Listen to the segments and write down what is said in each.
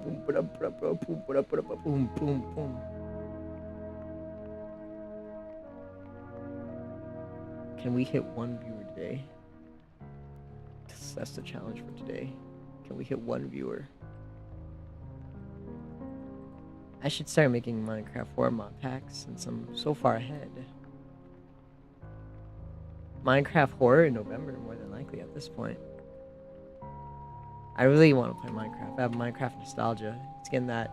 Boom, boom, boom, boom. Can we hit 1 viewer today? That's the challenge for today. Can we hit 1 viewer? I should start making Minecraft 4 mod packs since I'm so far ahead. Minecraft horror in November, more than likely at this point. I really want to play Minecraft. I have Minecraft nostalgia. It's getting that.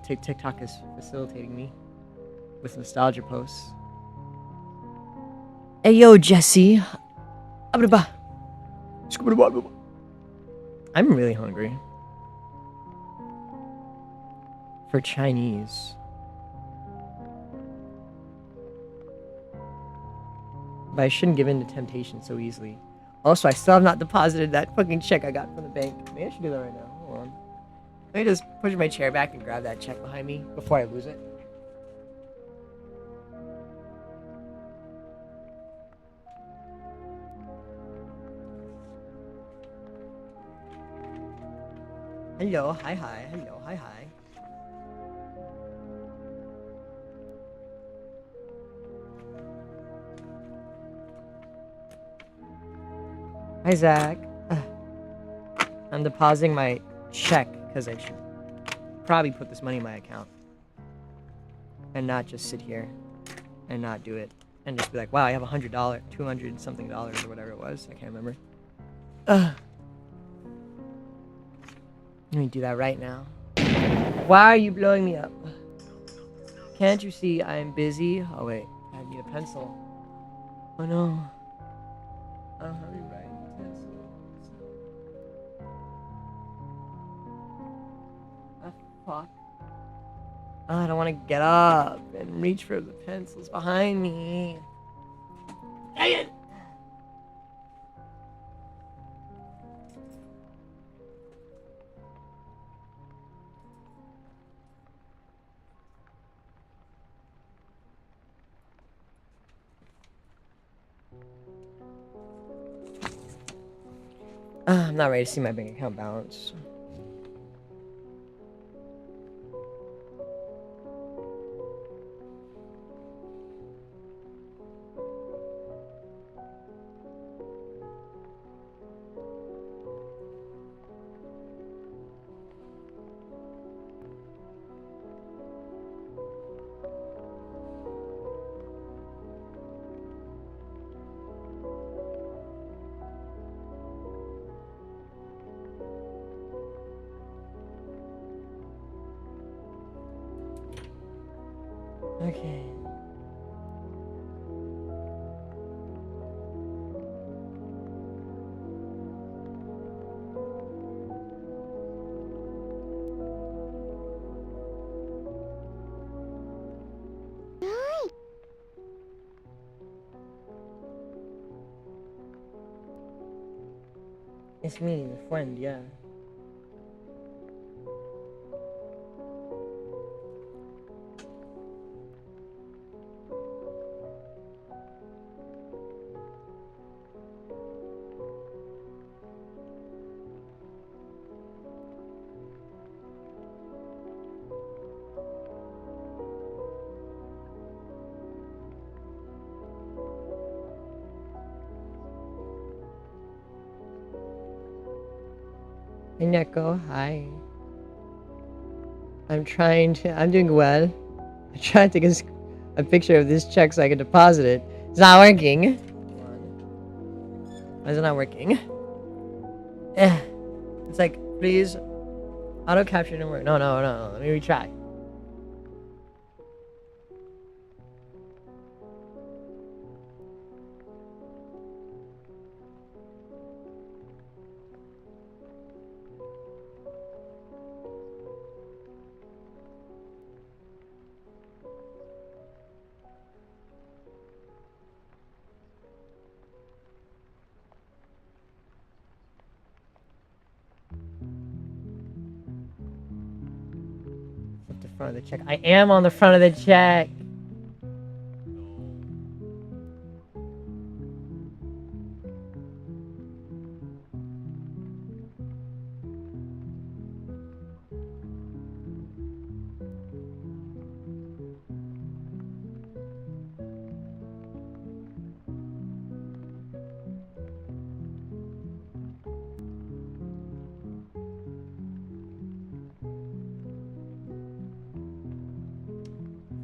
TikTok is facilitating me with nostalgia posts. Hey yo, Jesse. I'm really hungry. For Chinese. But I shouldn't give in to temptation so easily. Also, I still have not deposited that fucking check I got from the bank. Maybe I should do that right now. Hold on. Let me just push my chair back and grab that check behind me before I lose it. Hello, hi, hi. Hello, hi, hi. Hi, Zach. I'm depositing my check because I should probably put this money in my account and not just sit here and not do it and just be like, wow, I have $100, $200 something dollars or whatever it was. I can't remember. Let me do that right now. Why are you blowing me up? Can't you see I'm busy? Oh wait, I need a pencil. Oh no. I don't have any writing pencils. Ah, fuck. I don't want to get up and reach for the pencils behind me. Dang it! I'm not ready to see my bank account balance. Okay. It's me, the friend, yeah. Hey, Neko, hi. I'm doing well. I'm trying to take a picture of this check so I can deposit it. It's not working. Why is it not working? It's like, please, auto capture didn't work. No, no, no, let me retry. At the front of the check. I am on the front of the check.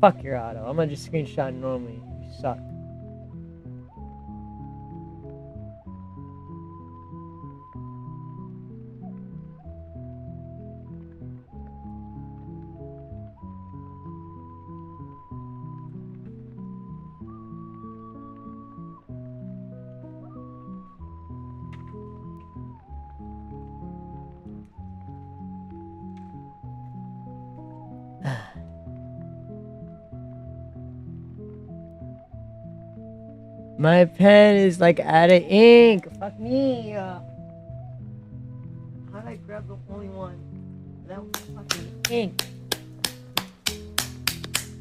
Fuck your auto. I'm gonna just screenshot normally. You suck. My pen is like out of ink. Fuck me. How did I grab the only one without fucking ink?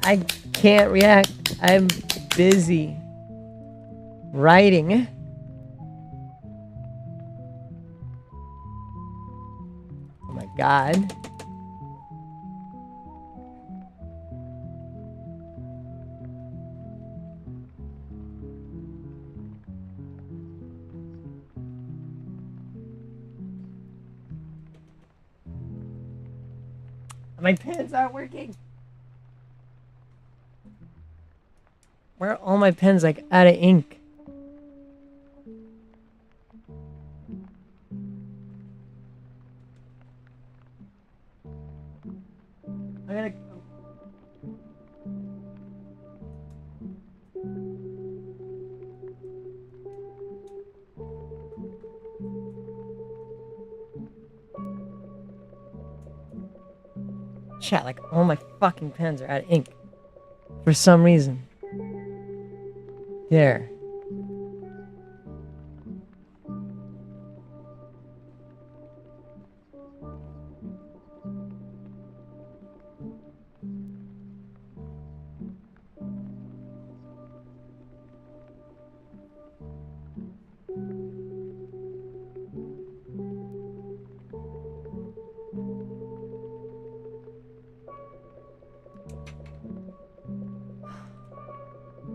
I can't react. I'm busy writing. Oh my god. My pens aren't working. Where are all my pens like out of ink? I gotta. Chat, like all my fucking pens are out of ink. For some reason. There.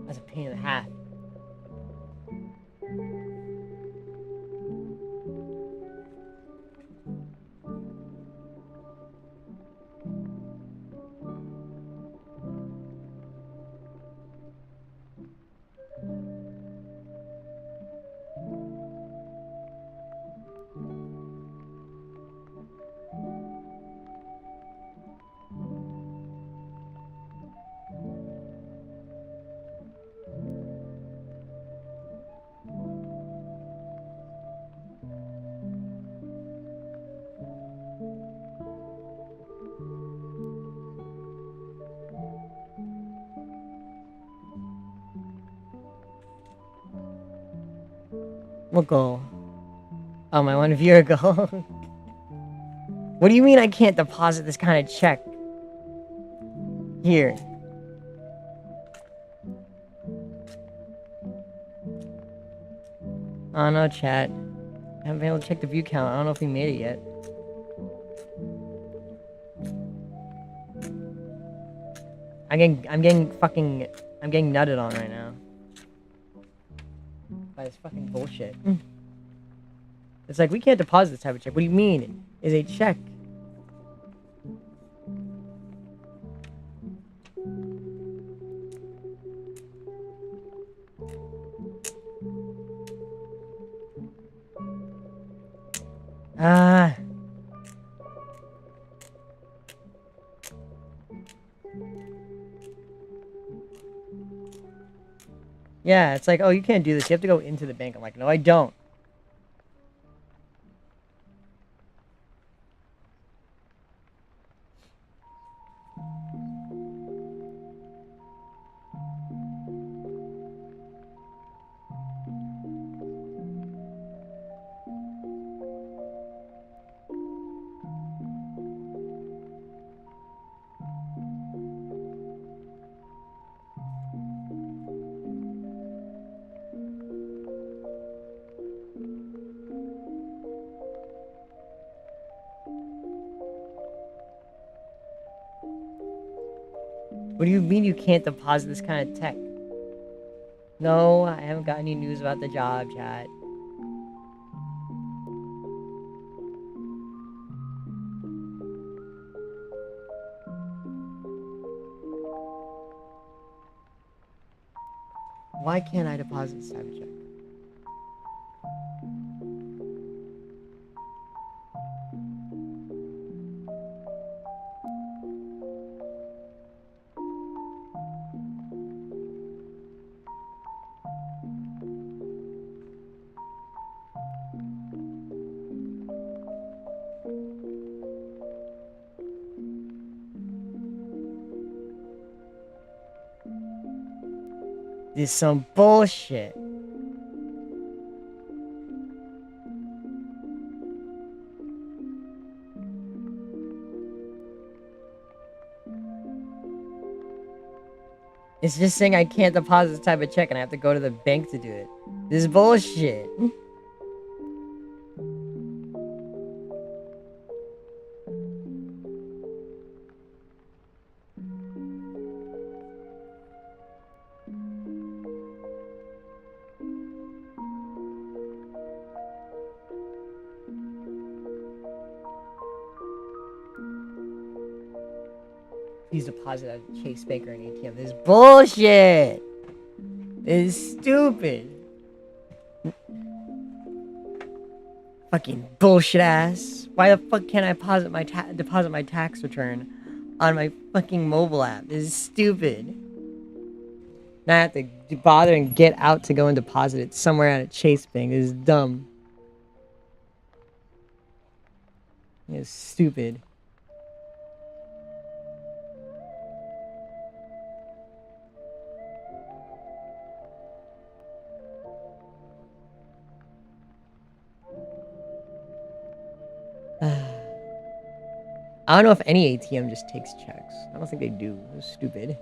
That's a pain in the half. What goal? Oh, my 1 viewer goal. What do you mean I can't deposit this kind of check? Here. Oh no, chat. I haven't been able to check the view count. I don't know if we made it yet. I'm getting nutted on right now. By this fucking bullshit. It's like, we can't deposit this type of check. What do you mean? Is a check. Yeah, it's like, oh, you can't do this. You have to go into the bank. I'm like, no, I don't. What do you mean you can't deposit this kind of tech? No, I haven't got any news about the job, chat. Why can't I deposit this type of check? This is some bullshit. It's just saying I can't deposit this type of check and I have to go to the bank to do it. This is bullshit. Please deposit at Chase Bank or an ATM. This is bullshit. This is stupid. Fucking bullshit ass. Why the fuck can't I deposit my tax return on my fucking mobile app? This is stupid. Now I have to bother and get out to go and deposit it somewhere at a Chase Bank. This is dumb. It's stupid. I don't know if any ATM just takes checks. I don't think they do. It's stupid.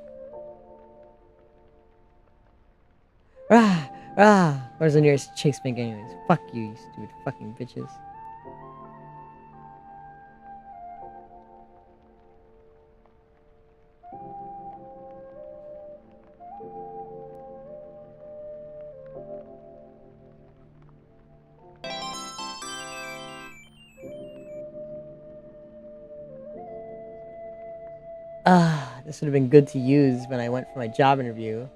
Where's the nearest Chase Bank anyways? Fuck you, you stupid fucking bitches. This would have been good to use when I went for my job interview.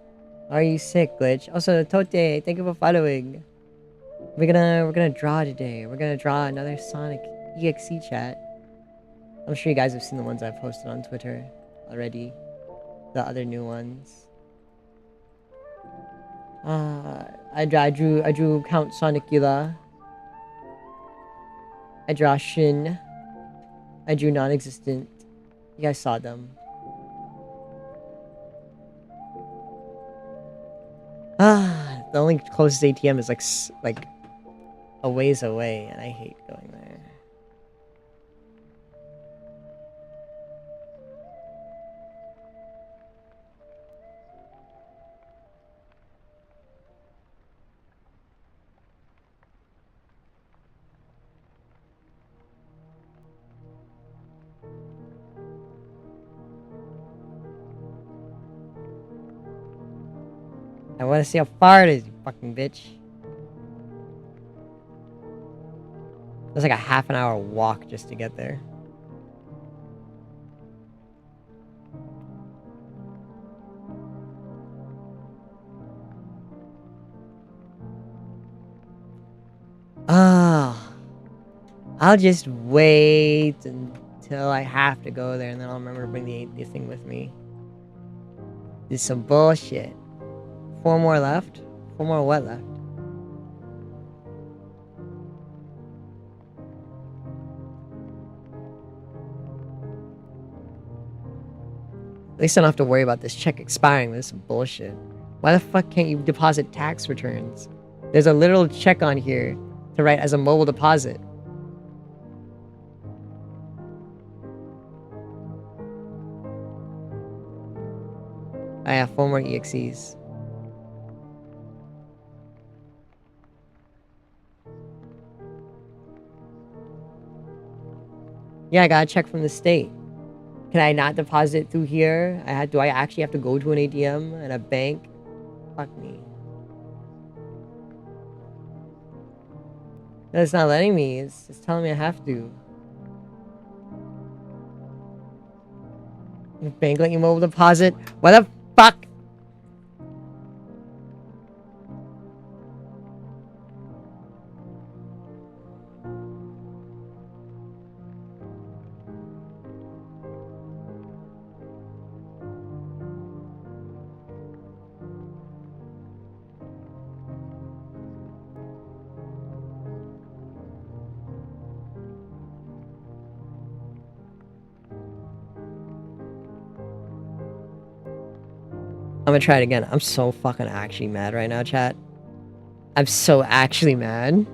Are you sick, Glitch? Also, Tote, thank you for following. We're gonna draw today. We're gonna draw another Sonic EXE chat. I'm sure you guys have seen the ones I've posted on Twitter already. The other new ones. I drew Count Sonicula. I draw Shin. I drew Non-Existent. You guys saw them. The only closest ATM is like a ways away, and I hate going there. I want to see how far it is, you fucking bitch. It's like a half an hour walk just to get there. I'll just wait until I have to go there, and then I'll remember to bring the thing with me. This is some bullshit. 4 more left? 4 more what left? At least I don't have to worry about this check expiring. This is some bullshit. Why the fuck can't you deposit tax returns? There's a literal check on here to write as a mobile deposit. I have 4 more EXEs. Yeah, I got a check from the state. Can I not deposit it through here? Do I actually have to go to an ATM and a bank? Fuck me. No, it's not letting me. It's telling me I have to. Bank let you mobile deposit? What the fuck? gonna try it again. I'm so fucking actually mad right now, chat. I'm so actually mad.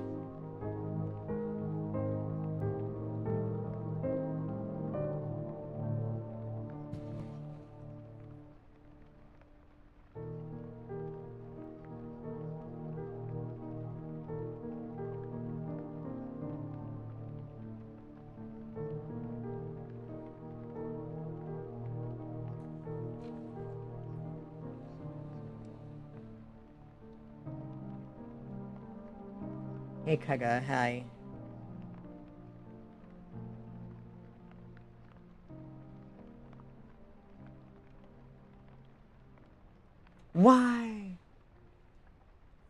Hey, Kaga, hi. Why?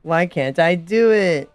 Why can't I do it?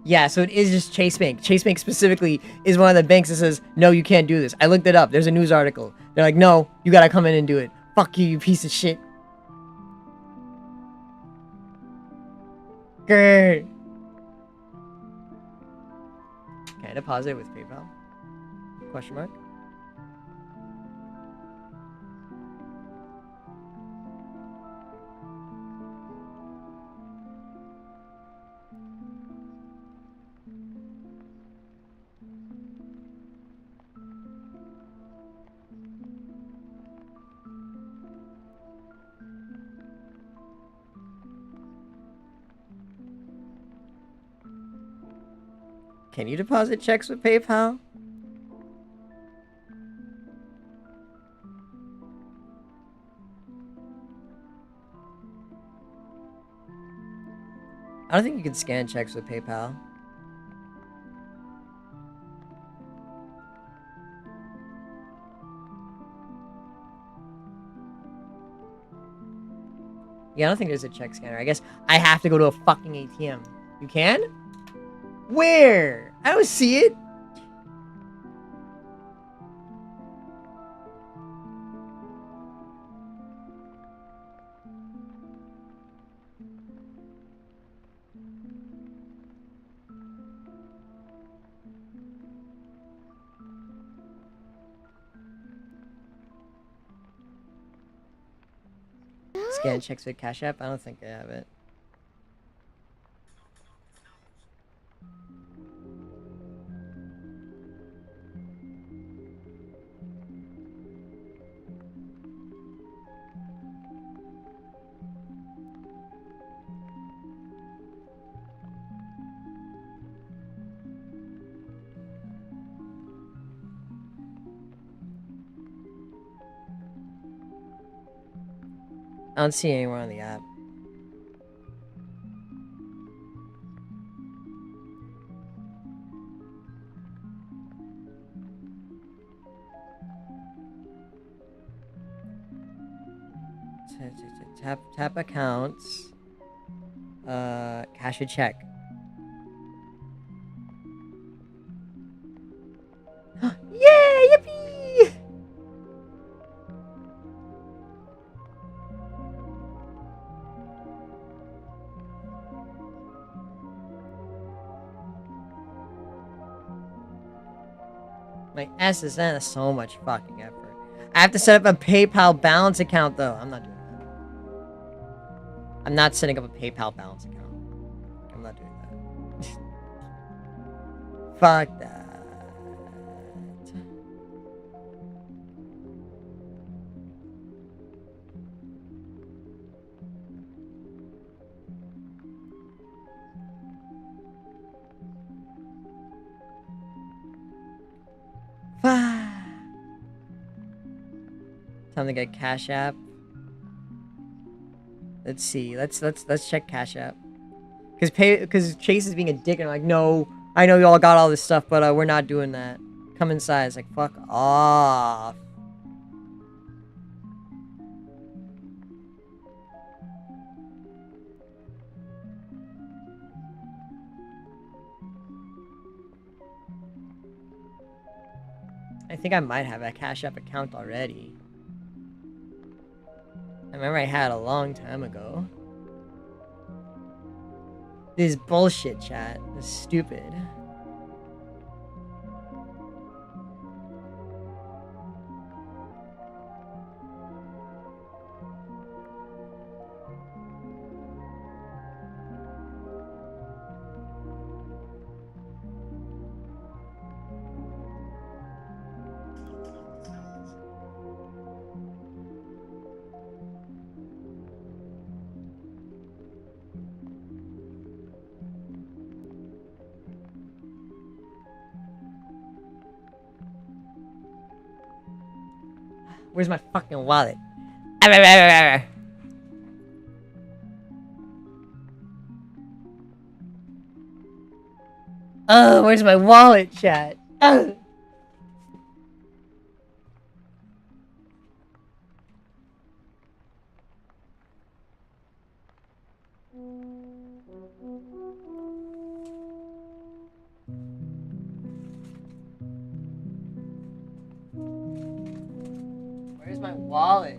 Yeah, so it is just Chase Bank. Chase Bank specifically is one of the banks that says, no, you can't do this. I looked it up. There's a news article. They're like, no, you gotta come in and do it. Fuck you, you piece of shit. Grr. Can I deposit with PayPal? Question mark. Can you deposit checks with PayPal? I don't think you can scan checks with PayPal. Yeah, I don't think there's a check scanner. I guess I have to go to a fucking ATM. You can? Where? I don't see it. Scan checks with Cash App? I don't think I have it. I don't see it anywhere on the app. Tap accounts. Cash a check. Yay! Yippee! My SSN is so much fucking effort. I have to set up a PayPal balance account though. I'm not doing that. I'm not setting up a PayPal balance account. I'm not doing that. Fuck that. Time to get Cash App. Let's see. Let's check Cash App. Cause Chase is being a dick and I'm like, no, I know y'all got all this stuff, but we're not doing that. Come inside. It's like, fuck off. I think I might have a Cash App account already. I remember I had a long time ago. This is bullshit, chat. This is stupid. Where's my fucking wallet? Oh, where's my wallet, chat? Where's my wallet?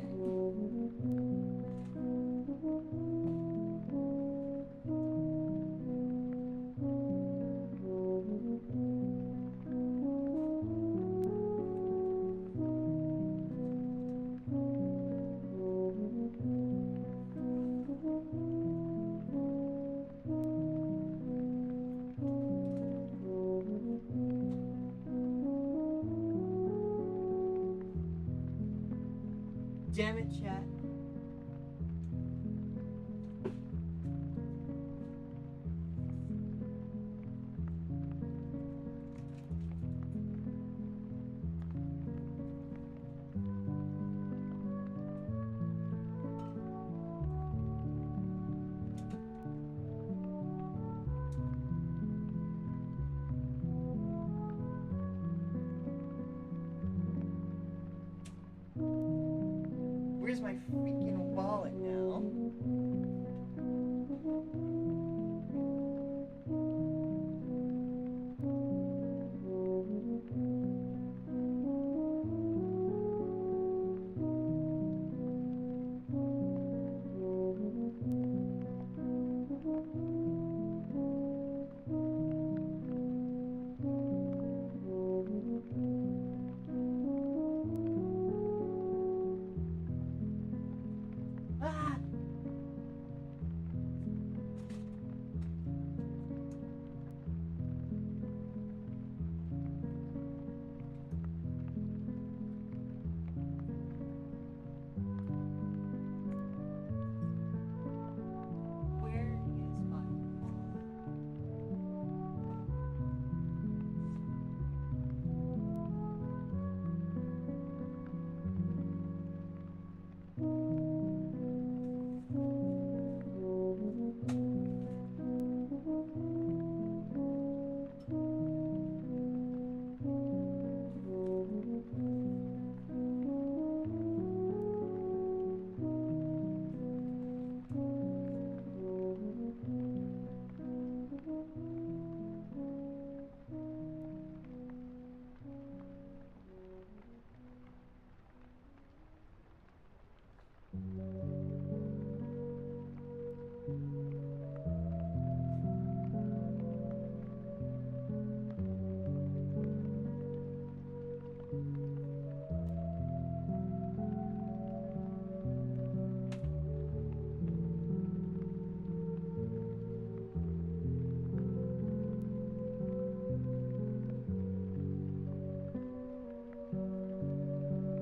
Damn it, chat. Where's my freaking wallet now?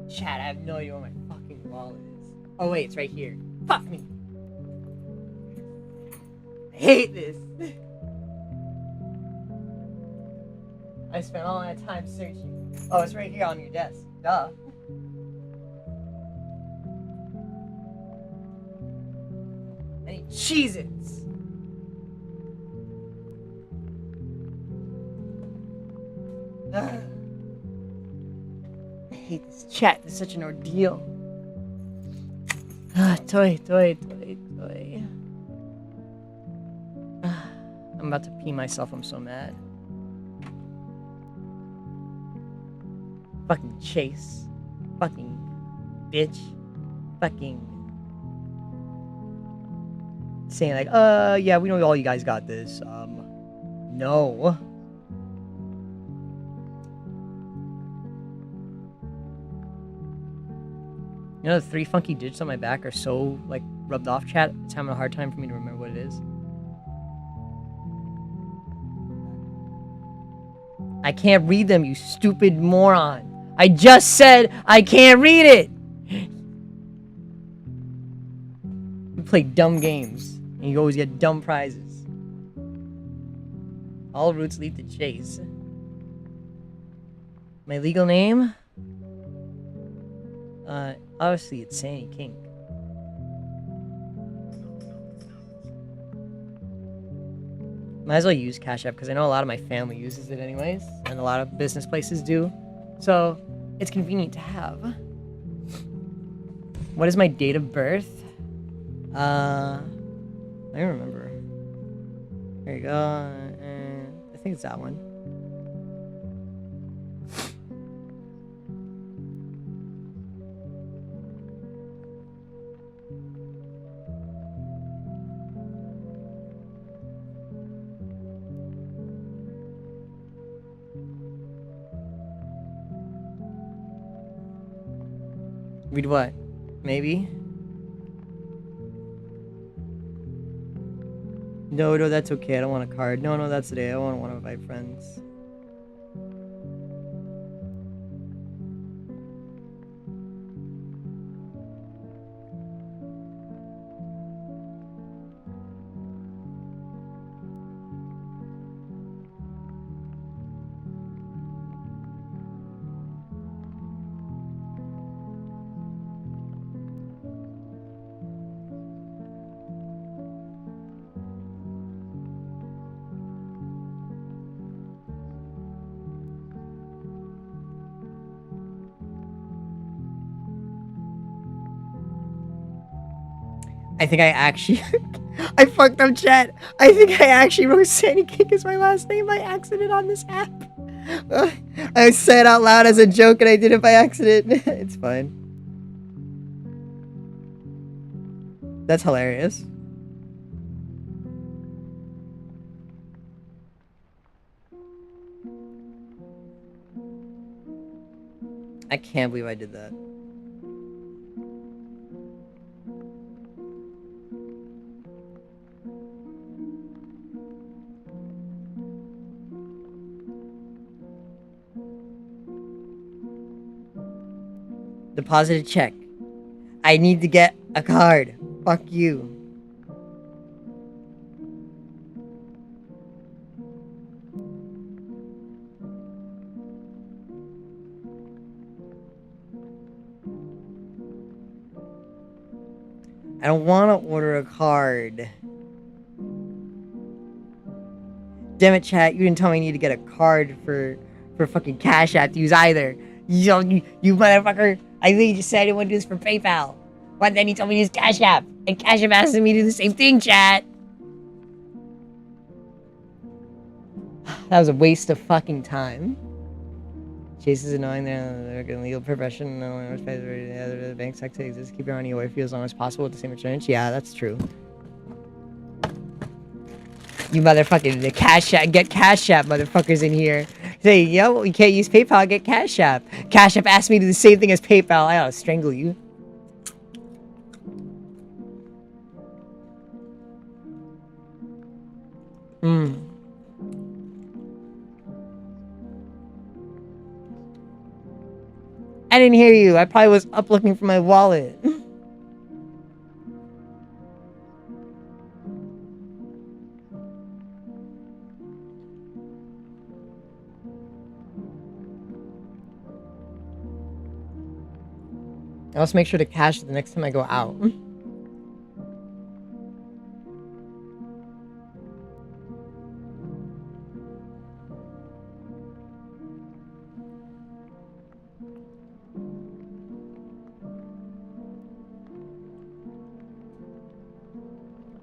Chat, I have no idea where my fucking wallet is. Oh wait, it's right here. Fuck me. I hate this. I spent all that time searching. Oh, it's right here on your desk. Duh. I need Cheez-Its. I hate this chat. It's such an ordeal. Toy. I'm about to pee myself. I'm so mad. Fucking Chase. Fucking bitch. Fucking saying like, yeah, we know all you guys got this. No. You know, the 3 funky digits on my back are so, like, rubbed off, chat. It's having a hard time for me to remember what it is. I can't read them, you stupid moron. I just said I can't read it. You play dumb games, and you always get dumb prizes. All routes lead to Chase. My legal name? Obviously it's Sandy King. Might as well use Cash App because I know a lot of my family uses it anyways, and a lot of business places do. So it's convenient to have. What is my date of birth? I don't remember. There you go. I think it's that one. Read what? Maybe? No, that's okay. I don't want a card. No, that's today. I want one of my friends. I think I actually... I fucked up, chat. I think I actually wrote Sandy King as my last name by accident on this app. I said it out loud as a joke and I did it by accident. It's fine. That's hilarious. I can't believe I did that. Deposit a check. I need to get a card. Fuck you. I don't want to order a card. Damn it, chat. You didn't tell me I need to get a card for fucking Cash App to use either. You motherfucker. I think you just said I didn't want to do this for PayPal. But then you told me to use Cash App. And Cash App asked me to do the same thing, chat. That was a waste of fucking time. Chase is annoying. They're a legal profession. No one pays the bank sector exists. Keep your money away for you as long as possible with the same insurance. Yeah, that's true. You motherfucking Cash App, get Cash App, motherfuckers in here. Say, yo, we can't use PayPal, get Cash App. Cash App asked me to do the same thing as PayPal. I ought to strangle you. I didn't hear you. I probably was up looking for my wallet. I'll just make sure to cash it the next time I go out.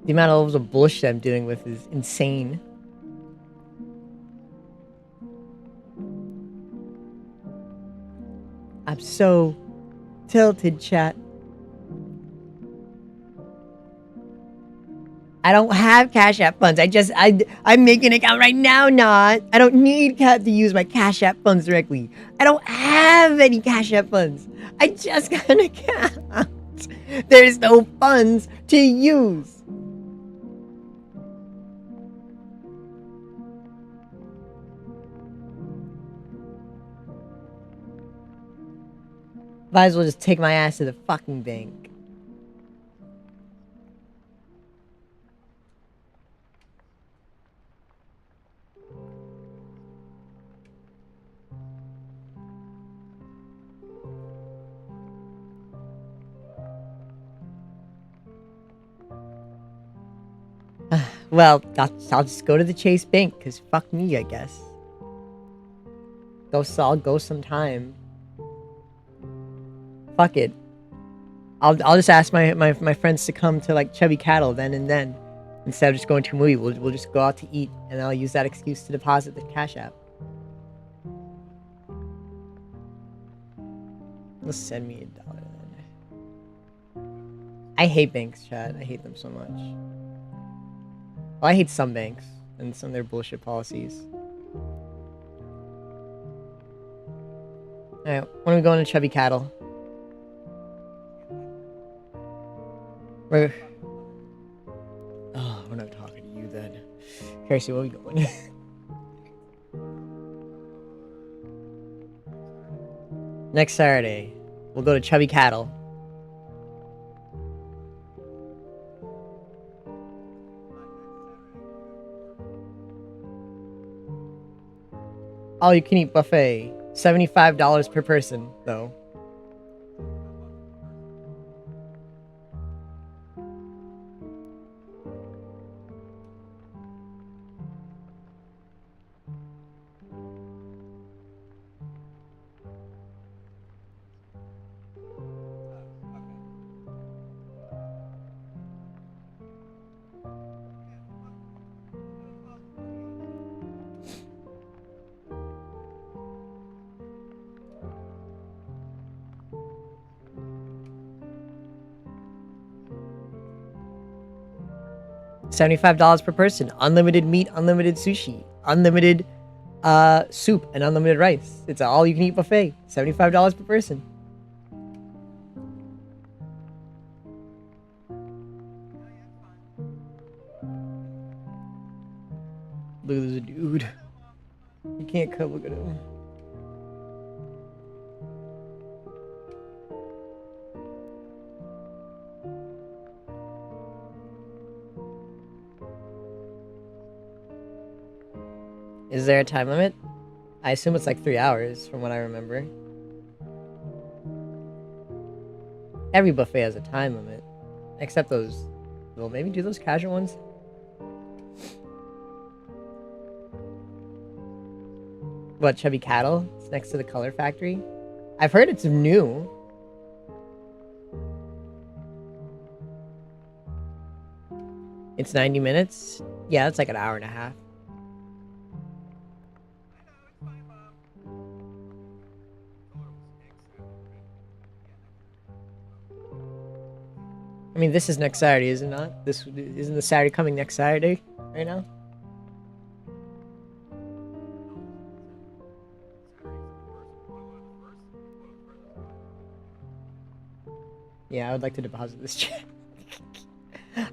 The amount of levels of bullshit I'm dealing with is insane. I'm so tilted, chat. I don't have Cash App funds. I'm making an account right now, not. I don't need to use my Cash App funds directly. I don't have any Cash App funds. I just got an account. There's no funds to use. Might as well just take my ass to the fucking bank. Well, I'll just go to the Chase Bank, because fuck me, I guess. I'll go sometime. Fuck it. I'll just ask my friends to come to like Chubby Cattle then and then. Instead of just going to a movie, we'll just go out to eat, and I'll use that excuse to deposit the Cash App. Let's send me $1 then. I hate banks, chat. I hate them so much. Well, I hate some banks and some of their bullshit policies. Alright, when are we going to Chubby Cattle? We're not talking to you then. Kersey, where are we going? Next Saturday, we'll go to Chubby Cattle. All you can eat buffet. $75 per person, though. $75 per person. Unlimited meat, unlimited sushi, unlimited soup, and unlimited rice. It's an all-you-can-eat buffet. $75 per person. Look, there's a dude. You can't cut. Look at him. Is there a time limit? I assume it's like 3 hours from what I remember. Every buffet has a time limit. Except those... Well, maybe do those casual ones? What, Chubby Cattle? It's next to the Color Factory? I've heard it's new. It's 90 minutes? Yeah, it's like an hour and a half. I mean, this is next Saturday, is it not? This isn't the Saturday coming next Saturday right now? Yeah, I would like to deposit this check.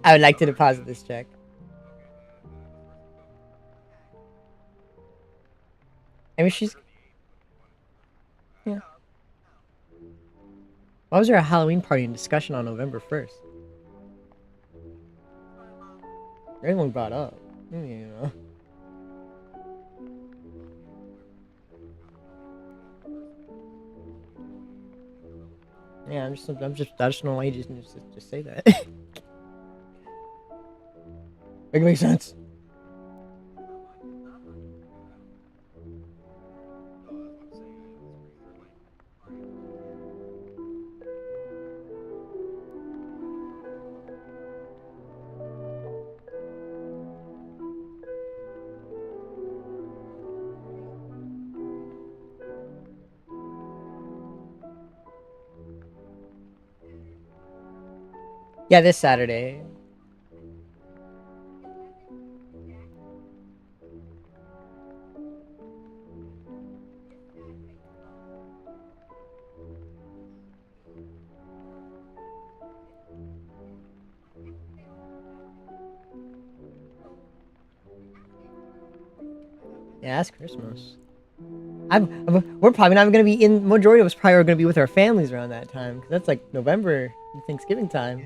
I would like to deposit this check. I mean, she's... Yeah. Why was there a Halloween party and discussion on November 1st? Everyone brought up. You know. Yeah, I just don't know why you just say that. Make it make sense. Yeah, this Saturday. Yeah, that's Christmas. We're probably not even gonna be in. Majority of us probably are gonna be with our families around that time, because that's like November, Thanksgiving time.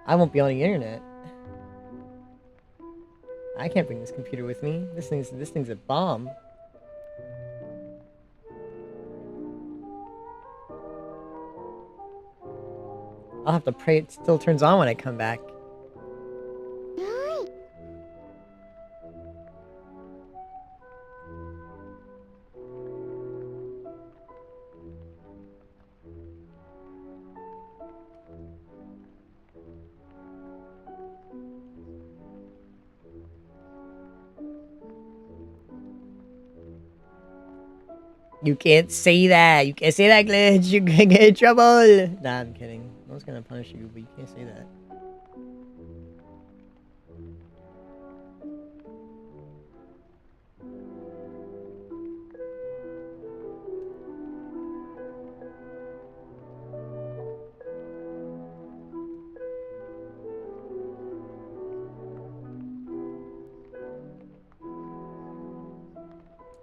I won't be on the internet. I can't bring this computer with me. This thing's a bomb. I'll have to pray it still turns on when I come back. You can't say that. You can't say that, Glitch. You can get in trouble. Nah, I'm kidding. I was gonna punish you, but you can't say that.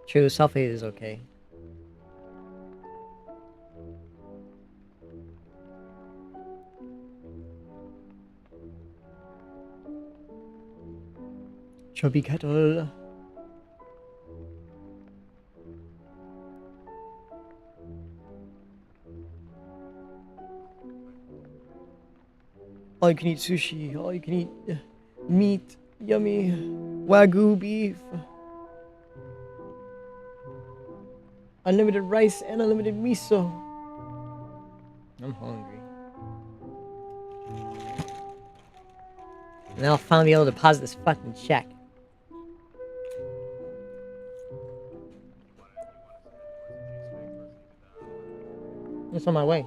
True, self-hate is okay. Chubby kettle. All you can eat sushi. All you can eat meat. Yummy. Wagyu beef. Unlimited rice and unlimited miso. I'm hungry. And I'll finally be able to deposit this fucking check. It's on my way.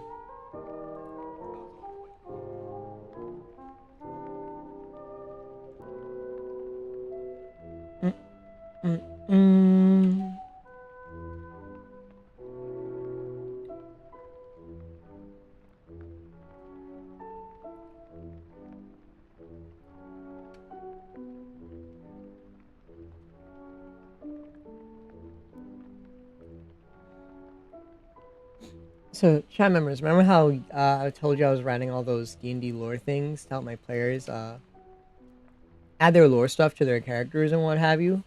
So, chat members, remember how I told you I was writing all those D&D lore things to help my players add their lore stuff to their characters and what have you?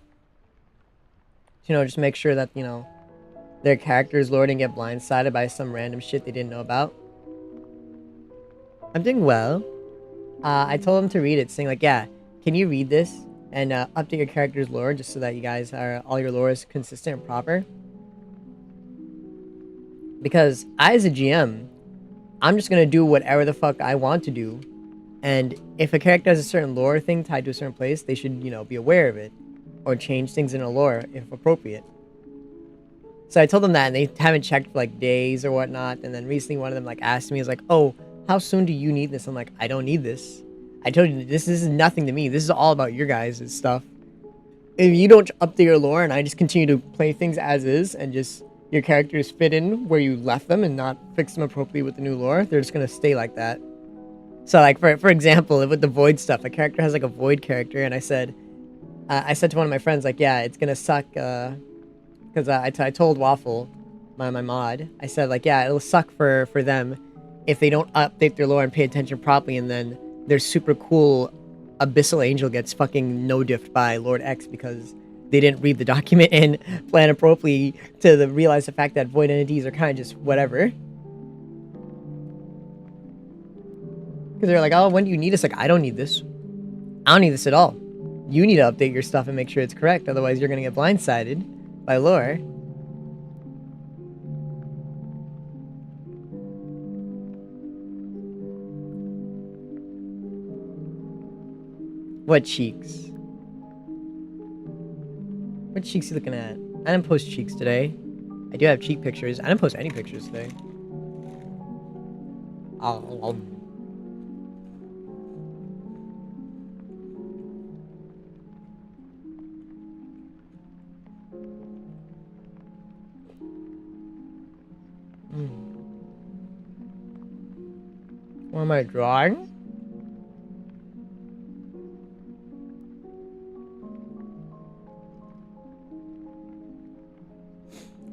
You know, just make sure that, you know, their character's lore didn't get blindsided by some random shit they didn't know about. I'm doing well. I told them to read it, saying like, yeah, can you read this and update your character's lore just so that you guys are, all your lore is consistent and proper? Because I, as a GM, I'm just gonna do whatever the fuck I want to do. And if a character has a certain lore thing tied to a certain place, they should, you know, be aware of it. Or change things in a lore if appropriate. So I told them that, and they haven't checked for like days or whatnot. And then recently one of them like asked me, is like, oh, how soon do you need this? I'm like, I don't need this. I told you, this is nothing to me. This is all about your guys' stuff. If you don't update your lore and I just continue to play things as is and just your characters fit in where you left them and not fix them appropriately with the new lore, they're just gonna stay like that. So like for example, with the void stuff, a character has like a void character, and I said, I said to one of my friends, like, yeah, it's gonna suck, because I told Waffle, my mod, I said, like, yeah, it'll suck for them if they don't update their lore and pay attention properly, and then their super cool Abyssal Angel gets fucking no-diffed by Lord X because they didn't read the document and plan appropriately to realize the fact that void entities are kind of just whatever. Because they're like, oh, when do you need this? Like, I don't need this. I don't need this at all. You need to update your stuff and make sure it's correct, otherwise you're gonna get blindsided by lore. What cheeks? What cheeks you looking at? I didn't post cheeks today. I do have cheek pictures. I didn't post any pictures today. What am I drawing?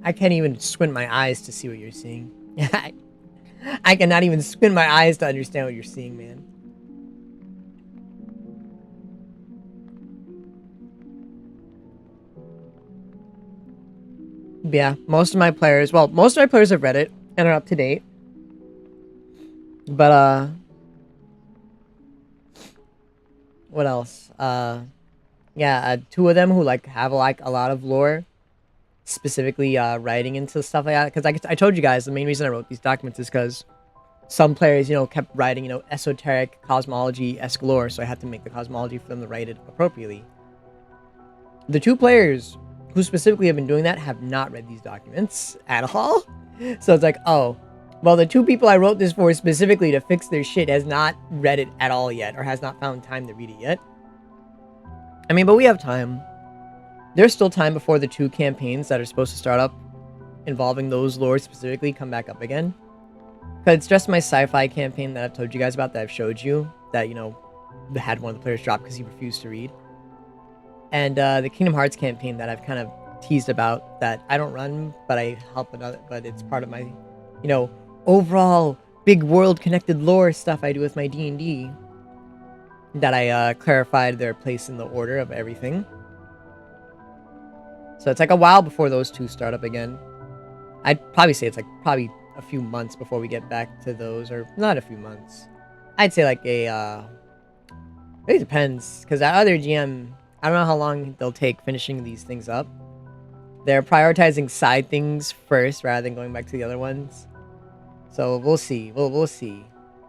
I can't even squint my eyes to see what you're seeing. I cannot even squint my eyes to understand what you're seeing, man. Yeah, most of my players have read it and are up to date. But, what else? Yeah, two of them who, like, have, like, a lot of lore, specifically, writing into stuff like that. Because I told you guys, the main reason I wrote these documents is because some players, you know, kept writing, you know, esoteric cosmology-esque lore, so I had to make the cosmology for them to write it appropriately. The two players who specifically have been doing that have not read these documents at all. So it's like, oh, well, the two people I wrote this for specifically to fix their shit has not read it at all yet, or has not found time to read it yet. I mean, but we have time. There's still time before the two campaigns that are supposed to start up involving those lores specifically come back up again. Because it's just my sci-fi campaign that I've told you guys about, that I've showed you, that, you know, had one of the players drop because he refused to read. And the Kingdom Hearts campaign that I've kind of teased about, that I don't run, but I help another, but it's part of my, you know, overall big world connected lore stuff I do with my D&D. That I clarified their place in the order of everything. So it's like a while before those two start up again. I'd probably say it's like probably a few months before we get back to those, or not a few months. I'd say like a, it depends, because that other GM, I don't know how long they'll take finishing these things up. They're prioritizing side things first rather than going back to the other ones. So we'll see. We'll see.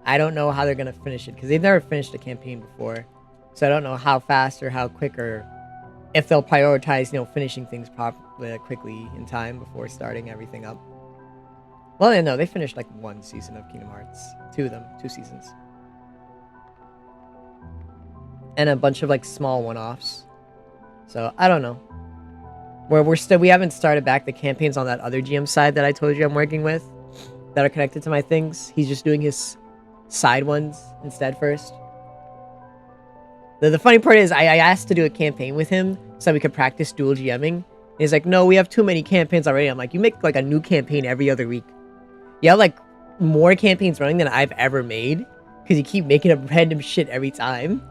I don't know how they're going to finish it, because they've never finished a campaign before. So I don't know how fast or how quick, or if they'll prioritize, you know, finishing things quickly in time before starting everything up. Well, no, they finished like one season of Kingdom Hearts. Two seasons. And a bunch of like small one-offs. So I don't know. We haven't started back the campaigns on that other GM side that I told you I'm working with, that are connected to my things. He's just doing his side ones instead first. The funny part is I asked to do a campaign with him so we could practice dual GMing. And he's like, no, we have too many campaigns already. I'm like, you make like a new campaign every other week. You have like more campaigns running than I've ever made, because you keep making up random shit every time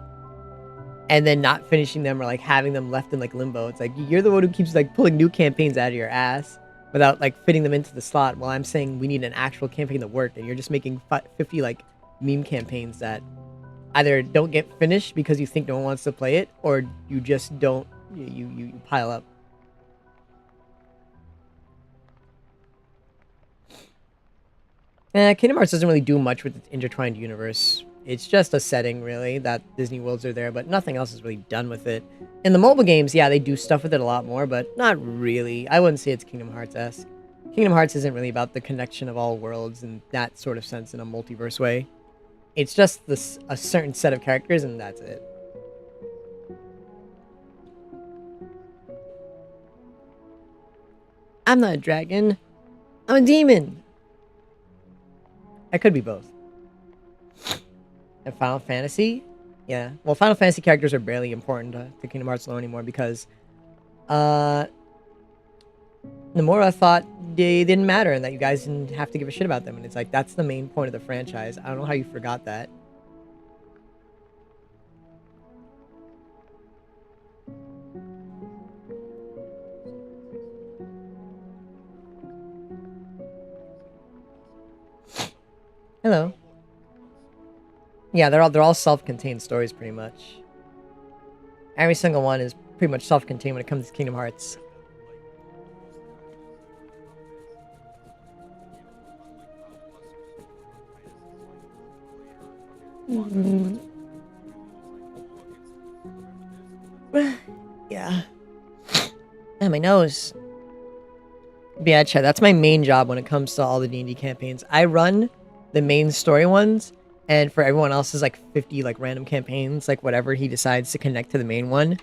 and then not finishing them, or like having them left in like limbo. It's like, you're the one who keeps like pulling new campaigns out of your ass without like fitting them into the slot, while I'm saying we need an actual campaign that worked, and you're just making 50 like meme campaigns that either don't get finished because you think no one wants to play it, or you just don't, you pile up. Kingdom Hearts doesn't really do much with its intertwined universe. It's just a setting, really, that Disney worlds are there, but nothing else is really done with it. In the mobile games, yeah, they do stuff with it a lot more, but not really. I wouldn't say it's Kingdom Hearts-esque. Kingdom Hearts isn't really about the connection of all worlds in that sort of sense, in a multiverse way. It's just a certain set of characters, and that's it. I'm not a dragon. I'm a demon. I could be both. And Final Fantasy? Yeah. Well, Final Fantasy characters are barely important to Kingdom Hearts lore anymore because uh, Nomura thought they didn't matter and that you guys didn't have to give a shit about them. And it's like, that's the main point of the franchise. I don't know how you forgot that. Hello. Yeah, they're all self-contained stories pretty much. Every single one is pretty much self-contained when it comes to Kingdom Hearts. Yeah. And my nose. But yeah, Chad, that's my main job when it comes to all the D&D campaigns. I run the main story ones, and for everyone else's like 50 like random campaigns, like whatever he decides to connect to the main one,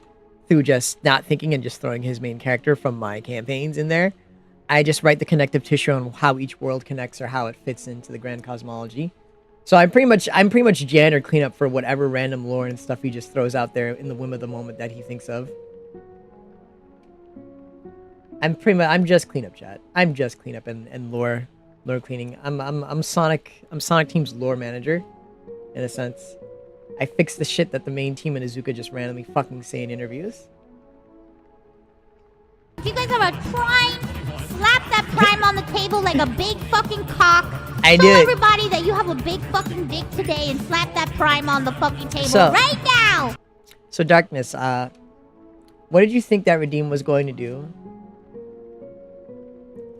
through just not thinking and just throwing his main character from my campaigns in there. I just write the connective tissue on how each world connects or how it fits into the grand cosmology. So I'm pretty much janitor cleanup for whatever random lore and stuff he just throws out there in the whim of the moment that he thinks of. I'm just cleanup, chat. I'm just cleanup and lore cleaning. I'm Sonic Team's lore manager, in a sense. I fix the shit that the main team and Izuka just randomly fucking say in interviews. If you guys have a prime, slap that prime on the table like a big fucking cock. I Show do it. everybody that you have a big fucking dick today and slap that prime on the fucking table right now. So Darkness, what did you think that Redeem was going to do?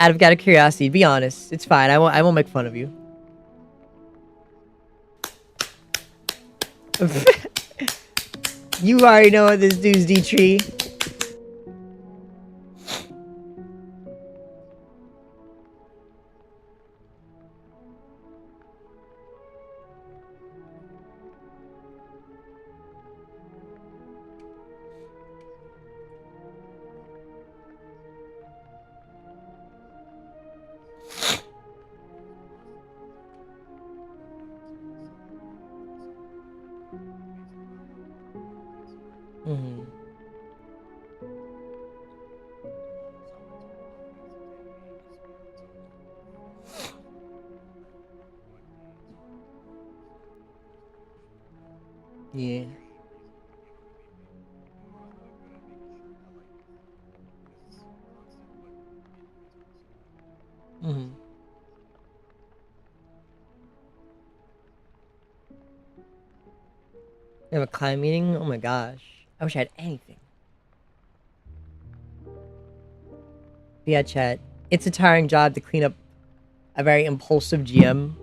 Out of curiosity, be honest. It's fine. I won't make fun of you. You already know what this dude's D-Tree. Mm-hmm. Yeah. Mm-hmm. We have a client meeting? Oh my gosh. I wish I had anything. But yeah, chat. It's a tiring job to clean up a very impulsive GM,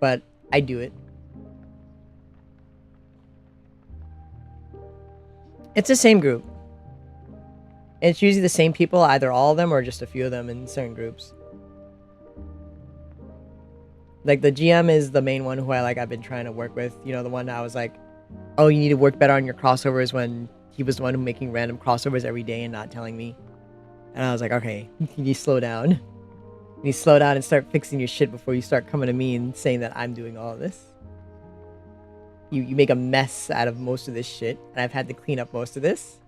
but I do it. It's the same group. It's usually the same people, either all of them or just a few of them in certain groups. Like the GM is the main one who I've been trying to work with. You know, the one I was like, oh, you need to work better on your crossovers, when he was the one who making random crossovers every day and not telling me. And I was like, okay, you need to slow down. You need to slow down and start fixing your shit before you start coming to me and saying that I'm doing all of this. You make a mess out of most of this shit, and I've had to clean up most of this.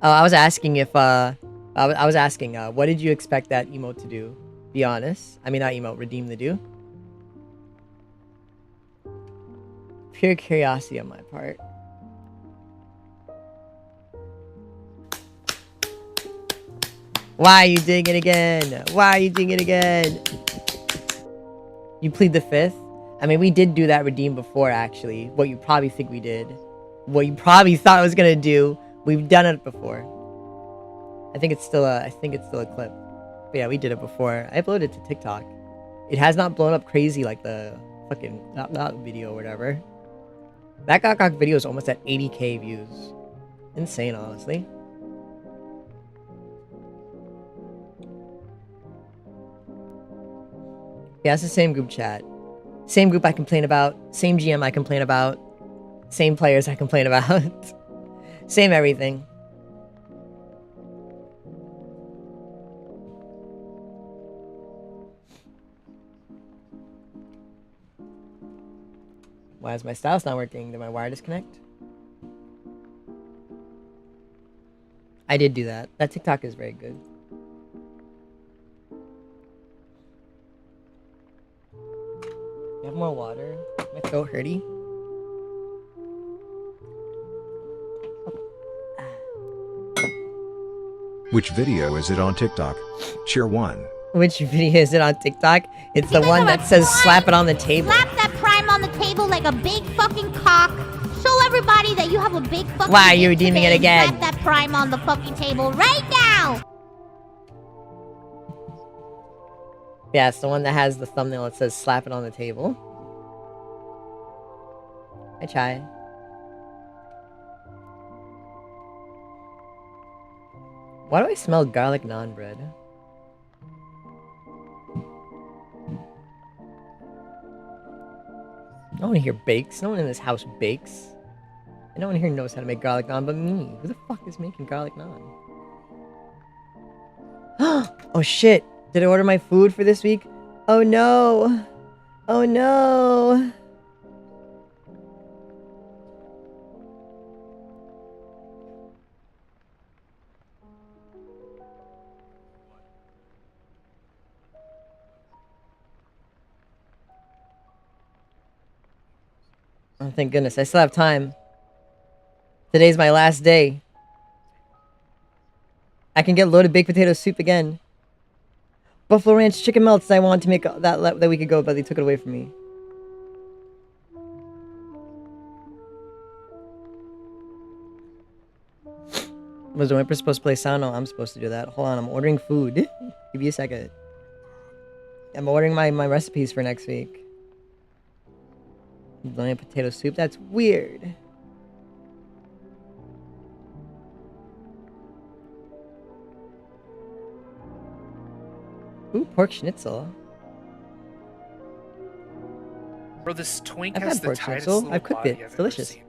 I was asking if, I was asking, what did you expect that emote to do? Be honest. I mean, not emote, redeem to do. Pure curiosity on my part. Why are you doing it again? Why are you doing it again? You plead the fifth? I mean, we did do that redeem before, actually. What you probably think we did. What you probably thought I was gonna do. We've done it before. I think it's still a clip. But yeah, we did it before. I uploaded it to TikTok. It has not blown up crazy like the fucking video or whatever. That Gok video is almost at 80k views. Insane, honestly. Yeah, it's the same group chat. Same group I complain about. Same GM I complain about. Same players I complain about. Same everything. Why is my stylus not working? Did my wire disconnect? I did do that. That TikTok is very good. You have more water? My throat hurty? Which video is it on TikTok? Cheer 1. Which video is it on TikTok? It's the one that says slap it on the table. Slap that prime on the table like a big fucking cock. Show everybody that you have a big fucking Why are you redeeming it again? Slap that prime on the fucking table right now. Yeah, it's the one that has the thumbnail that says slap it on the table. I try. Why do I smell garlic naan bread? No one here bakes. No one in this house bakes. And no one here knows how to make garlic naan but me. Who the fuck is making garlic naan? Oh shit! Did I order my food for this week? Oh no! Oh no! Oh, thank goodness. I still have time. Today's my last day. I can get loaded baked potato soup again. Buffalo Ranch chicken melts I wanted to make that week ago, but they took it away from me. Was the Whimper supposed to play sound? No, I'm supposed to do that. Hold on, I'm ordering food. Give me a second. I'm ordering my recipes for next week. Loaded potato soup? That's weird. Ooh, pork schnitzel. Bro, this twink I've has had the pork tightest schnitzel. little I've cooked body it. I've It's ever delicious. seen.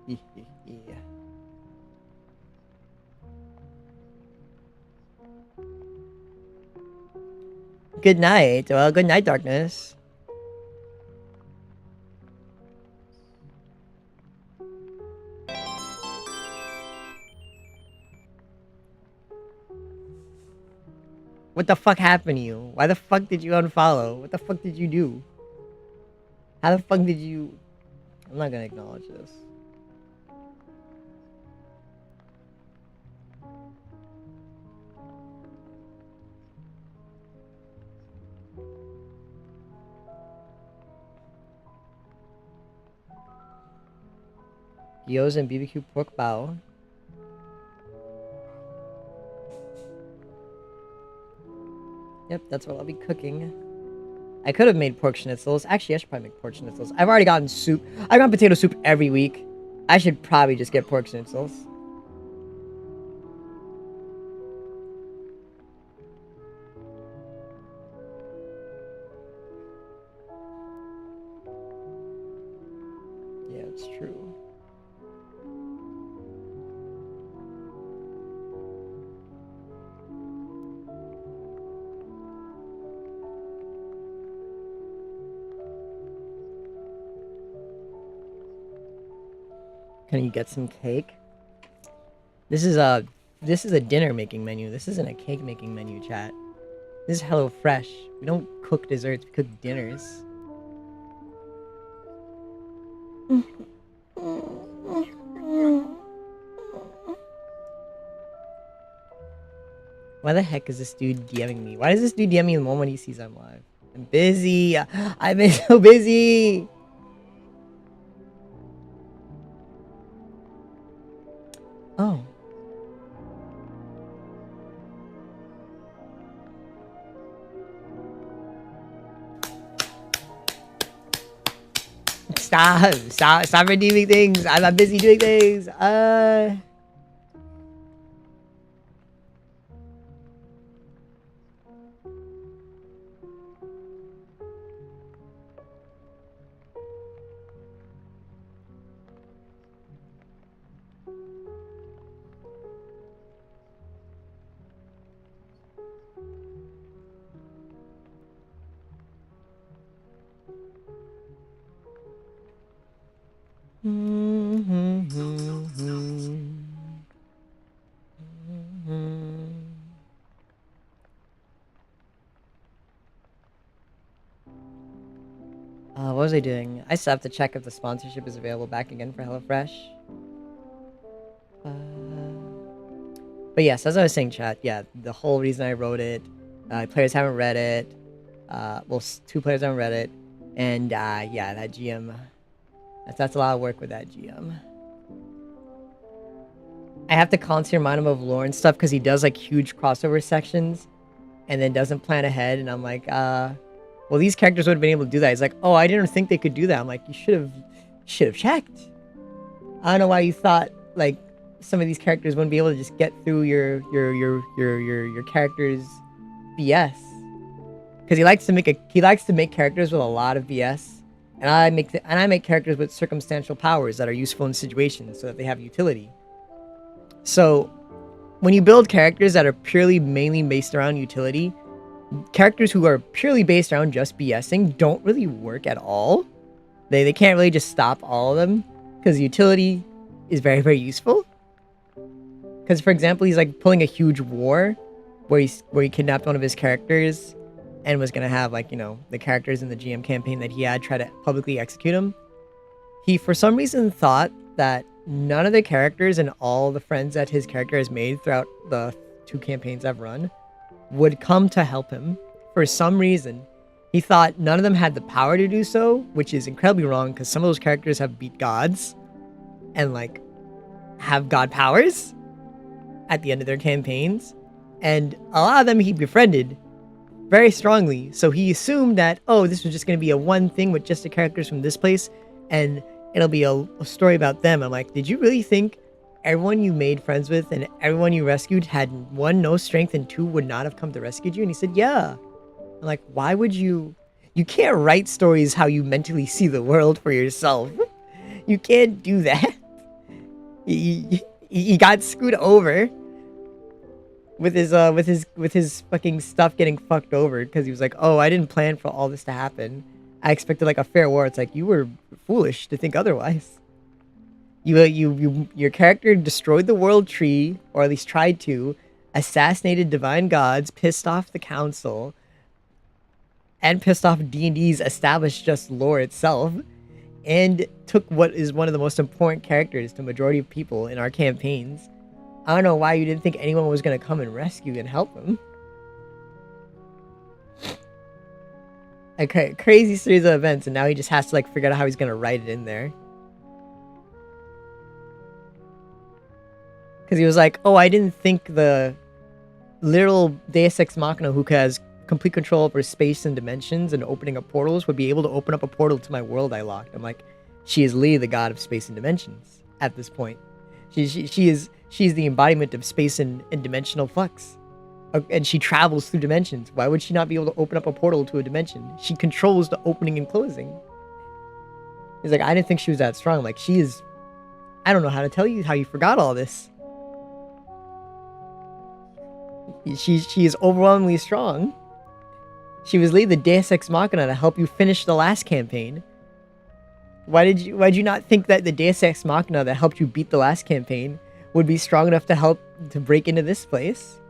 Yeah. Good night. Well, good night, darkness. What the fuck happened to you? Why the fuck did you unfollow? What the fuck did you do? How the fuck did you... I'm not gonna acknowledge this. Gyoza and BBQ pork bao. Yep, that's what I'll be cooking. I could have made pork schnitzels. Actually, I should probably make pork schnitzels. I've already gotten soup. I got potato soup every week. I should probably just get pork schnitzels. Yeah, it's true. Can you get some cake? This is a dinner making menu. This isn't a cake making menu, chat. This is Hello Fresh. We don't cook desserts, we cook dinners. Why the heck is this dude DMing me? Why does this dude DM me the moment he sees I'm live? I'm busy. I've been so busy. Oh. Stop redeeming things. I'm busy doing things. what was I doing? I still have to check if the sponsorship is available back again for HelloFresh. But yes, as I was saying, chat, yeah, the whole reason I wrote it, players haven't read it. Well, 2 players haven't read it. And, yeah, that GM, that's a lot of work with that GM. I have to constantly remind him of lore and stuff because he does, like, huge crossover sections and then doesn't plan ahead. And I'm like, well, these characters would have been able to do that. He's like, oh, I didn't think they could do that. I'm like, you should have checked. I don't know why you thought, like, some of these characters wouldn't be able to just get through your character's BS. Because he likes to make characters with a lot of BS. And I make characters with circumstantial powers that are useful in situations so that they have utility. So when you build characters that are mainly based around utility, characters who are purely based around just BSing don't really work at all. They can't really just stop all of them because utility is very, very useful. Because, for example, he's like pulling a huge war where he kidnapped one of his characters and was going to have, like, you know, the characters in the GM campaign that he had try to publicly execute him. He, for some reason, thought that none of the characters and all the friends that his character has made throughout the 2 campaigns I've run would come to help him. For some reason, he thought none of them had the power to do so, which is incredibly wrong because some of those characters have beat gods and, like, have god powers at the end of their campaigns. And a lot of them he befriended very strongly. So he assumed that, oh, this was just going to be a one thing with just the characters from this place and it'll be a story about them. I'm like, did you really think everyone you made friends with and everyone you rescued had 1, no strength, and 2, would not have come to rescue you? And he said, yeah. I'm like, why would you can't write stories how you mentally see the world for yourself. You can't do that. He got screwed over with his fucking stuff getting fucked over because he was like, oh, I didn't plan for all this to happen. I expected like a fair war. It's like, you were foolish to think otherwise. Your character destroyed the world tree, or at least tried to, assassinated divine gods, pissed off the council, and pissed off D&D's established just lore itself, and took what is one of the most important characters to majority of people in our campaigns. I don't know why you didn't think anyone was going to come and rescue and help him. A crazy series of events, and now he just has to like figure out how he's going to write it in there. Because he was like, oh, I didn't think the literal Deus Ex Machina who has complete control over space and dimensions and opening up portals would be able to open up a portal to my world I locked. I'm like, she is literally the god of space and dimensions at this point. She's the embodiment of space and dimensional flux. And she travels through dimensions. Why would she not be able to open up a portal to a dimension? She controls the opening and closing. He's like, I didn't think she was that strong. Like, she is... I don't know how to tell you how you forgot all this. She is overwhelmingly strong. She was literally the Deus Ex Machina to help you finish the last campaign. Why'd you not think that the Deus Ex Machina that helped you beat the last campaign would be strong enough to help to break into this place?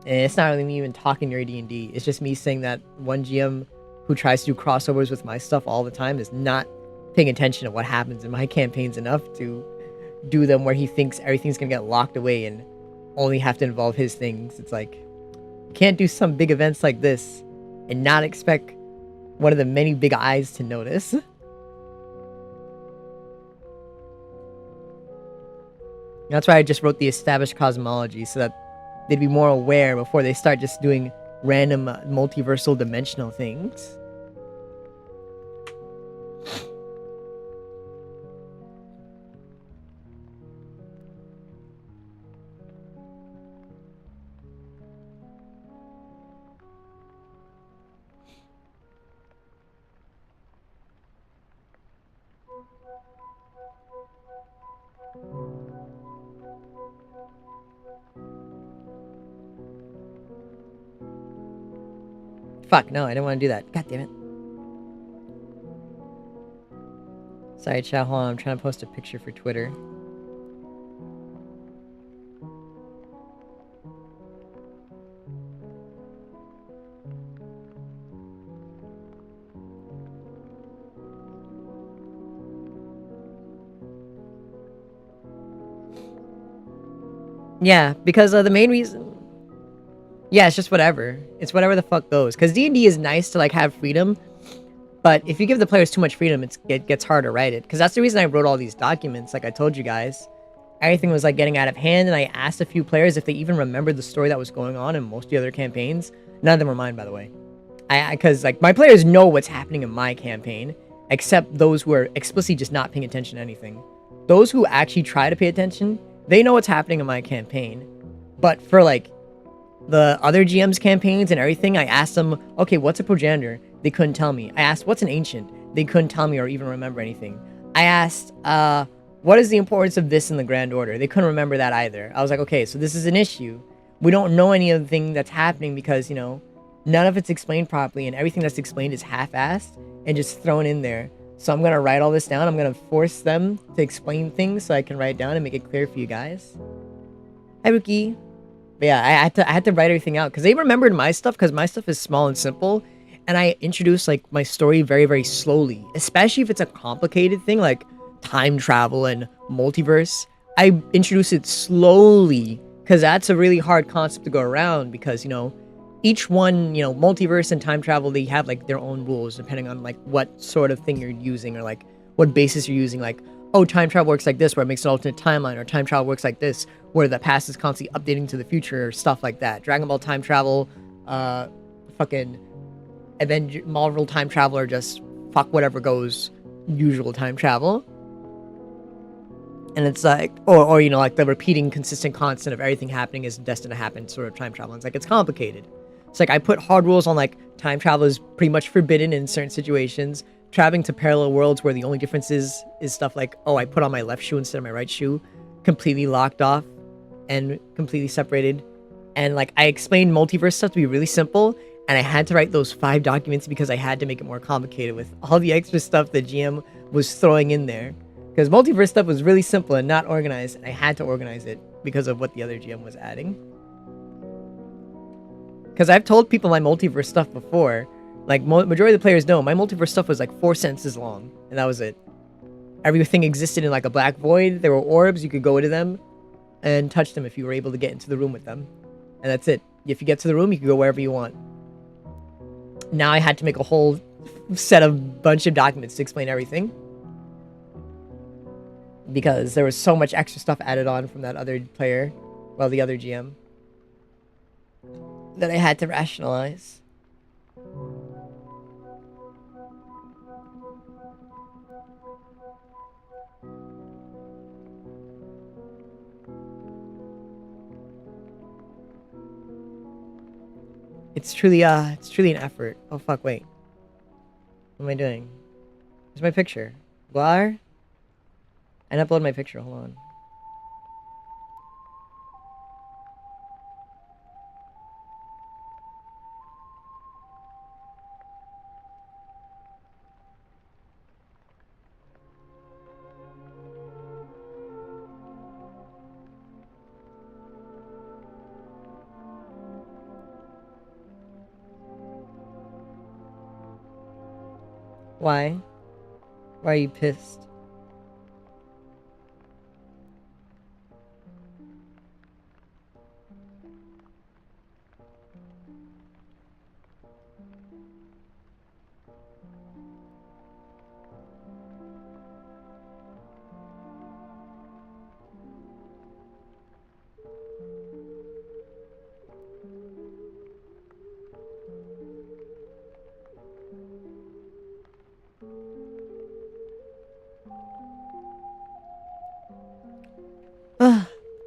And it's not really me even talking your D&D. It's just me saying that one GM who tries to do crossovers with my stuff all the time is not paying attention to what happens in my campaigns enough to do them where he thinks everything's gonna get locked away and only have to involve his things. It's like, you can't do some big events like this and not expect one of the many big eyes to notice. That's why I just wrote the established cosmology, so that they'd be more aware before they start just doing random multiversal dimensional things. Fuck, no, I didn't want to do that. God damn it. Sorry, chat, hold on. I'm trying to post a picture for Twitter. Yeah, because the main reason. Yeah, it's just whatever. It's whatever the fuck goes. Because D&D is nice to like have freedom, but if you give the players too much freedom, it gets hard to write it. Because that's the reason I wrote all these documents. Like I told you guys, everything was like getting out of hand, and I asked a few players if they even remembered the story that was going on in most of the other campaigns. None of them were mine, by the way. Because like my players know what's happening in my campaign, except those who are explicitly just not paying attention to anything. Those who actually try to pay attention, they know what's happening in my campaign. But for like the other GM's campaigns and everything, I asked them, okay, what's a progenitor? They couldn't tell me. I asked, what's an ancient? They couldn't tell me or even remember anything. I asked, what is the importance of this in the Grand Order? They couldn't remember that either. I was like, okay, so this is an issue. We don't know any of the thing that's happening because, you know, none of it's explained properly, and everything that's explained is half-assed and just thrown in there. So I'm going to write all this down. I'm going to force them to explain things so I can write it down and make it clear for you guys. Hi, Rookie. But yeah, I had to write everything out because they remembered my stuff because my stuff is small and simple, and I introduced like my story very, very slowly, especially if it's a complicated thing like time travel and multiverse. I introduce it slowly because that's a really hard concept to go around because, you know, each one, you know, multiverse and time travel, they have like their own rules depending on like what sort of thing you're using or like what basis you're using. Like, oh, time travel works like this where it makes an alternate timeline, or time travel works like this where the past is constantly updating to the future, or stuff like that. Dragon Ball time travel, fucking Marvel time travel, or just fuck whatever goes, usual time travel. And it's like, or you know, like the repeating consistent constant of everything happening is destined to happen sort of time travel. It's like, it's complicated. It's like I put hard rules on like time travel is pretty much forbidden in certain situations. Traveling to parallel worlds where the only difference is stuff like, oh, I put on my left shoe instead of my right shoe, completely locked off and completely separated. And like I explained multiverse stuff to be really simple, and I had to write those 5 documents because I had to make it more complicated with all the extra stuff the GM was throwing in there. Because multiverse stuff was really simple and not organized, and I had to organize it because of what the other GM was adding. Because I've told people my multiverse stuff before. Like, majority of the players know, my multiverse stuff was like 4 sentences long, and that was it. Everything existed in like a black void. There were orbs, you could go to them and touch them if you were able to get into the room with them. And that's it. If you get to the room, you can go wherever you want. Now I had to make a whole set of bunch of documents to explain everything. Because there was so much extra stuff added on from that other player, well, the other GM, that I had to rationalize. It's truly an effort. Oh fuck, wait. What am I doing? Where's my picture? Blur? I didn't upload my picture, hold on. Why? Why are you pissed?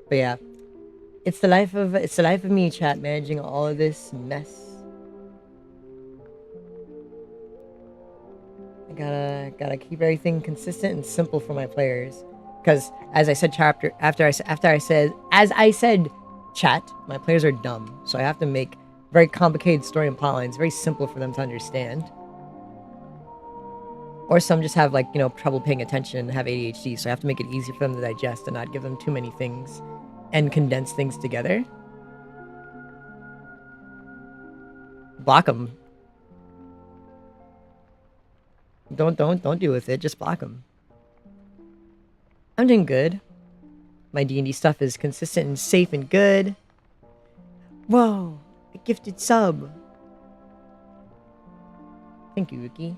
But yeah, it's the life of me, chat, managing all of this mess. I gotta keep everything consistent and simple for my players, because as I said, as I said, chat, my players are dumb, so I have to make very complicated story and plot lines very simple for them to understand. Or some just have, like, you know, trouble paying attention and have ADHD, so I have to make it easy for them to digest and not give them too many things and condense things together. Block them. Don't deal with it, just block them. I'm doing good. my D&D stuff is consistent and safe and good. Whoa, a gifted sub. Thank you, Ricky.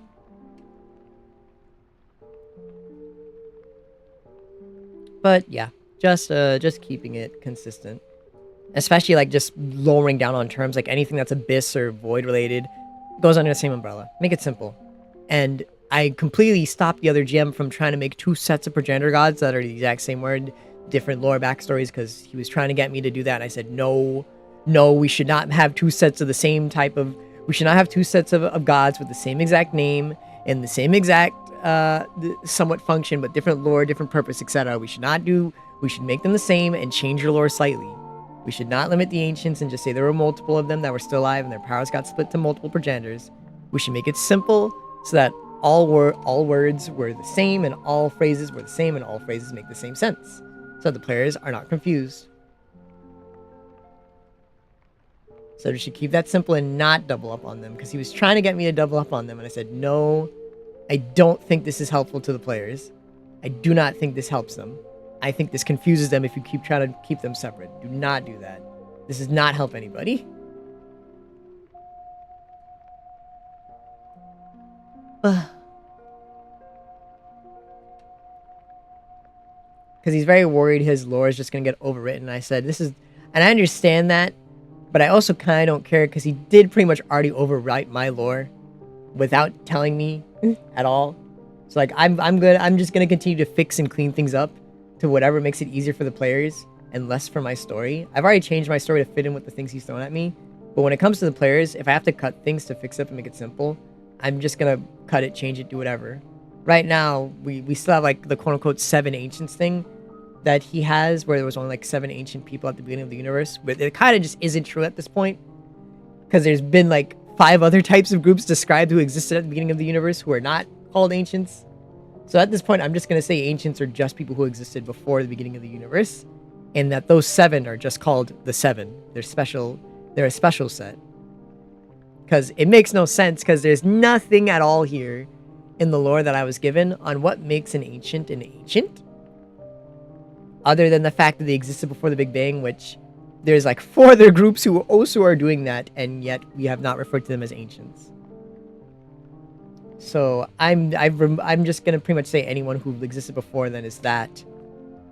But yeah, just keeping it consistent. Especially like just lowering down on terms, like anything that's abyss or void related goes under the same umbrella. Make it simple. And I completely stopped the other GM from trying to make 2 sets of progenitor gods that are the exact same word, different lore backstories, because he was trying to get me to do that. And I said, no, we should not have 2 sets of the same type of, we should not have 2 sets of gods with the same exact name and the same exact somewhat function, but different lore, different purpose, etc. We should make them the same and change your lore slightly. We should not limit the ancients and just say there were multiple of them that were still alive and their powers got split to multiple progenitors. We should make it simple so that all words were the same and all phrases were the same and all phrases make the same sense, so the players are not confused. So we should keep that simple and not double up on them, because he was trying to get me to double up on them and I said, no, I don't think this is helpful to the players. I do not think this helps them. I think this confuses them if you keep trying to keep them separate. Do not do that. This does not help anybody. Because he's very worried his lore is just going to get overwritten. I said, this is... And I understand that, but I also kind of don't care because he did pretty much already overwrite my lore without telling me at all. So like, I'm good. I'm just going to continue to fix and clean things up to whatever makes it easier for the players and less for my story. I've already changed my story to fit in with the things he's thrown at me. But when it comes to the players, if I have to cut things to fix up and make it simple, I'm just going to cut it, change it, do whatever. Right now, we still have like the quote-unquote 7 ancients thing that he has, where there was only like 7 ancient people at the beginning of the universe. But it kind of just isn't true at this point, because there's been like 5 other types of groups described who existed at the beginning of the universe who are not called ancients. So at this point, I'm just going to say ancients are just people who existed before the beginning of the universe, and that those 7 are just called the 7. They're special. They're a special set. Because it makes no sense, because there's nothing at all here in the lore that I was given on what makes an ancient, other than the fact that they existed before the Big Bang, which there's like 4 other groups who also are doing that, and yet we have not referred to them as ancients. So I'm just gonna pretty much say anyone who existed before then is that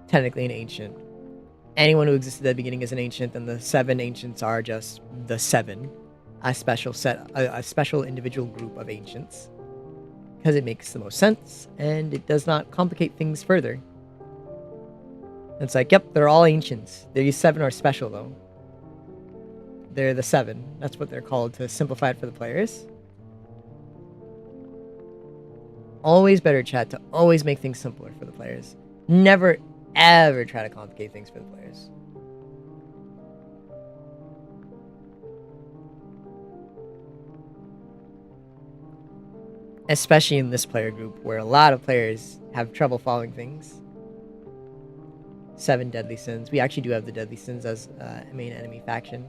technically an ancient. Anyone who existed at the beginning is an ancient, and the 7 ancients are just the 7, a special set, a special individual group of ancients, because it makes the most sense and it does not complicate things further. It's like, yep, they're all ancients. These 7 are special though. They're the 7. That's what they're called, to simplify it for the players. Always better, chat, to always make things simpler for the players. Never, ever try to complicate things for the players. Especially in this player group, where a lot of players have trouble following things. 7 deadly sins. We actually do have the deadly sins as a main enemy faction.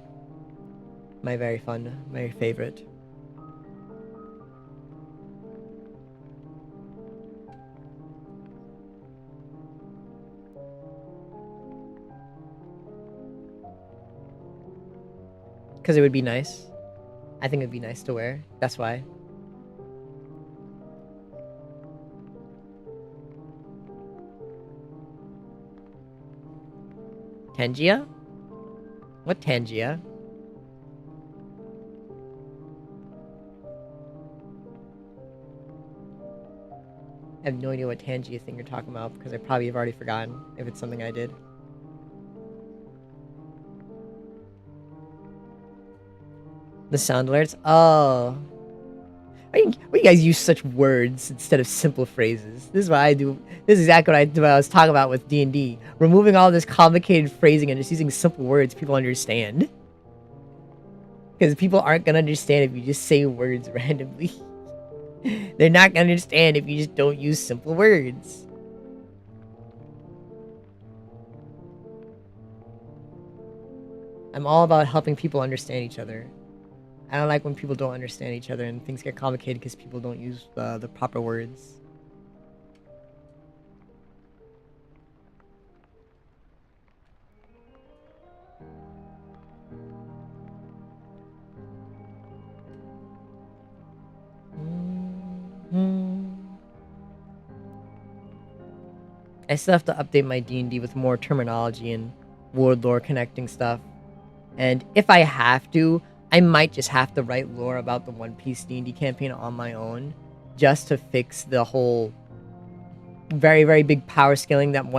My very fun, my favorite. Because it would be nice. I think it would be nice to wear. That's why. Tangia? What Tangia? I have no idea what Tangia thing you're talking about, because I probably have already forgotten if it's something I did. The sound alerts? Oh. Why you guys use such words instead of simple phrases? This is what I do. This is exactly what I was talking about with D&D. Removing all this complicated phrasing and just using simple words people understand. Because people aren't going to understand if you just say words randomly. They're not going to understand if you just don't use simple words. I'm all about helping people understand each other. I don't like when people don't understand each other and things get complicated because people don't use the proper words. I still have to update my D&D with more terminology and world lore connecting stuff. And if I have to, I might just have to write lore about the One Piece D&D campaign on my own, just to fix the whole very, very big power scaling that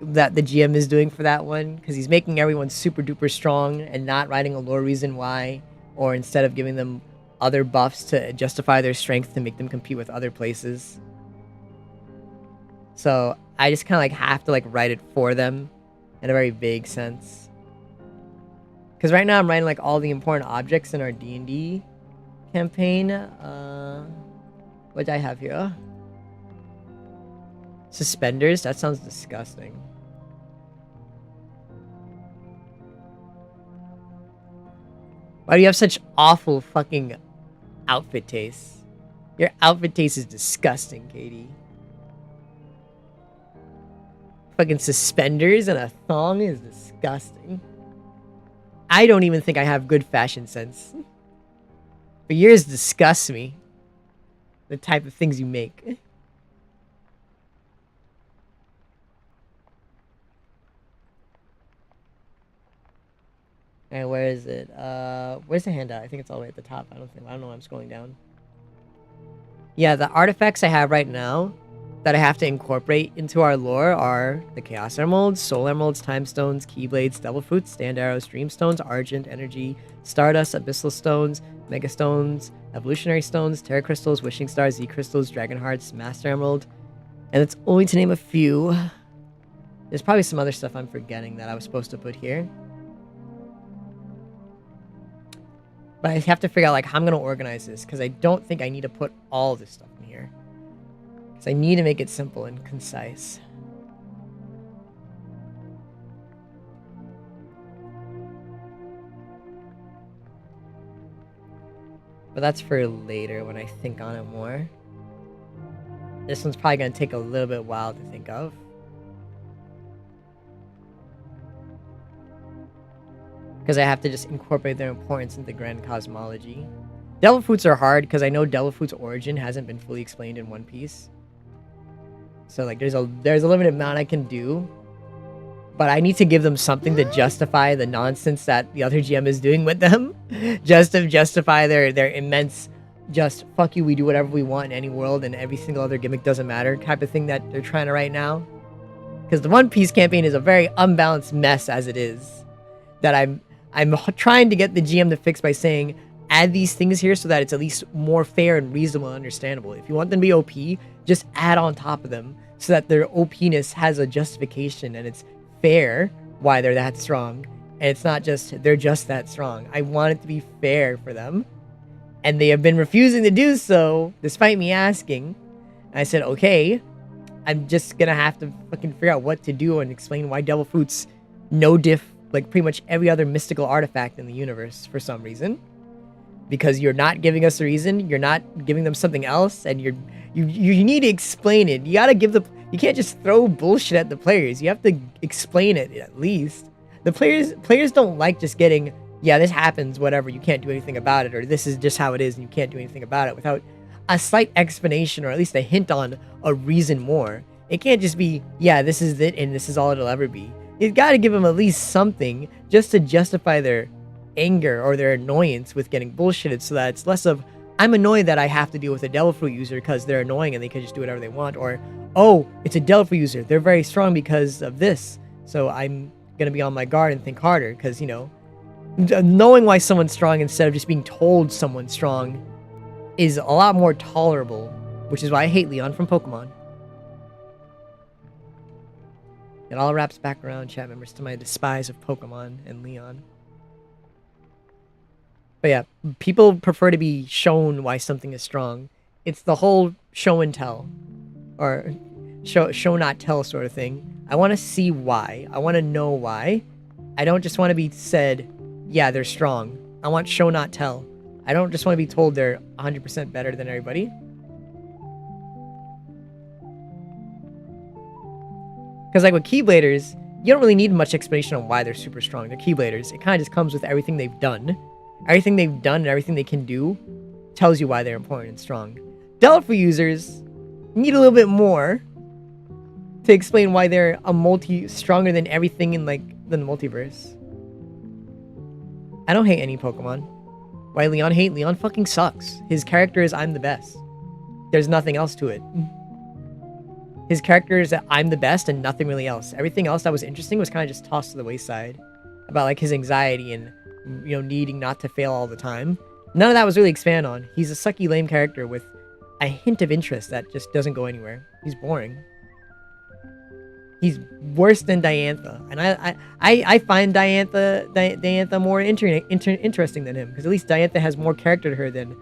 the GM is doing for that one, because he's making everyone super duper strong and not writing a lore reason why, or instead of giving them other buffs to justify their strength to make them compete with other places. So I just kind of like have to like write it for them in a very vague sense. Because right now I'm writing like all the important objects in our D&D campaign. What do I have here? Suspenders? That sounds disgusting. Why do you have such awful fucking outfit taste? Your outfit taste is disgusting, Katie. Fucking suspenders and a thong is disgusting. I don't even think I have good fashion sense. But yours disgusts me. The type of things you make. Alright, where is it? Where's the handout? I think it's all the way at the top. I don't know why I'm scrolling down. Yeah, the artifacts I have right now that I have to incorporate into our lore are the Chaos Emeralds, Soul Emeralds, Time Stones, Keyblades, Devil Fruits, Stand Arrows, Dream Stones, Argent, Energy, Stardust, Abyssal Stones, Mega Stones, Evolutionary Stones, Terra Crystals, Wishing Stars, Z Crystals, Dragon Hearts, Master Emerald. And it's only to name a few. There's probably some other stuff I'm forgetting that I was supposed to put here. But I have to figure out like how I'm going to organize this, because I don't think I need to put all this stuff in here. Because I need to make it simple and concise. But that's for later when I think on it more. This one's probably going to take a little bit while to think of. Because I have to just incorporate their importance into grand cosmology. Devil Fruits are hard because I know Devil Fruits' origin hasn't been fully explained in One Piece. So like there's a limited amount I can do. But I need to give them something to justify the nonsense that the other GM is doing with them. Just to justify their immense, just fuck you, we do whatever we want in any world and every single other gimmick doesn't matter type of thing that they're trying to write now. Because the One Piece campaign is a very unbalanced mess as it is. That I'm trying to get the GM to fix by saying, add these things here so that it's at least more fair and reasonable and understandable. If you want them to be OP, just add on top of them so that their OP-ness has a justification and it's fair why they're that strong. And it's not just, they're just that strong. I want it to be fair for them. And they have been refusing to do so, despite me asking. And I said, okay, I'm just gonna have to fucking figure out what to do and explain why Devil Fruits no diff like pretty much every other mystical artifact in the universe for some reason. Because you're not giving us a reason, you're not giving them something else, and you need to explain it. You gotta give you can't just throw bullshit at the players. You have to explain it at least. The players don't like just getting, yeah, this happens, whatever, you can't do anything about it, or this is just how it is and you can't do anything about it, without a slight explanation or at least a hint on a reason more. It can't just be, yeah, this is it and this is all it'll ever be. You've got to give them at least something just to justify their anger or their annoyance with getting bullshitted, so that it's less of, I'm annoyed that I have to deal with a Devil Fruit user because they're annoying and they can just do whatever they want, or, oh, it's a Devil Fruit user, they're very strong because of this, so I'm going to be on my guard and think harder, because, you know, knowing why someone's strong instead of just being told someone's strong is a lot more tolerable, which is why I hate Leon from Pokemon. It all wraps back around, chat members, to my despise of Pokemon and Leon. But yeah, people prefer to be shown why something is strong. It's the whole show and tell. Or show not tell sort of thing. I want to see why. I want to know why. I don't just want to be said, yeah, they're strong. I want show not tell. I don't just want to be told they're 100% better than everybody. Because like with Keybladers, you don't really need much explanation on why they're super strong. They're Keybladers. It kind of just comes with everything they've done. Everything they've done and everything they can do tells you why they're important and strong. Delphi users need a little bit more to explain why they're stronger than everything in like the multiverse. I don't hate any Pokemon. Why Leon hate? Leon fucking sucks. His character is I'm the best. There's nothing else to it. His character is that I'm the best and nothing really else. Everything else that was interesting was kind of just tossed to the wayside. About like his anxiety and, you know, needing not to fail all the time. None of that was really expanded on. He's a sucky, lame character with a hint of interest that just doesn't go anywhere. He's boring. He's worse than Diantha, and I find Diantha more interesting than him, because at least Diantha has more character to her than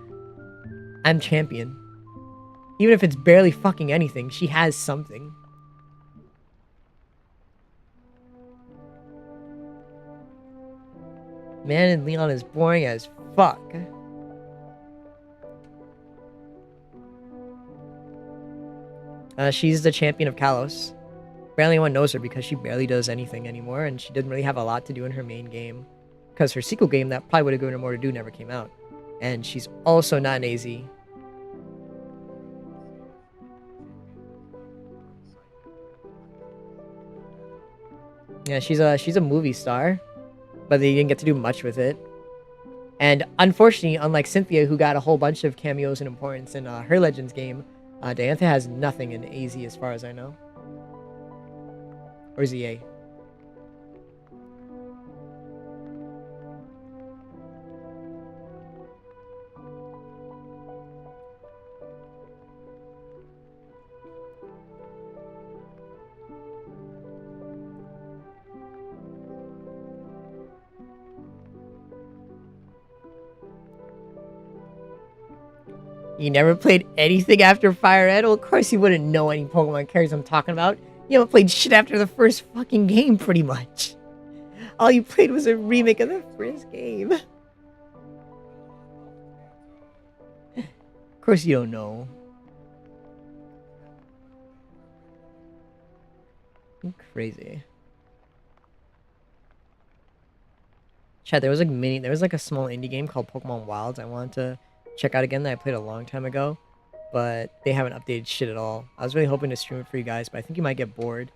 I'm champion. Even if it's barely fucking anything, she has something. Man, and Leon is boring as fuck. She's the champion of Kalos. Barely anyone knows her because she barely does anything anymore, and she didn't really have a lot to do in her main game. Because her sequel game that probably would have given her more to do never came out. And she's also not an AZ. Yeah, she's a movie star, but they didn't get to do much with it. And unfortunately, unlike Cynthia, who got a whole bunch of cameos and importance in her Legends game, Diantha has nothing in AZ as far as I know. Or ZA. You never played anything after Fire Red? Well, of course you wouldn't know any Pokemon characters I'm talking about. You haven't played shit after the first fucking game, pretty much. All you played was a remake of the first game. Of course you don't know. You're crazy. Chad, there was like a small indie game called Pokemon Wilds I wanted to check out again that I played a long time ago, but they haven't updated shit at all. I was really hoping to stream it for you guys, but I think you might get bored.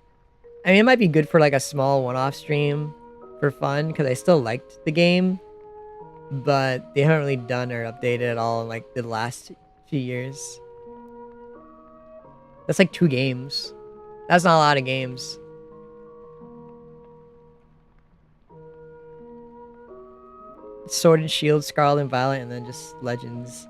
I mean, it might be good for like a small one-off stream for fun, because I still liked the game, but they haven't really done or updated at all in like the last few years. That's like 2 games. That's not a lot of games. Sword and Shield, Scarlet and Violet, and then just Legends.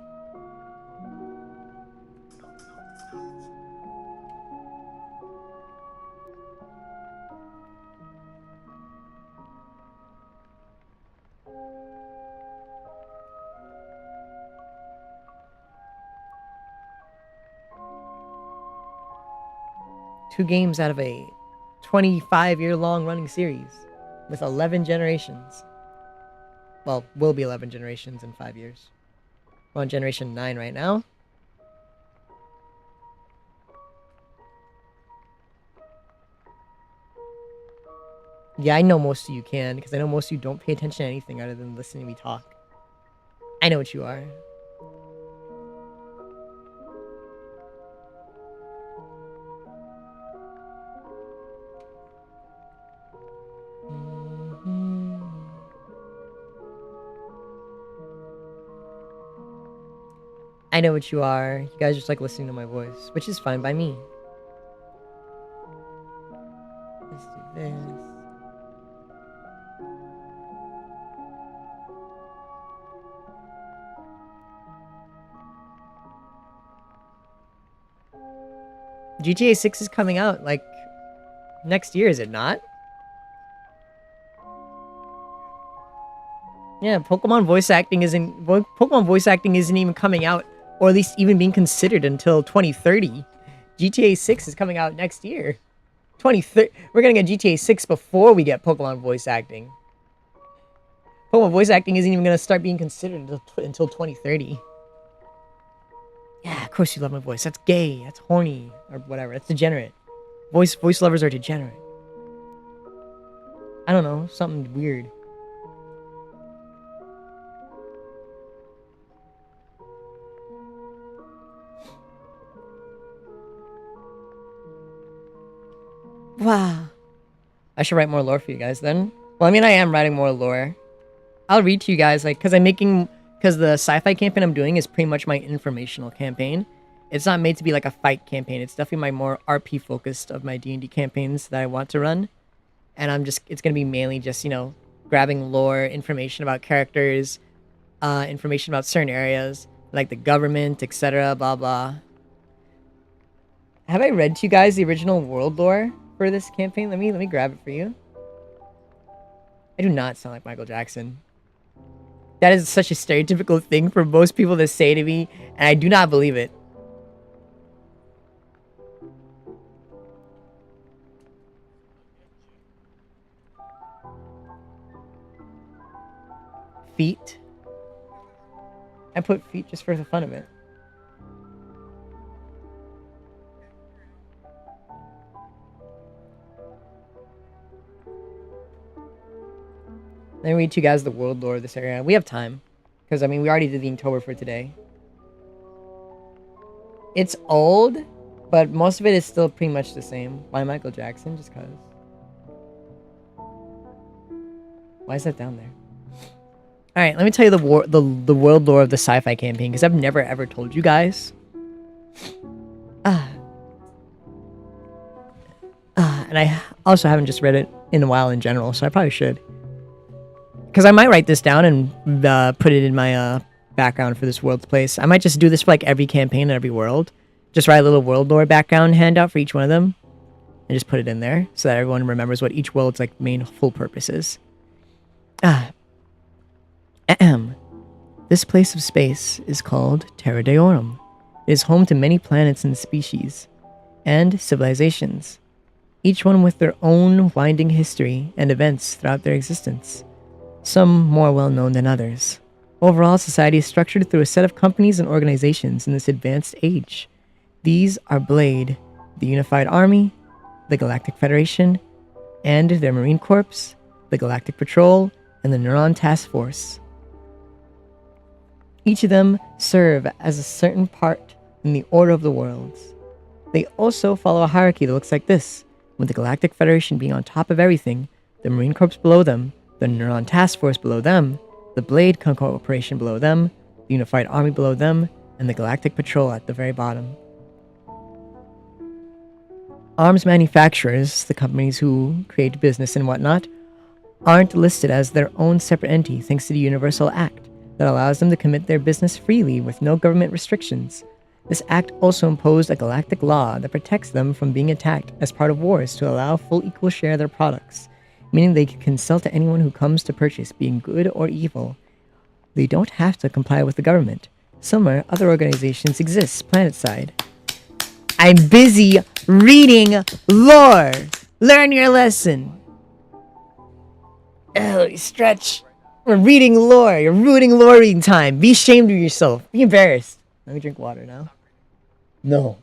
Two games out of a 25-year-long running series with 11 generations. Well, will be 11 generations in 5 years. We're on generation 9 right now. Yeah, I know most of you can, because I know most of you don't pay attention to anything other than listening to me talk. I know what you are. I know what you are. You guys just like listening to my voice, which is fine by me. Let's do this. GTA 6 is coming out, like, next year, is it not? Yeah, Pokemon voice acting isn't even coming out, or at least even being considered until 2030. GTA 6 is coming out next year. 2030. We're gonna get GTA 6 before we get Pokemon voice acting. Pokemon voice acting isn't even gonna start being considered until 2030. Yeah, of course you love my voice. That's gay. That's horny, or whatever. That's degenerate. Voice lovers are degenerate. I don't know, something weird. I should write more lore for you guys then. Well, I mean, I am writing more lore. I'll read to you guys, like, because the sci-fi campaign I'm doing is pretty much my informational campaign. It's not made to be like a fight campaign. It's definitely my more RP focused of my D&D campaigns that I want to run. And it's going to be mainly just, grabbing lore, information about characters, information about certain areas, like the government, etc., blah, blah. Have I read to you guys the original world lore for this campaign? Let me grab it for you. I do not sound like Michael Jackson. That is such a stereotypical thing for most people to say to me, and I do not believe it. Feet. I put feet just for the fun of it. Let me read to you guys the world lore of this area. We have time. Because, I mean, we already did the Inktober for today. It's old, but most of it is still pretty much the same. By Michael Jackson, just because. Why is that down there? Alright, let me tell you the world lore of the sci-fi campaign, because I've never ever told you guys. And I also haven't just read it in a while in general, so I probably should. Because I might write this down and put it in my background for this world's place. I might just do this for like every campaign and every world. Just write a little world lore background handout for each one of them. And just put it in there so that everyone remembers what each world's like main full purpose is. This place of space is called Terra Deorum. It is home to many planets and species, and civilizations, each one with their own winding history and events throughout their existence, some more well known than others. Overall, society is structured through a set of companies and organizations in this advanced age. These are Blade, the Unified Army, the Galactic Federation, and their Marine Corps, the Galactic Patrol, and the Neuron Task Force. Each of them serve as a certain part in the order of the worlds. They also follow a hierarchy that looks like this, with the Galactic Federation being on top of everything, the Marine Corps below them, the Neuron Task Force below them, the Blade Corporation below them, the Unified Army below them, and the Galactic Patrol at the very bottom. Arms manufacturers, the companies who create business and whatnot, aren't listed as their own separate entity thanks to the Universal Act that allows them to commit their business freely with no government restrictions. This act also imposed a galactic law that protects them from being attacked as part of wars to allow full equal share of their products, meaning they can sell to anyone who comes to purchase, being good or evil. They don't have to comply with the government. Somewhere, other organizations exist, planetside. I'm busy reading lore! Learn your lesson! Oh, stretch. We're reading lore. You're ruining lore reading time. Be ashamed of yourself. Be embarrassed. Let me drink water now. No.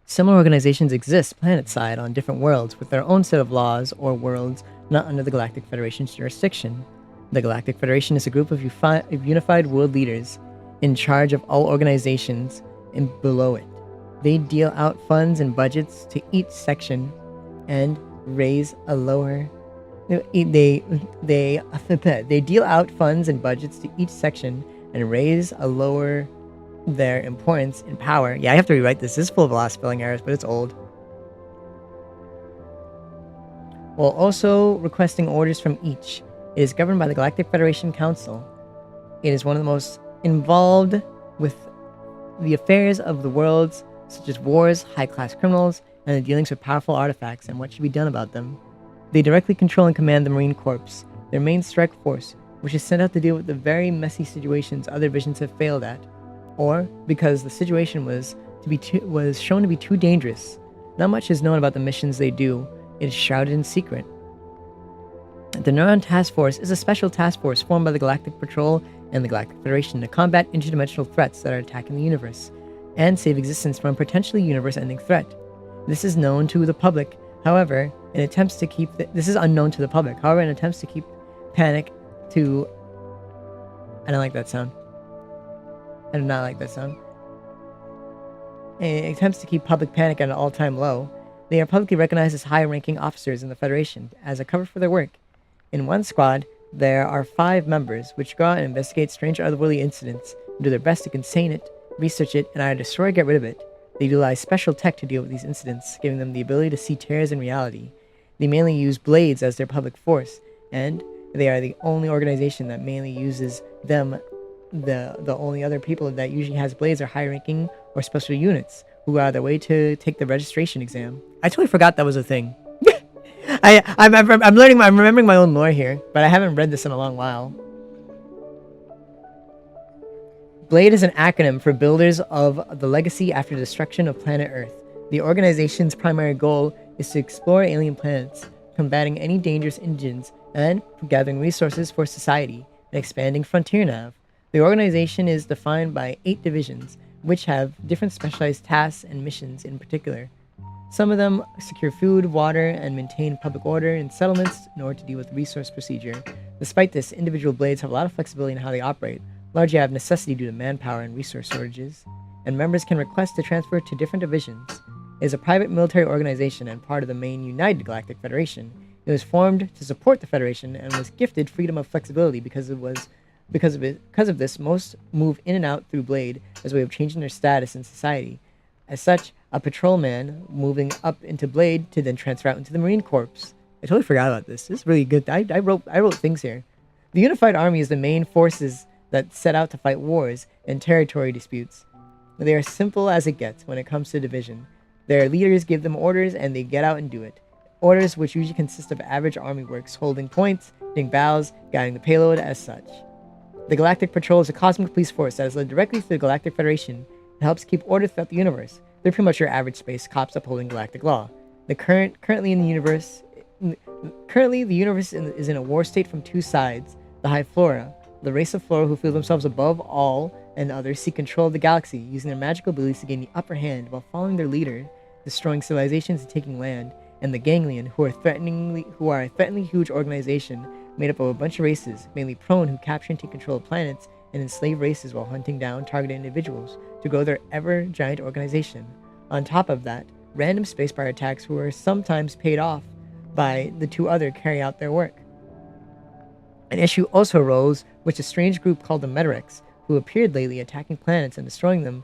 Similar organizations exist planetside on different worlds with their own set of laws or worlds not under the Galactic Federation's jurisdiction. The Galactic Federation is a group of unified world leaders in charge of all organizations and below it. They deal out funds and budgets to each section and raise a lower... They deal out funds and budgets to each section and raise a lower their importance and power. Yeah, I have to rewrite this. This is full of a lot of spelling errors, but it's old. While also requesting orders from each. It is governed by the Galactic Federation Council. It is one of the most involved with the affairs of the worlds, such as wars, high-class criminals, and the dealings with powerful artifacts and what should be done about them. They directly control and command the Marine Corps, their main strike force, which is sent out to deal with the very messy situations other visions have failed at, or because the situation was shown to be too dangerous. Not much is known about the missions they do. It is shrouded in secret. The Neuron Task Force is a special task force formed by the Galactic Patrol and the Galactic Federation to combat interdimensional threats that are attacking the universe, and save existence from a potentially universe-ending threat. This is known to the public, however, in attempts to keep... This is unknown to the public, however, in attempts to keep panic to... I don't like that sound. I do not like that sound. attempts to keep public panic at an all-time low. They are publicly recognized as high-ranking officers in the Federation as a cover for their work. In one squad, there are 5 members, which go out and investigate strange otherworldly incidents and do their best to contain it, research it, and either destroy or get rid of it. They utilize special tech to deal with these incidents, giving them the ability to see tears in reality. They mainly use blades as their public force, and they are the only organization that mainly uses them. The only other people that usually has blades are high-ranking or special units, who go out of their way to take the registration exam. I totally forgot that was a thing. I'm remembering my own lore here, but I haven't read this in a long while. BLADE is an acronym for Builders of the Legacy After Destruction of Planet Earth. The organization's primary goal is to explore alien planets, combating any dangerous engines, and gathering resources for society, and expanding Frontier Nav. The organization is defined by 8 divisions, which have different specialized tasks and missions in particular. Some of them secure food, water, and maintain public order in settlements in order to deal with resource procedure. Despite this, individual blades have a lot of flexibility in how they operate, largely out of necessity due to manpower and resource shortages, and members can request to transfer to different divisions. It is a private military organization and part of the main United Galactic Federation. It was formed to support the Federation and was gifted freedom of flexibility because of this, most move in and out through Blade as a way of changing their status in society. As such, a patrolman moving up into Blade to then transfer out into the Marine Corps. I totally forgot about this. This is really good. I wrote things here. The Unified Army is the main forces that set out to fight wars and territory disputes. They are simple as it gets when it comes to division. Their leaders give them orders and they get out and do it. Orders which usually consist of average army works, holding points, hitting bows, guiding the payload as such. The Galactic Patrol is a cosmic police force that is led directly through the Galactic Federation and helps keep order throughout the universe. They're pretty much your average space cops upholding galactic law. Currently the universe is in a war state from 2 sides. The High Flora, the race of Flora who feel themselves above all and others, seek control of the galaxy, using their magical abilities to gain the upper hand while following their leader, destroying civilizations and taking land. And the Ganglion, who are a threateningly huge organization made up of a bunch of races, mainly prone, who capture and take control of planets and enslave races while hunting down targeted individuals to grow their ever-giant organization. On top of that, random spacepire attacks who are sometimes paid off by the 2 other carry out their work. An issue also arose, which a strange group called the Meterex, who appeared lately attacking planets and destroying them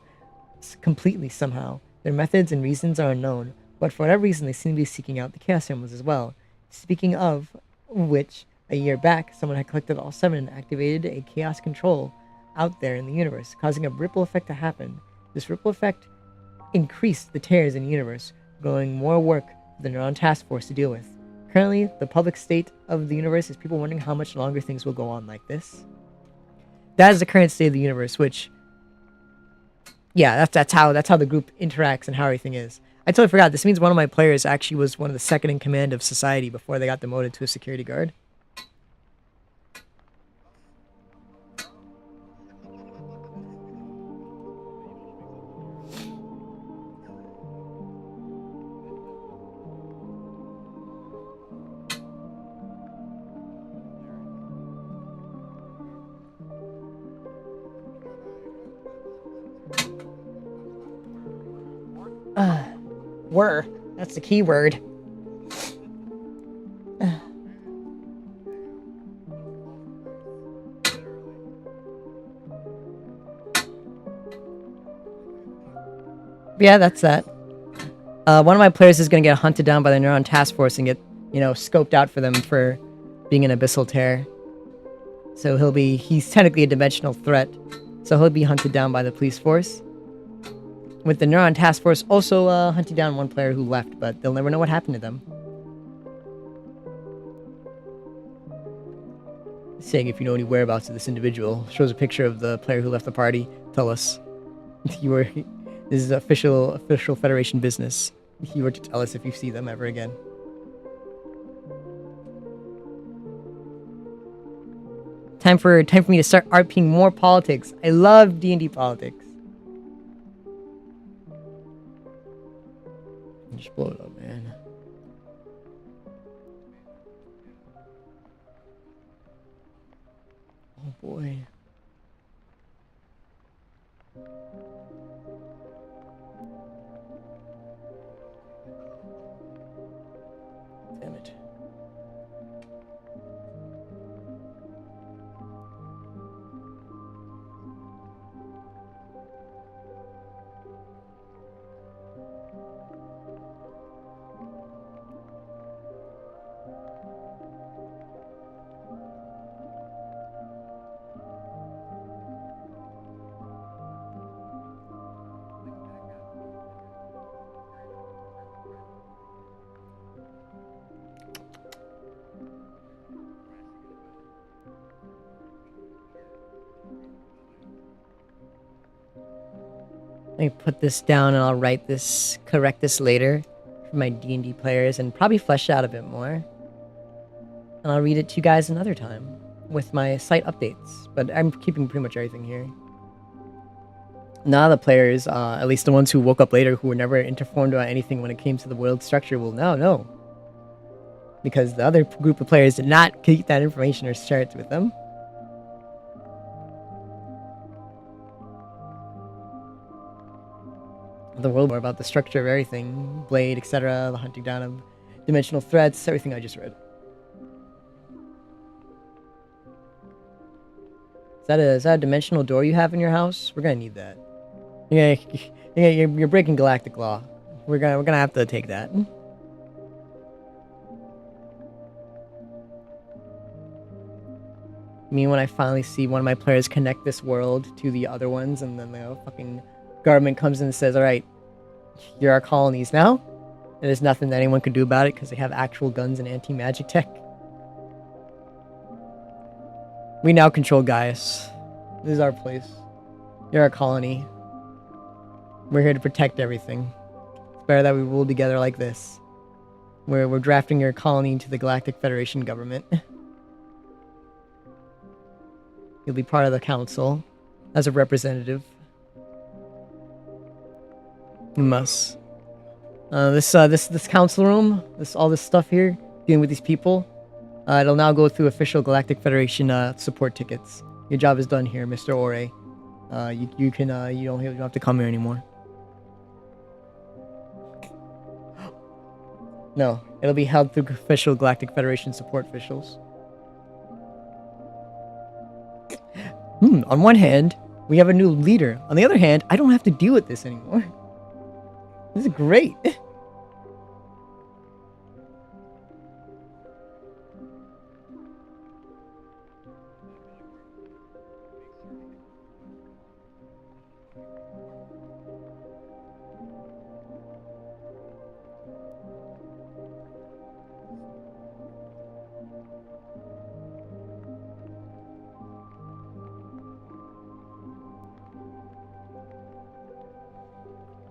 completely somehow. Their methods and reasons are unknown, but for whatever reason they seem to be seeking out the Chaos Emeralds as well. Speaking of which, a year back, someone had collected all 7 and activated a chaos control out there in the universe, causing a ripple effect to happen. This ripple effect increased the tears in the universe, growing more work for the Neuron Task Force to deal with. Currently, the public state of the universe is people wondering how much longer things will go on like this. That is the current state of the universe, which, yeah, that's how the group interacts and how everything is. I totally forgot. This means one of my players actually was one of the second in command of society before they got demoted to a security guard. Were. That's the key word. Yeah, that's that. One of my players is going to get hunted down by the Neuron Task Force and get, scoped out for them for being an abyssal terror. So he's technically a dimensional threat. So he'll be hunted down by the police force. With the Neuron Task Force also hunting down one player who left, but they'll never know what happened to them. Saying if you know any whereabouts of this individual, shows a picture of the player who left the party. Tell us. This is official Federation business. If you were to tell us if you see them ever again. Time for me to start RPing more politics. I love D&D politics. Just blow it up, man. Oh boy. Let me put this down and I'll correct this later for my D&D players and probably flesh it out a bit more. And I'll read it to you guys another time with my site updates. But I'm keeping pretty much everything here. Now the players, at least the ones who woke up later, who were never informed about anything when it came to the world structure, will now know. Because the other group of players did not keep that information or share it with them. The world more about the structure of everything, Blade, etc., the hunting down of dimensional threats, everything I just read. Is that a dimensional door you have in your house? We're gonna need that. Yeah, you're breaking galactic law. We're gonna have to take that. Me when I finally see one of my players connect this world to the other ones, and then the fucking government comes in and says, "All right, you're our colonies now." And there's nothing that anyone can do about it because they have actual guns and anti-magic tech. We now control Gaius. This is our place. You're our colony. We're here to protect everything. It's better that we rule together like this. We're drafting your colony into the Galactic Federation government. You'll be part of the council as a representative. You must. This council room, all this stuff here, dealing with these people, it'll now go through official Galactic Federation support tickets. Your job is done here, Mr. Ore. You don't have to come here anymore. No, it'll be held through official Galactic Federation support officials. On one hand, we have a new leader. On the other hand, I don't have to deal with this anymore. This is great.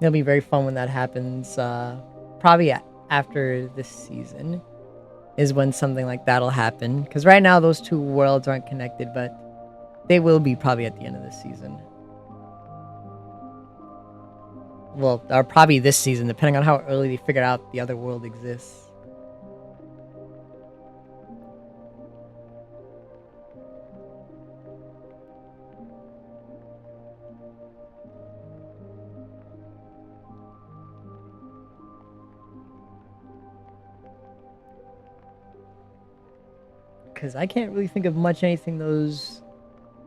It'll be very fun when that happens. Probably after this season is when something like that'll happen. Because right now those two worlds aren't connected, but they will be probably at the end of this season. Well, or probably this season, depending on how early they figure out the other world exists. Because I can't really think of much anything those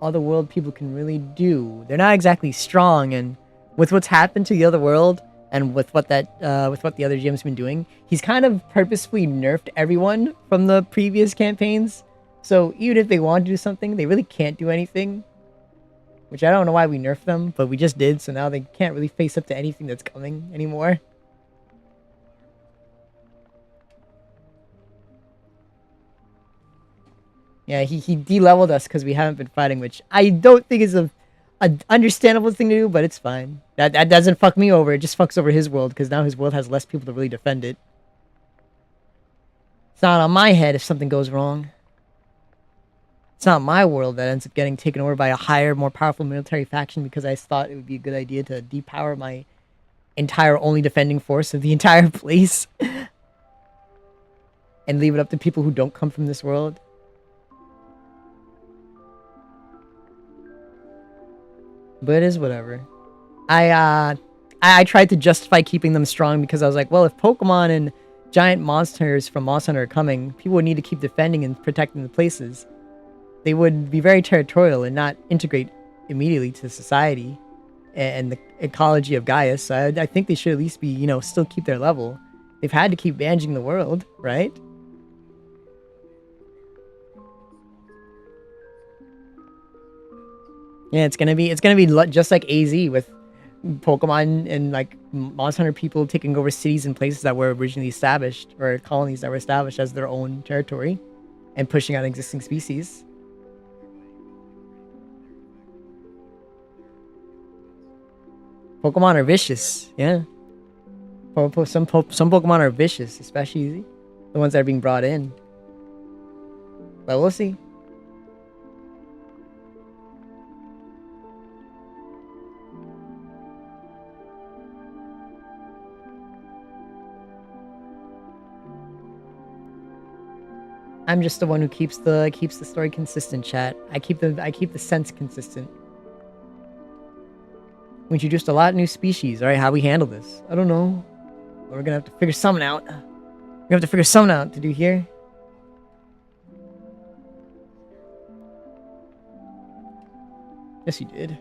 other world people can really do. They're not exactly strong, and with what's happened to the other world and with what the other GM's been doing, he's kind of purposefully nerfed everyone from the previous campaigns. So even if they want to do something, they really can't do anything. Which I don't know why we nerfed them, but we just did, so now they can't really face up to anything that's coming anymore. Yeah, he de-leveled us because we haven't been fighting, which I don't think is a understandable thing to do, but it's fine. That doesn't fuck me over. It just fucks over his world because now his world has less people to really defend it. It's not on my head if something goes wrong. It's not my world that ends up getting taken over by a higher, more powerful military faction because I thought it would be a good idea to depower my entire only defending force of the entire place. And leave it up to people who don't come from this world. But it is whatever. I tried to justify keeping them strong because I was like, well, if Pokemon and giant monsters from Monster Hunter are coming, people would need to keep defending and protecting the places. They would be very territorial and not integrate immediately to society and the ecology of Gaius. So I think they should at least be, still keep their level. They've had to keep managing the world, right? Yeah, it's gonna be just like AZ with Pokemon and like Monster Hunter people taking over cities and places that were originally established, or colonies that were established as their own territory, and pushing out existing species. Pokemon are vicious. Yeah. Some Pokemon are vicious, especially the ones that are being brought in. But we'll see. I'm just the one who keeps the story consistent, chat. I keep the sense consistent. We introduced a lot of new species. All right, how we handle this? I don't know. But we're gonna have to figure something out. We have to figure something out to do here. Yes, you did.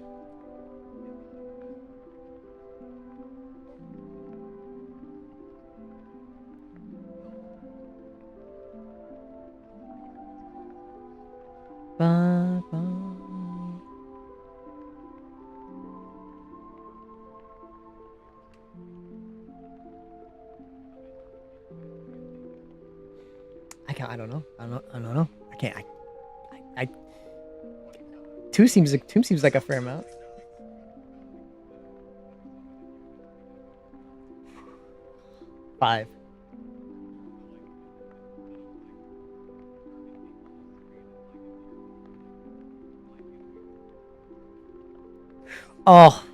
Ba, ba. I don't know. I don't know. I can't. I. Two seems like a fair amount. Five. Oh,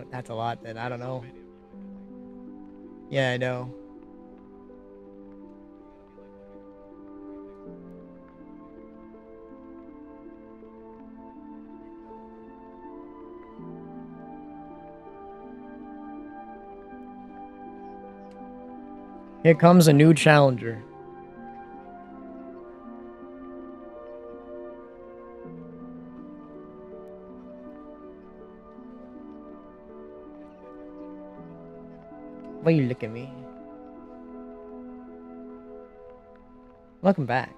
that's a lot then. I don't know. Yeah, I know. Here comes a new challenger. Why you look at me? Welcome back.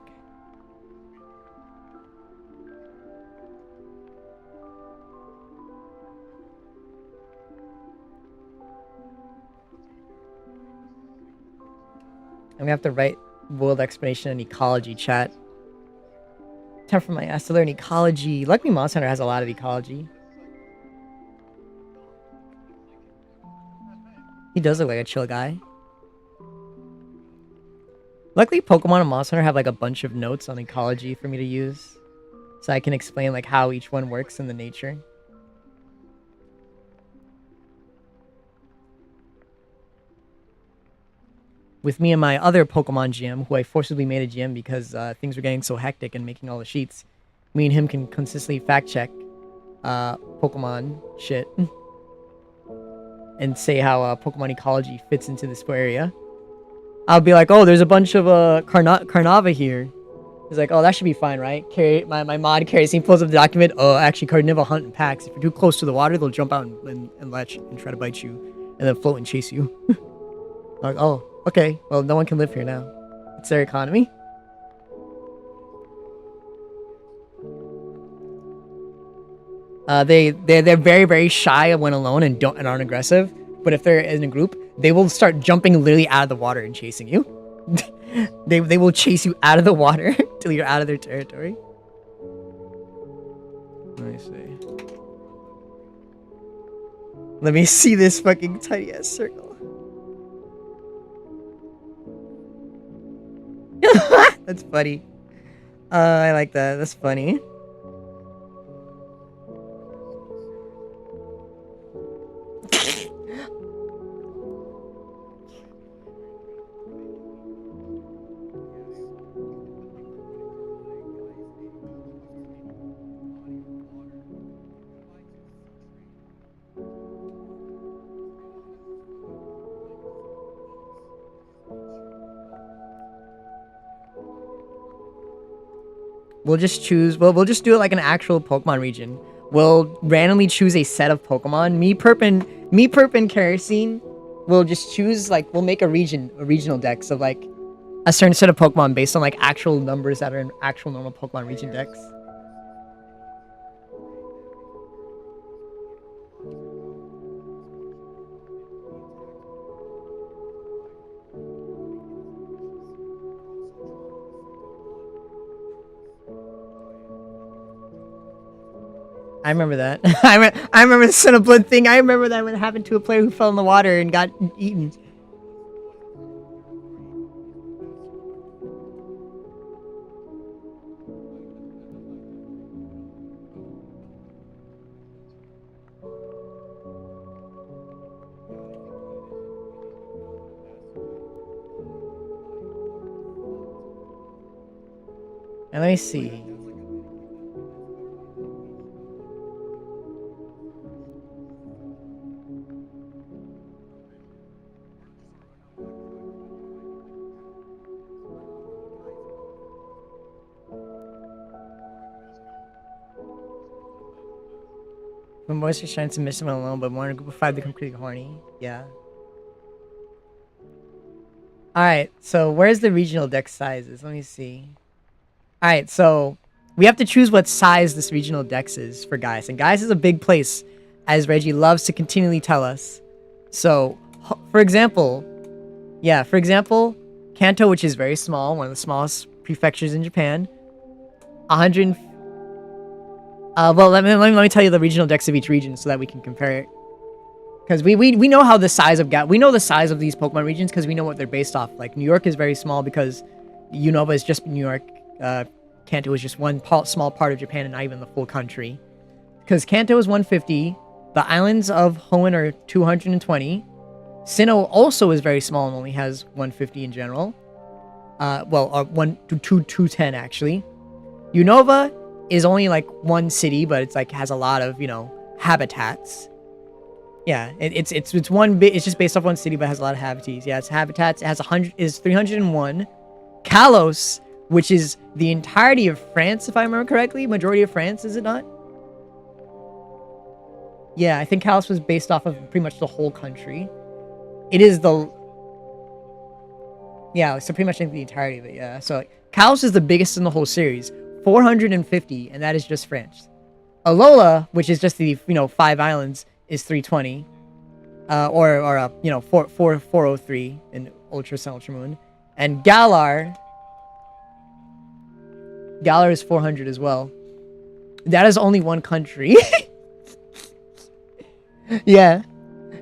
And we have to write world explanation and ecology, chat. Time for my ass to learn ecology. Luckily, Monster Hunter has a lot of ecology. He does look like a chill guy. Luckily, Pokemon and Monster Hunter have like a bunch of notes on ecology for me to use. So I can explain like how each one works in the nature. With me and my other Pokemon GM, who I forcibly made a GM because things were getting so hectic and making all the sheets, me and him can consistently fact check Pokemon shit and say how Pokemon ecology fits into this area. I'll be like, oh, there's a bunch of Carnava here. He's like, oh, that should be fine, right? My mod carries, he pulls up the document. Oh, actually, Carnivore hunt in packs. If you're too close to the water, they'll jump out and latch and try to bite you, and then float and chase you. Like, oh, okay. Well, no one can live here now. It's their economy. They're very, very shy when alone and aren't aggressive. But if they're in a group, they will start jumping literally out of the water and chasing you. they will chase you out of the water till you're out of their territory. Let me see. Let me see this fucking tiny ass circle. That's funny. I like that. That's funny. We'll just choose, we'll just do it like an actual Pokemon region. We'll randomly choose a set of Pokemon. Me, Perp, and Kerosene will just choose, like, we'll make a regional dex of, like, a certain set of Pokemon based on, like, actual numbers that are in actual normal Pokemon region decks. I remember that. I remember the Son of Blood thing. I remember that when it happened to a player who fell in the water and got eaten. And let me see. When boys are trying to miss them alone, but more in a group of 5 become completely horny. Yeah. Alright, so where's the regional deck sizes? Let me see. Alright, so we have to choose what size this regional dex is for guys. And guys is a big place, as Reggie loves to continually tell us. So, for example, Kanto, which is very small, one of the smallest prefectures in Japan. 100. Well, let me tell you the regional dex of each region so that we can compare it. Because we know how the size of we know the size of these Pokemon regions because we know what they're based off. Like New York is very small because Unova is just New York. Kanto is just one small part of Japan and not even the full country. Because Kanto is 150. The islands of Hoenn are 220. Sinnoh also is very small and only has 150 in general. 210 actually. Unova is only like one city, but it's like has a lot of habitats. Yeah, it's one bit. It's just based off one city, but has a lot of habitats. Yeah, it's habitats. It has 301. Kalos, which is the entirety of France, if I remember correctly, majority of France, is it not? Yeah, I think Kalos was based off of pretty much the whole country. It is so pretty much the entirety of it. Yeah, so Kalos is the biggest in the whole series. 450, and that is just France. Alola, which is just the 5 islands, is 320, or 403 in Ultra Sun, Ultra Moon, and Galar is 400 as well. That is only one country. Yeah,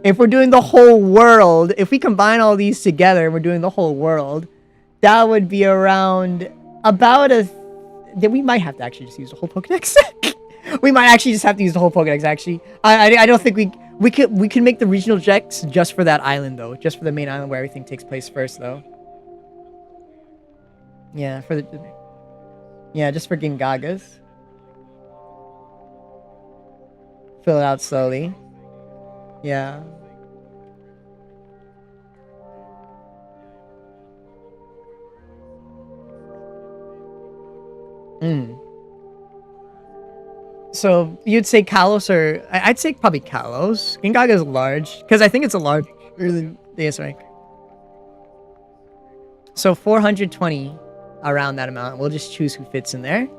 if we're doing the whole world, if we combine all these together, and we're doing the whole world, that would be around about then we might have to actually just use the whole Pokedex. We might actually just have to use the whole Pokedex, actually. I don't think we could make the regional checks just for that island, though. Just for the main island where everything takes place first, though. Yeah, just for Gingagas. Fill it out slowly. Yeah. So you'd say Kalos, or I'd say probably Kalos. Gingaga is large because I think it's a large DS rank. So 420 around that amount. We'll just choose who fits in there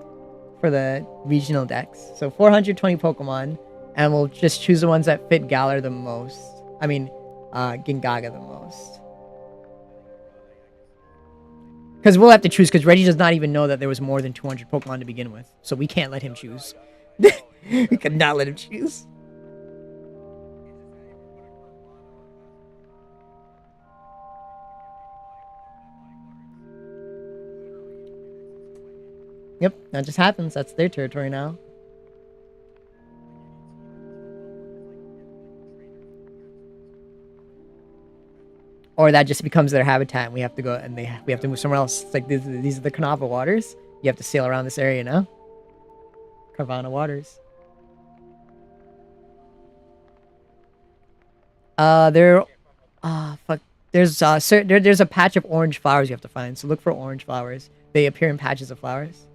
for the regional decks. So 420 Pokemon, and we'll just choose the ones that fit Galar the most. I mean, Gingaga the most. Because we'll have to choose, because Reggie does not even know that there was more than 200 Pokemon to begin with. So we can't let him choose. We could not let him choose. Yep, that just happens. That's their territory now. Or that just becomes their habitat, and we have to go, and we have to move somewhere else. It's like these are the Kanava waters. You have to sail around this area now. Carvana waters. Fuck. There's a patch of orange flowers you have to find. So look for orange flowers. They appear in patches of flowers.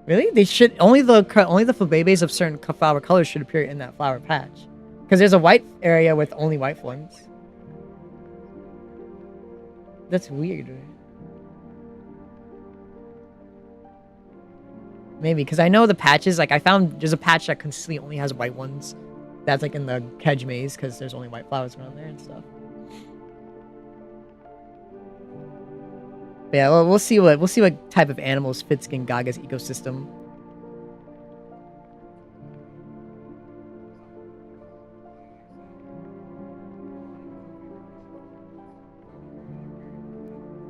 Really? They should only the Flabébés of certain flower colors should appear in that flower patch. Because there's a white area with only white ones. That's weird. Maybe, because I know the patches, like I found there's a patch that consistently only has white ones. That's like in the Kedge maze, because there's only white flowers around there and stuff. But yeah, well, we'll see what type of animals fits in Gaga's ecosystem.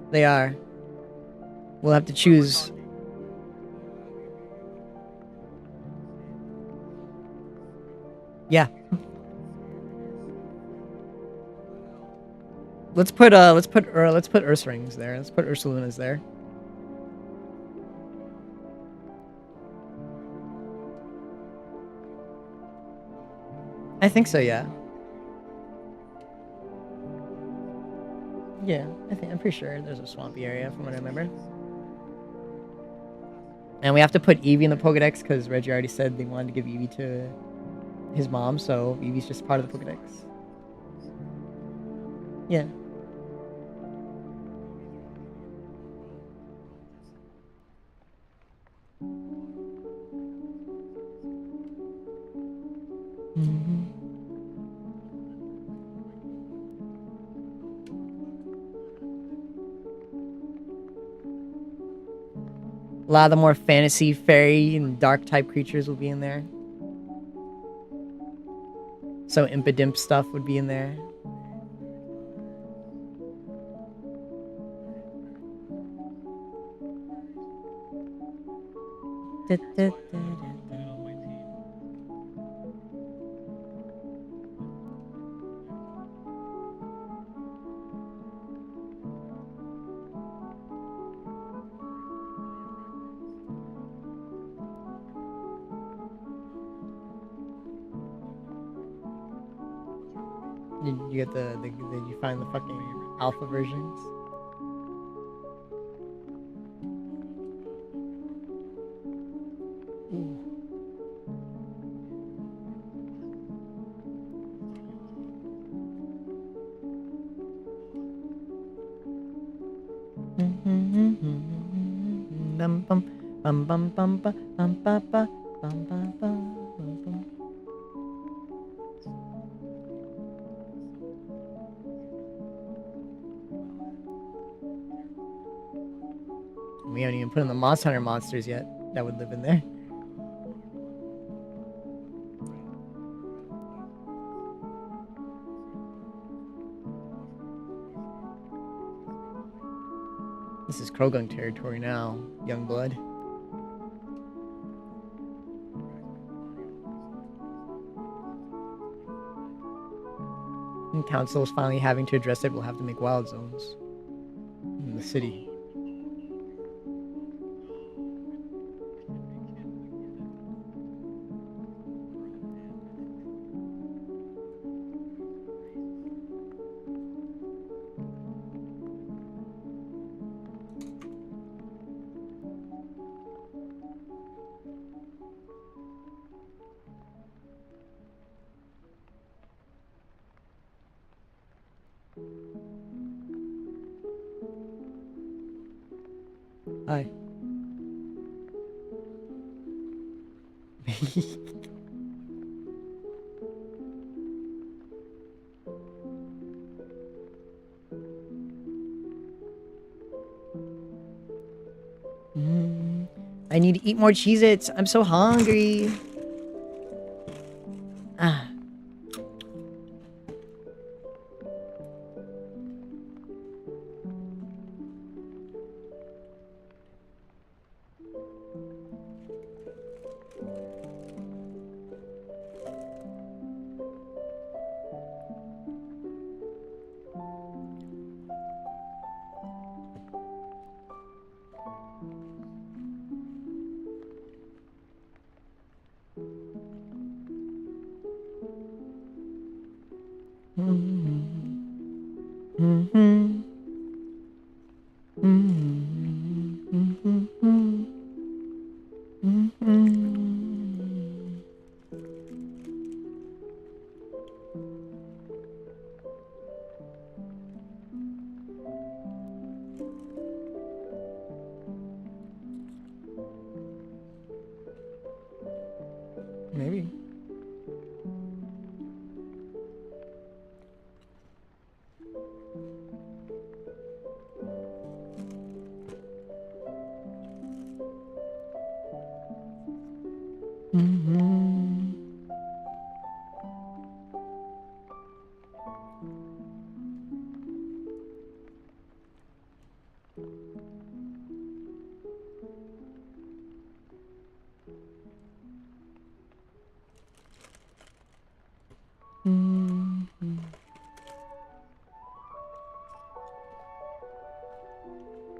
They are. We'll have to choose. Yeah. Let's put Ursa there. Let's put Ursalunas there. I think so, yeah. Yeah, I'm pretty sure there's a swampy area from what I remember. And we have to put Eevee in the Pokedex because Reggie already said they wanted to give Eevee to his mom, so Eevee's just part of the Pokedex. Yeah. A lot of the more fantasy, fairy, and dark type creatures will be in there. So Impidimp stuff would be in there. Did you get did you find the fucking alpha versions? Ooh. Bum bum bum bum bum bum bum bum bum bum. We haven't even put in the Monster Hunter monsters yet that would live in there. This is Krogan territory now, young blood. And Council is finally having to address it. We'll have to make wild zones in the city. Hi. I need to eat more Cheez-Its. I'm so hungry. Ah.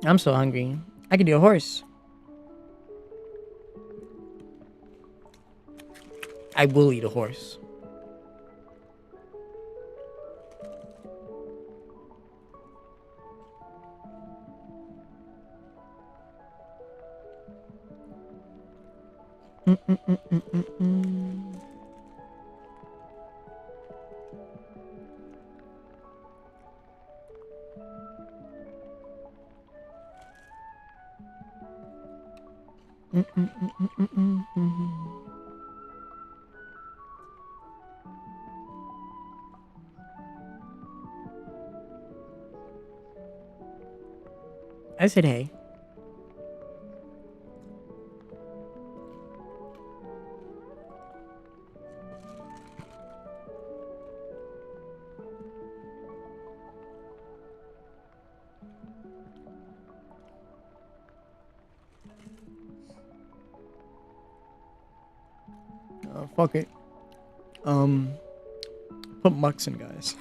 I'm so hungry. I could do a horse. I will eat a horse. I said hey. Fuck it. Put mucks in, guys.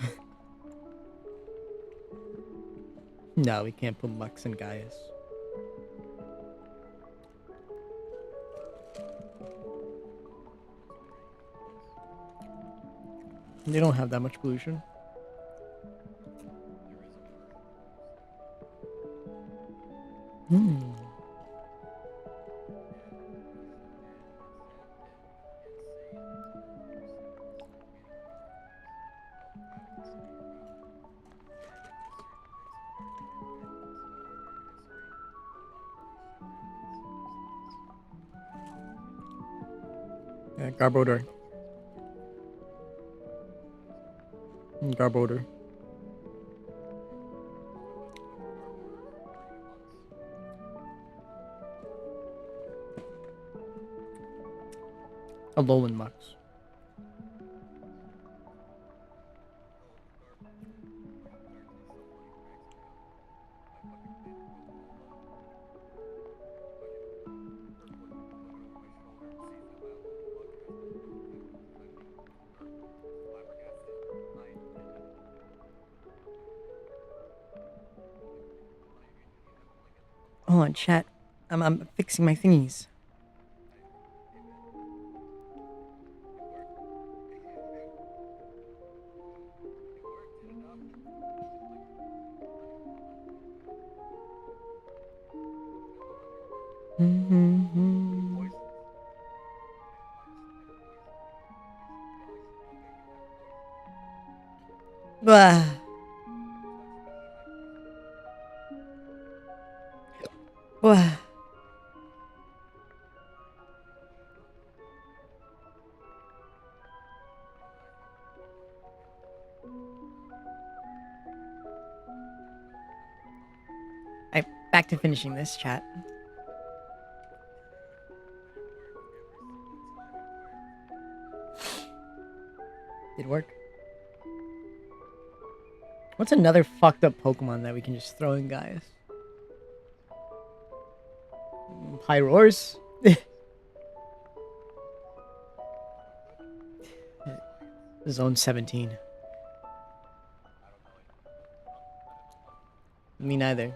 No, we can't put mucks in, guys. They don't have that much pollution. Yeah, Garbodor. Garbodor. Alolan Mux. Hold on, chat. I'm fixing my thingies. Blah. Blah. Alright, back to finishing this chat. Did work. What's another fucked up Pokemon that we can just throw in, guys? Pyroars? Zone 17. Me neither.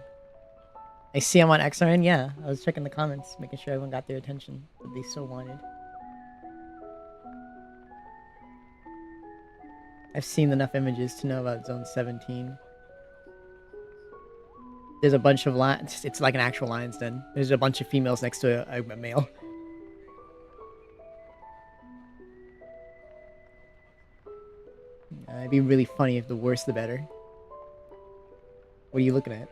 I see I'm on XRN, yeah. I was checking the comments, making sure everyone got their attention that they so wanted. I've seen enough images to know about Zone 17. There's a bunch of lions. It's like an actual lion's den. There's a bunch of females next to a male. It'd be really funny if the worse the better. What are you looking at?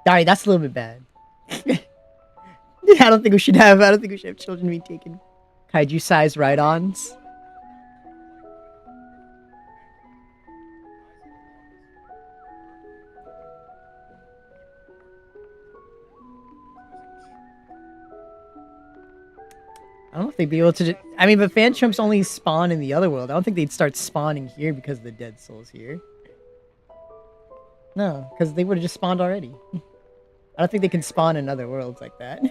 Sorry, that's a little bit bad. I don't think we should have children being taken. Kaiju-sized ride-ons. I don't know if they'd be able to. I mean, but fan chumps only spawn in the other world. I don't think they'd start spawning here because the dead soul's here. No, because they would have just spawned already. I don't think they can spawn in other worlds like that.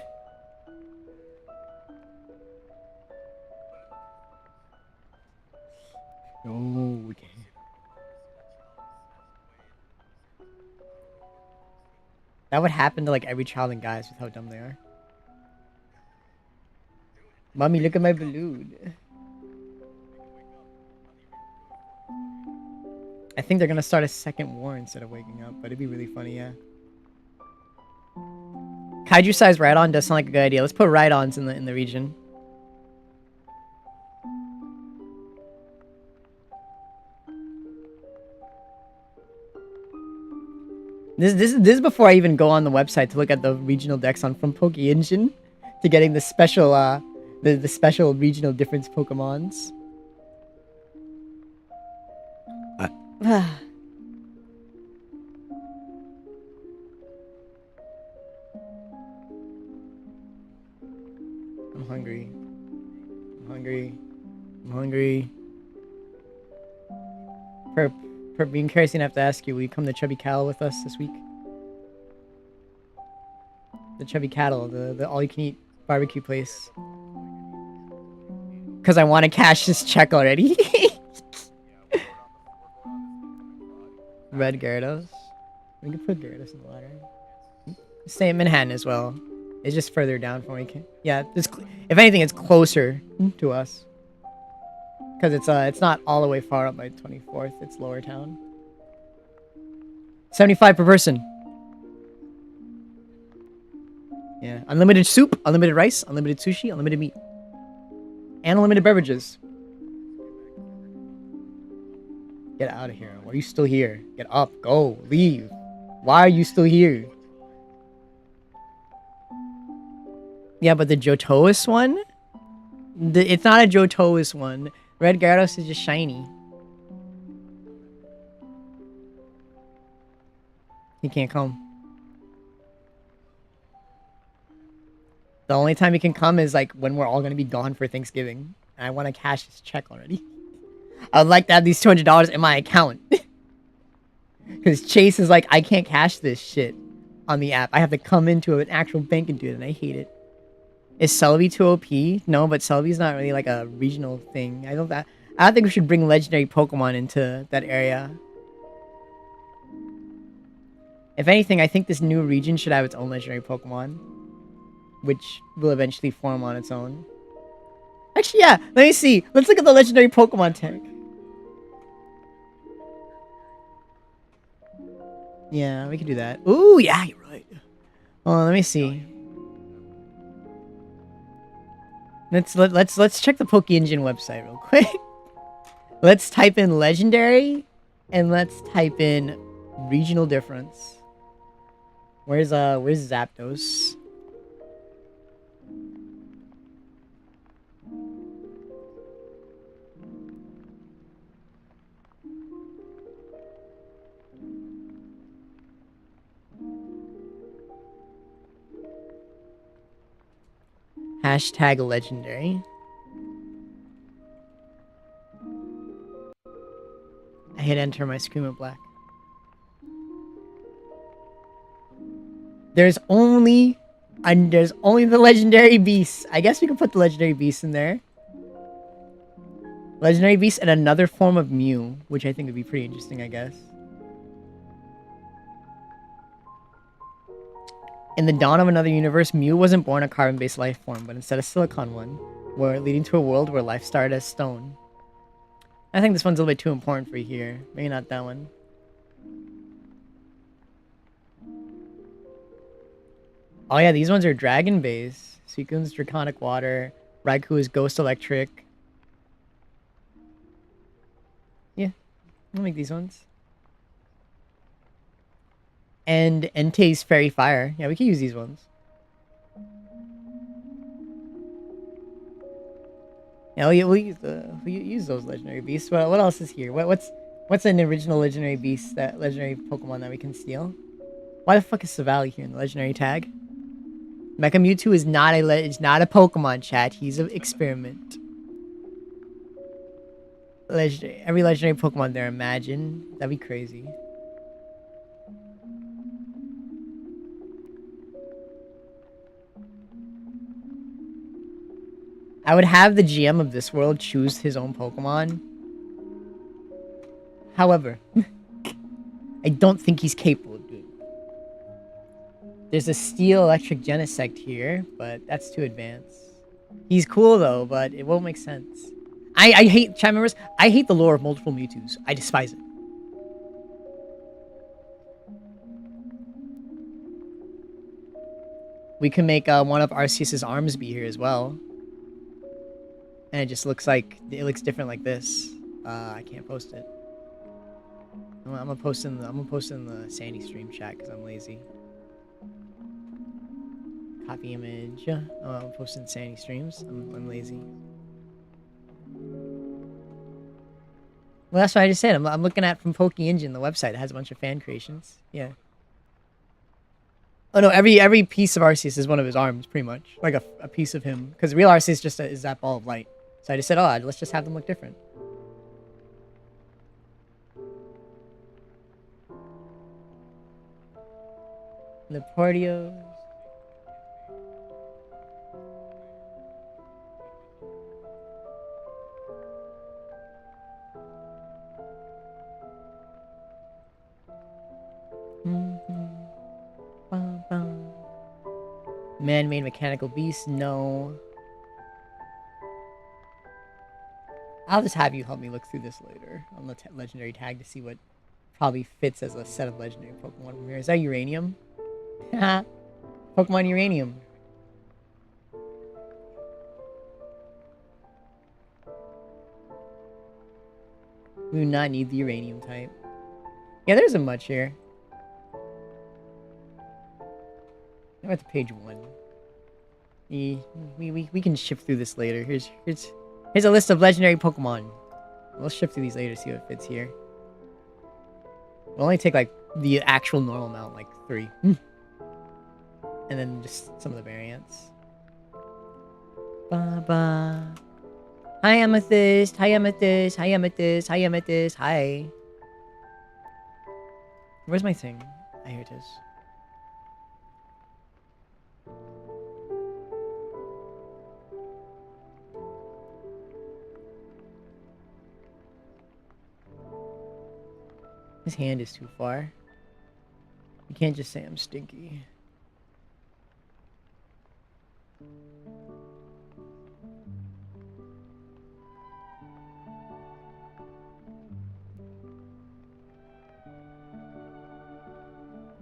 No, we can't. That would happen to like every child in guys with how dumb they are. Mommy, look at my balloon. I think they're gonna start a second war instead of waking up, but it'd be really funny, yeah. Kaiju size Rhydon does sound like a good idea. Let's put Rhydons in the region. This is before I even go on the website to look at the regional decks on from Poke Engine to getting the special the special regional difference Pokemons. I'm hungry. I'm hungry. I'm hungry. Per being kerosene, I have to ask you, will you come to Chubby Cattle with us this week? The Chubby Cattle, the all-you-can-eat barbecue place. Because I want to cash this check already. Red Gyarados. We can put Gyarados in the ladder. Same Manhattan as well. It's just further down from where we can. Yeah, if anything, it's closer to us. Because it's not all the way far up by 24th. It's Lower Town. 75 per person. Yeah, unlimited soup, unlimited rice, unlimited sushi, unlimited meat, and unlimited beverages. Get out of here. Why are you still here? Get up. Go. Leave. Why are you still here? Yeah, but the Johtois one? It's not a Johtois one. Red Gyarados is just shiny. He can't come. The only time he can come is like when we're all gonna be gone for Thanksgiving. And I want to cash his check already. I would like to have these $200 in my account. Because Chase is like, I can't cash this shit on the app. I have to come into an actual bank and do it, and I hate it. Is Celebi too OP? No, but Celebi's not really like a regional thing. I don't think we should bring legendary Pokemon into that area. If anything, I think this new region should have its own legendary Pokemon, which will eventually form on its own. Actually, yeah, let me see. Let's look at the legendary Pokemon tag. Yeah, we can do that. Ooh, yeah, you're right. Oh, let me see. Let's check the Poke Engine website real quick. Let's type in legendary, and let's type in regional difference. Where's Zapdos? Hashtag legendary. I hit enter, my screen went black. There's only the legendary beasts. I guess we can put the legendary beasts in there. Legendary beasts and another form of Mew, which I think would be pretty interesting, I guess. In the dawn of another universe, Mew wasn't born a carbon-based life form, but instead a silicon one, leading to a world where life started as stone. I think this one's a little bit too important for here. Maybe not that one. Oh yeah, these ones are dragon-based. Suicune's draconic water. Raikou is ghost electric. Yeah, I'll make these ones. And Entei's fairy fire. Yeah, we can use these ones. Yeah, we'll use those legendary beasts. What else is here? What's an original legendary beast, that legendary Pokemon that we can steal? Why the fuck is Savali here in the legendary tag? Mecha Mewtwo is not a Pokemon, chat. He's an experiment. Every legendary Pokemon there, imagine. That'd be crazy. I would have the GM of this world choose his own Pokemon. However, I don't think he's capable of doing it. There's a steel electric genesect here, but that's too advanced. He's cool though, but it won't make sense. I hate, chat members, I hate the lore of multiple Mewtwo's. I despise it. We can make one of Arceus's arms be here as well. And it just looks like, it looks different like this. I can't post it. I'm gonna post in the Sandy stream chat because I'm lazy. Copy image. I'm posting Sandy streams. I'm lazy. Well, that's what I just said. I'm looking at from Poke Engine, the website. It has a bunch of fan creations. Yeah. Oh no, every piece of Arceus is one of his arms, pretty much. Like a piece of him. Because real Arceus just is that ball of light. So I just said, oh, let's just have them look different. Leportios. Man-made mechanical beast, no. I'll just have you help me look through this later on the legendary tag to see what probably fits as a set of legendary Pokemon from here. Is that uranium? Pokemon uranium. We do not need the uranium type. Yeah, there isn't much here. I'm at the page 1. We can shift through this later. Here's a list of legendary Pokemon. We'll shift through these later to see what fits here. We'll only take like the actual normal amount, like 3. And then just some of the variants. Ba-ba. Hi Amethyst, hi Amethyst, hi Amethyst, hi Amethyst, hi. Where's my thing? Here it is. His hand is too far. You can't just say I'm stinky.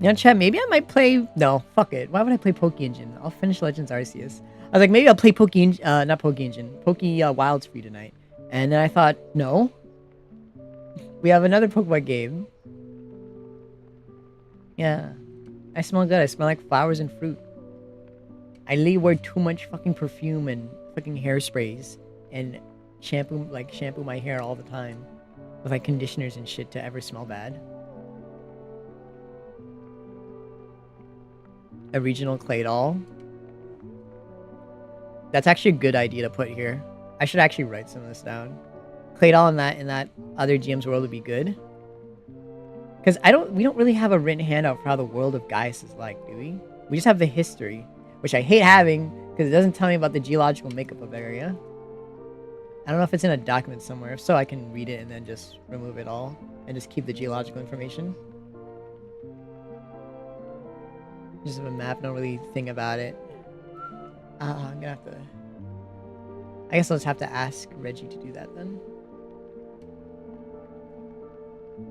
You know, chat, maybe I might play... No, fuck it. Why would I play Poke Engine? I'll finish Legends Arceus. I was like, maybe I'll play Poke Engine... not Poke Engine. Poke Wilds for you tonight. And then I thought, no. We have another Pokemon game. Yeah. I smell good. I smell like flowers and fruit. I literally wear too much fucking perfume and fucking hairsprays. And shampoo my hair all the time. With like conditioners and shit to ever smell bad. A regional Claydol. That's actually a good idea to put here. I should actually write some of this down. Claydol in that other GM's world would be good. Because we don't really have a written handout for how the world of Gaius is like, do we? We just have the history, which I hate having because it doesn't tell me about the geological makeup of the area. I don't know if it's in a document somewhere. If so, I can read it and then just remove it all and just keep the geological information. Just have a map, don't really think about it. I'm gonna have to... I guess I'll just have to ask Reggie to do that then.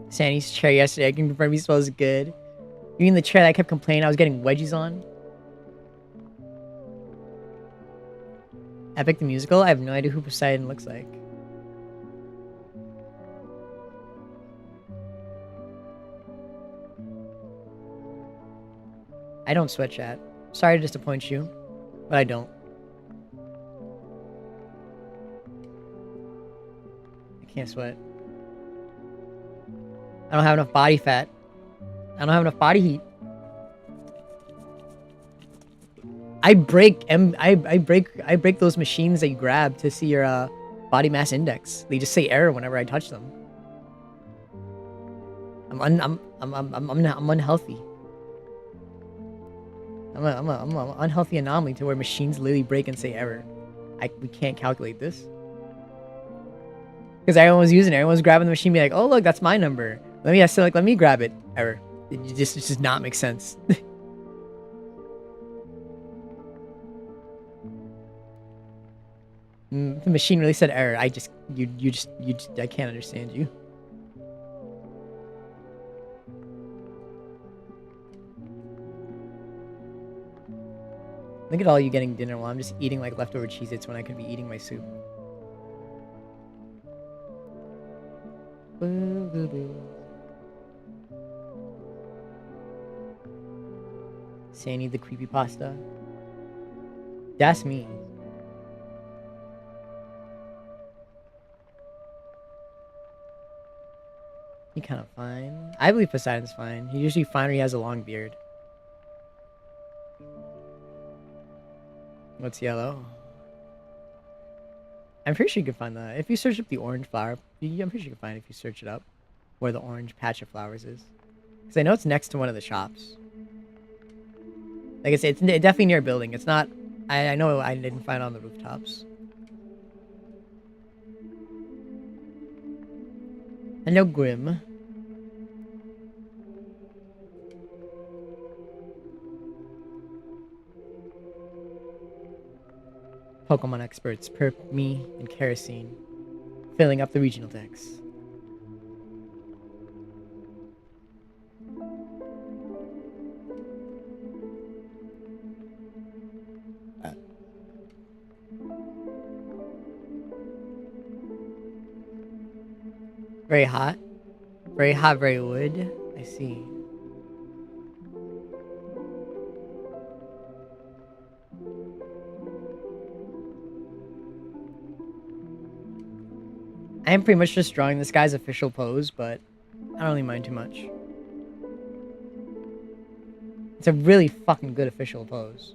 Sandy's chair yesterday, I can confirm he smells good. You mean the chair that I kept complaining I was getting wedgies on? Epic the Musical? I have no idea who Poseidon looks like. I don't sweat, chat. Sorry to disappoint you, but I don't. I can't sweat. I don't have enough body fat. I don't have enough body heat. I break those machines that you grab to see your body mass index. They just say error whenever I touch them. I'm unhealthy. I'm an unhealthy anomaly to where machines literally break and say error. We can't calculate this. Because everyone was using it. Everyone was grabbing the machine, be like, "Oh look, that's my number. Let me grab it." Error. It just does not make sense. The machine really said error. I can't understand you. Look at all you getting dinner while I'm just eating like leftover Cheez-Its when I could be eating my soup. Sandy the creepypasta. That's me. He kind of fine. I believe Poseidon's fine. He's usually fine when he has a long beard. What's yellow? I'm pretty sure you can find that. If you search up the orange flower, I'm pretty sure you can find it if you search it up. Where the orange patch of flowers is. Because I know it's next to one of the shops. Like I said, it's definitely near a building. It's not... I know I didn't find it on the rooftops. Hello, Grim. Pokemon experts, perp, me, and kerosene. Filling up the regional decks. Very hot. Very hot, very wood. I see. I am pretty much just drawing this guy's official pose, but I don't really mind too much. It's a really fucking good official pose.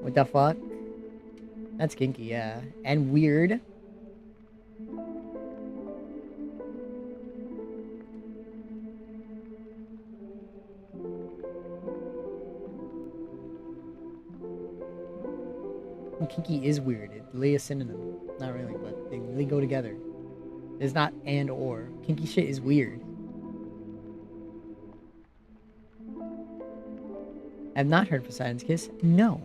What the fuck? That's kinky, yeah. And weird. And kinky is weird. It's really a synonym. Not really, but they really go together. It's not and or. Kinky shit is weird. I've not heard Poseidon's Kiss. No.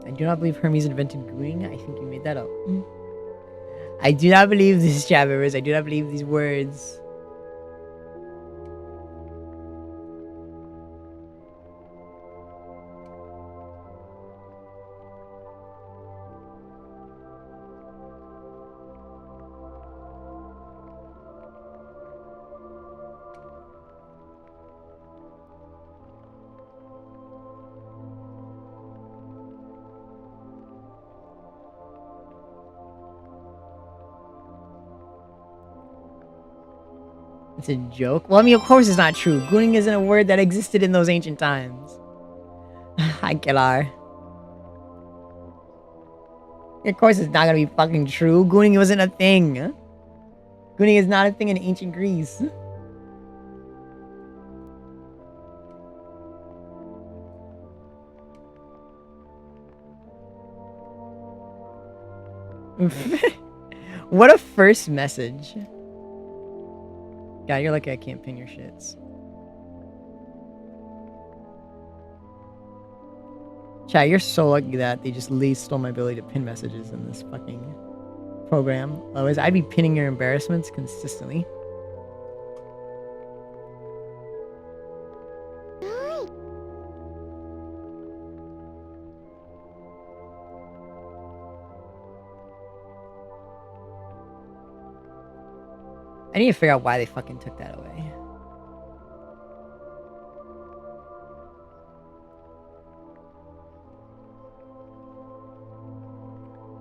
I do not believe Hermes invented gooing. I think you made that up. I do not believe this, Chavers. I do not believe these words. It's a joke? Well, I mean, of course it's not true. Gooning isn't a word that existed in those ancient times. Hi, Kilar. Of course it's not gonna be fucking true. Gooning wasn't a thing. Gooning is not a thing in ancient Greece. What a first message. God, you're lucky I can't pin your shits. Chat, you're so lucky that they just stole my ability to pin messages in this fucking program. Otherwise, I'd be pinning your embarrassments consistently. I need to figure out why they fucking took that away.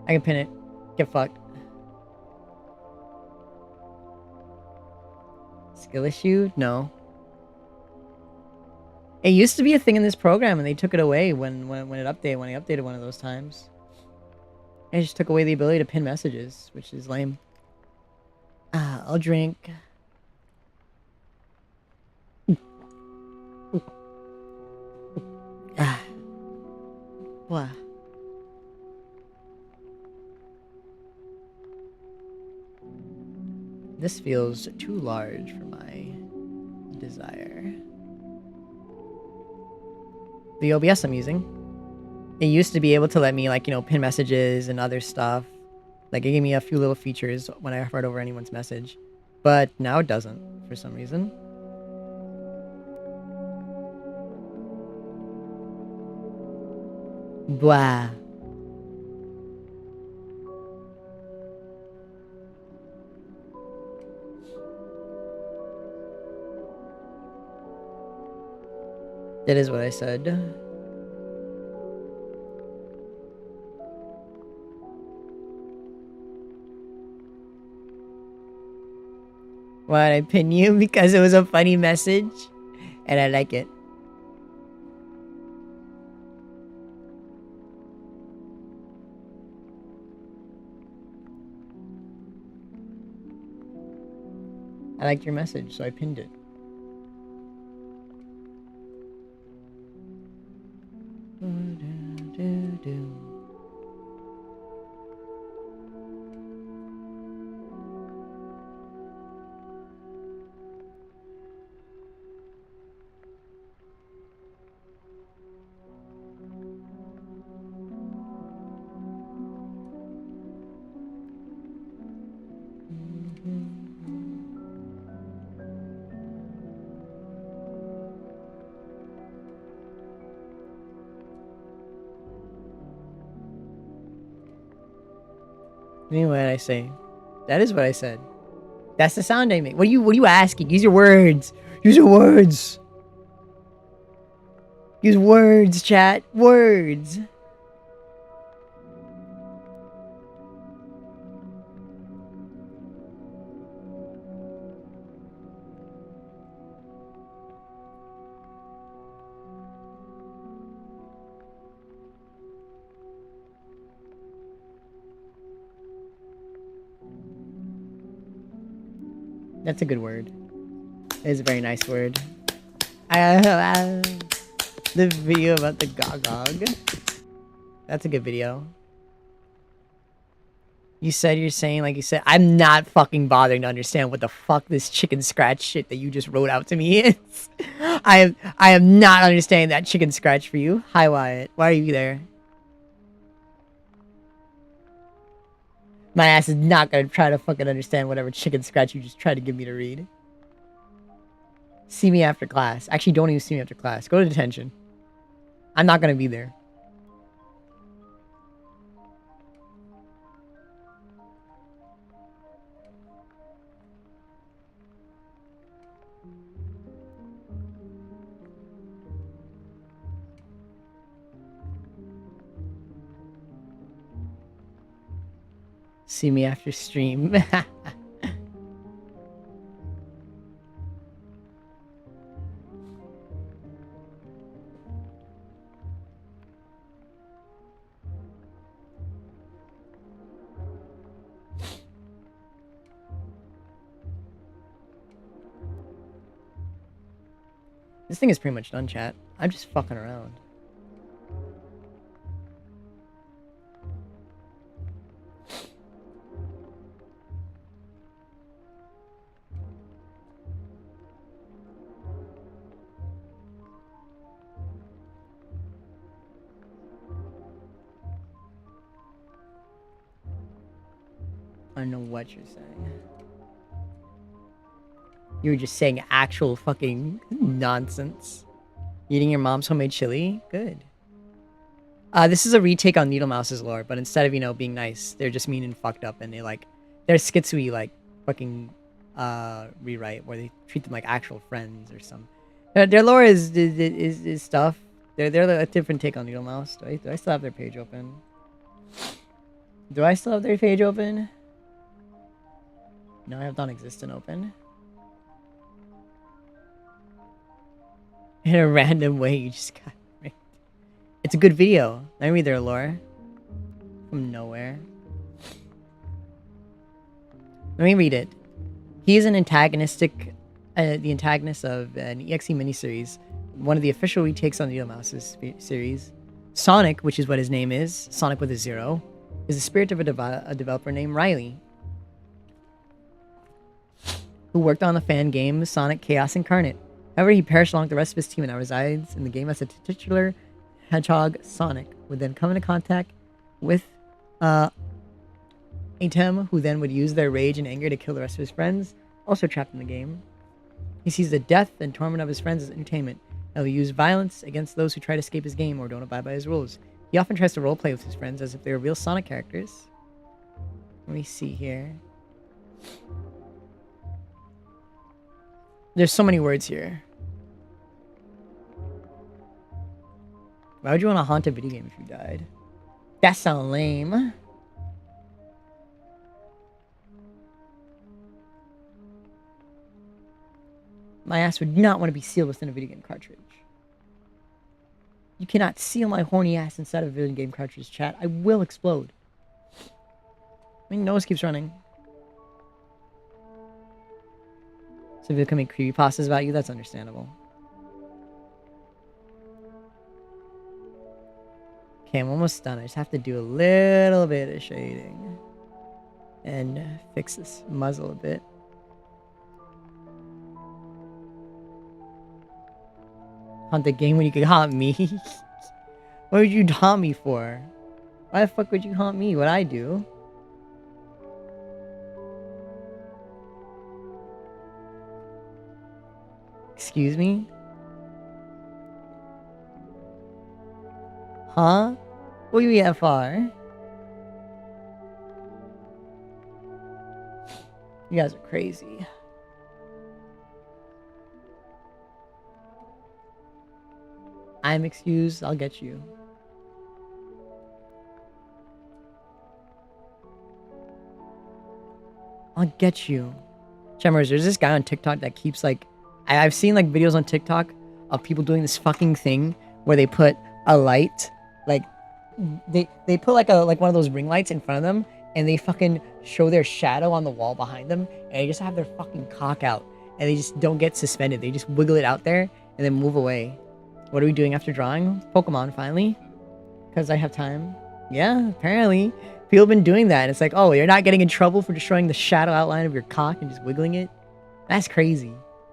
I can pin it. Get fucked. Skill issue? No. It used to be a thing in this program, and they took it away when I updated one of those times. They just took away the ability to pin messages, which is lame. I'll drink. What? This feels too large for my desire. The OBS I'm using. It used to be able to let me, like, you know, pin messages and other stuff. Like, it gave me a few little features when I hovered over anyone's message. But now it doesn't, for some reason. Blah. That is what I said. Why'd I pin you? Because it was a funny message. And I like it. I liked your message, so I pinned it. What did I say? That is what I said. That's the sound I make. What are you asking? Use your words. Use your words. Use words, chat. Words. That's a good word. It is a very nice word. The video about the Gogog. That's a good video. You're saying, like you said, I'm not fucking bothering to understand what the fuck this chicken scratch shit that you just wrote out to me is. I am not understanding that chicken scratch for you. Hi, Wyatt. Why are you there? My ass is not gonna try to fucking understand whatever chicken scratch you just tried to give me to read. See me after class. Actually, don't even see me after class. Go to detention. I'm not gonna be there. See me after stream. This thing is pretty much done, chat. I'm just fucking around. I don't know what you're saying. You were just saying actual fucking nonsense. Eating your mom's homemade chili? Good. This is a retake on Needle Mouse's lore, but instead of, you know, being nice, they're just mean and fucked up, and they like, they're skits we like fucking rewrite where they treat them like actual friends or some. Their lore is stuff. They're a different take on Needle Mouse. Do I still have their page open? Do I still have their page open? No, I have non-existent open. In a random way, you just got ranked. It's a good video. Let me read their lore. From nowhere. Let me read it. He is an antagonistic, the antagonist of an EXE miniseries, one of the official retakes on the Needle Mouse's series. Sonic, which is what his name is, Sonic with a 0, is the spirit of a developer named Riley, who worked on the fan game Sonic Chaos Incarnate. However, he perished along with the rest of his team and now resides in the game as a titular hedgehog. Sonic would then come into contact with Atem, who then would use their rage and anger to kill the rest of his friends, also trapped in the game. He sees the death and torment of his friends as entertainment, and will use violence against those who try to escape his game or don't abide by his rules. He often tries to roleplay with his friends as if they were real Sonic characters. Let me see here. There's so many words here. Why would you want to haunt a video game if you died? That sounds lame. My ass would not want to be sealed within a video game cartridge. You cannot seal my horny ass inside of a video game cartridge, chat. I will explode. I mean, nose keeps running. So if you're becoming creepypastas about you, that's understandable. Okay, I'm almost done. I just have to do a little bit of shading. And fix this muzzle a bit. Haunt the game when you could haunt me? What would you haunt me for? Why the fuck would you haunt me? What I do? Excuse me? Huh? What are you FR? You guys are crazy. I'm excused, I'll get you. I'll get you. Chemmers, there's this guy on TikTok that keeps like... I've seen like videos on TikTok of people doing this fucking thing where they put a light, like... They put like one of those ring lights in front of them and they fucking show their shadow on the wall behind them and they just have their fucking cock out and they just don't get suspended. They just wiggle it out there and then move away. What are we doing after drawing? Pokemon, finally. Because I have time. Yeah, apparently. People have been doing that. And it's like, oh, you're not getting in trouble for just showing the shadow outline of your cock and just wiggling it? That's crazy.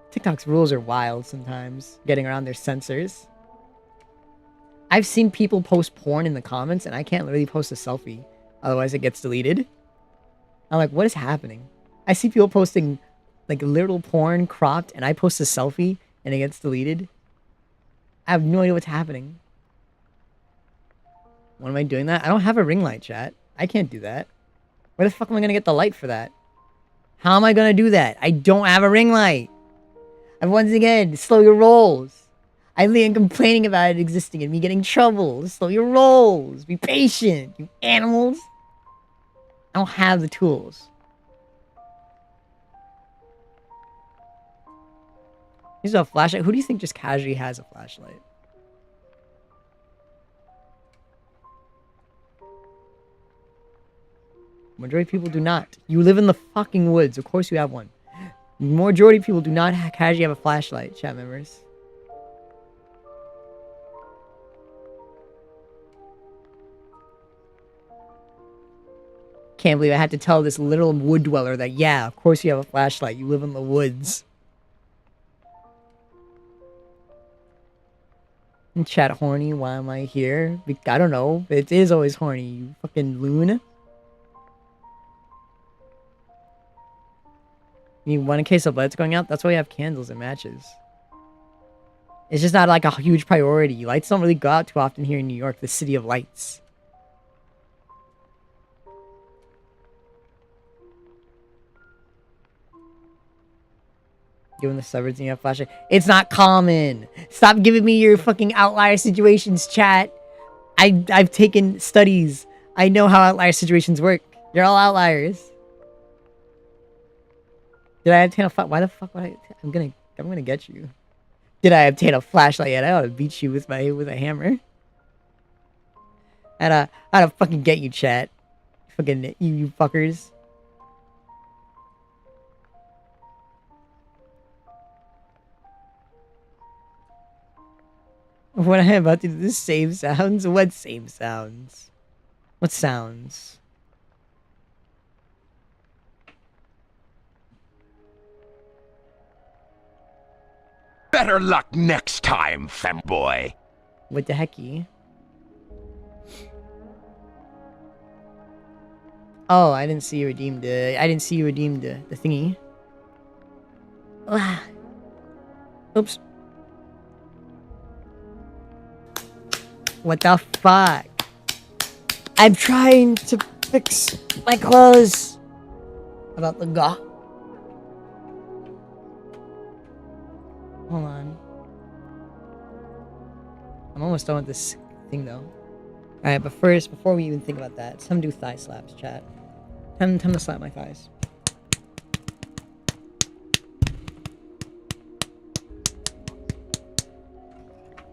TikTok's rules are wild sometimes. Getting around their censors. I've seen people post porn in the comments and I can't literally post a selfie. Otherwise it gets deleted. I'm like, what is happening? I see people posting like literal porn cropped and I post a selfie and it gets deleted. I have no idea what's happening. When am I doing that? I don't have a ring light, chat. I can't do that. Where the fuck am I going to get the light for that? How am I going to do that? I don't have a ring light. And once again, slow your rolls. I am complaining about it existing and me getting in trouble. Slow your rolls. Be patient, you animals. I don't have the tools. Here's a flashlight. Who do you think just casually has a flashlight? Majority of people do not. You live in the fucking woods. Of course you have one. Majority of people do not casually have a flashlight, chat members. Can't believe I had to tell this literal wood dweller that, yeah, of course you have a flashlight. You live in the woods. And chat horny, why am I here? I don't know. It is always horny, you fucking loon. You want a case of lights going out? That's why we have candles and matches. It's just not like a huge priority. Lights don't really go out too often here in New York, the city of lights. Given the suburbs and you have flashlight. It's not common. Stop giving me your fucking outlier situations, chat. I've taken studies. I know how outlier situations work. You're all outliers. Did I obtain a why the fuck would I'm gonna get you. Did I obtain a flashlight yet? I ought to beat you with a hammer. I ought to fucking get you, chat. Fucking you fuckers. What am I about to do? This same sounds? What same sounds? What sounds? Better luck next time, femboy. What the hecky? Oh, I didn't see you redeemed the thingy. Oops. What the fuck? I'm trying to fix my clothes. About the ga. Hold on. I'm almost done with this thing though. Alright, but first, before we even think about that, time to do thigh slaps, chat. Time to slap my thighs.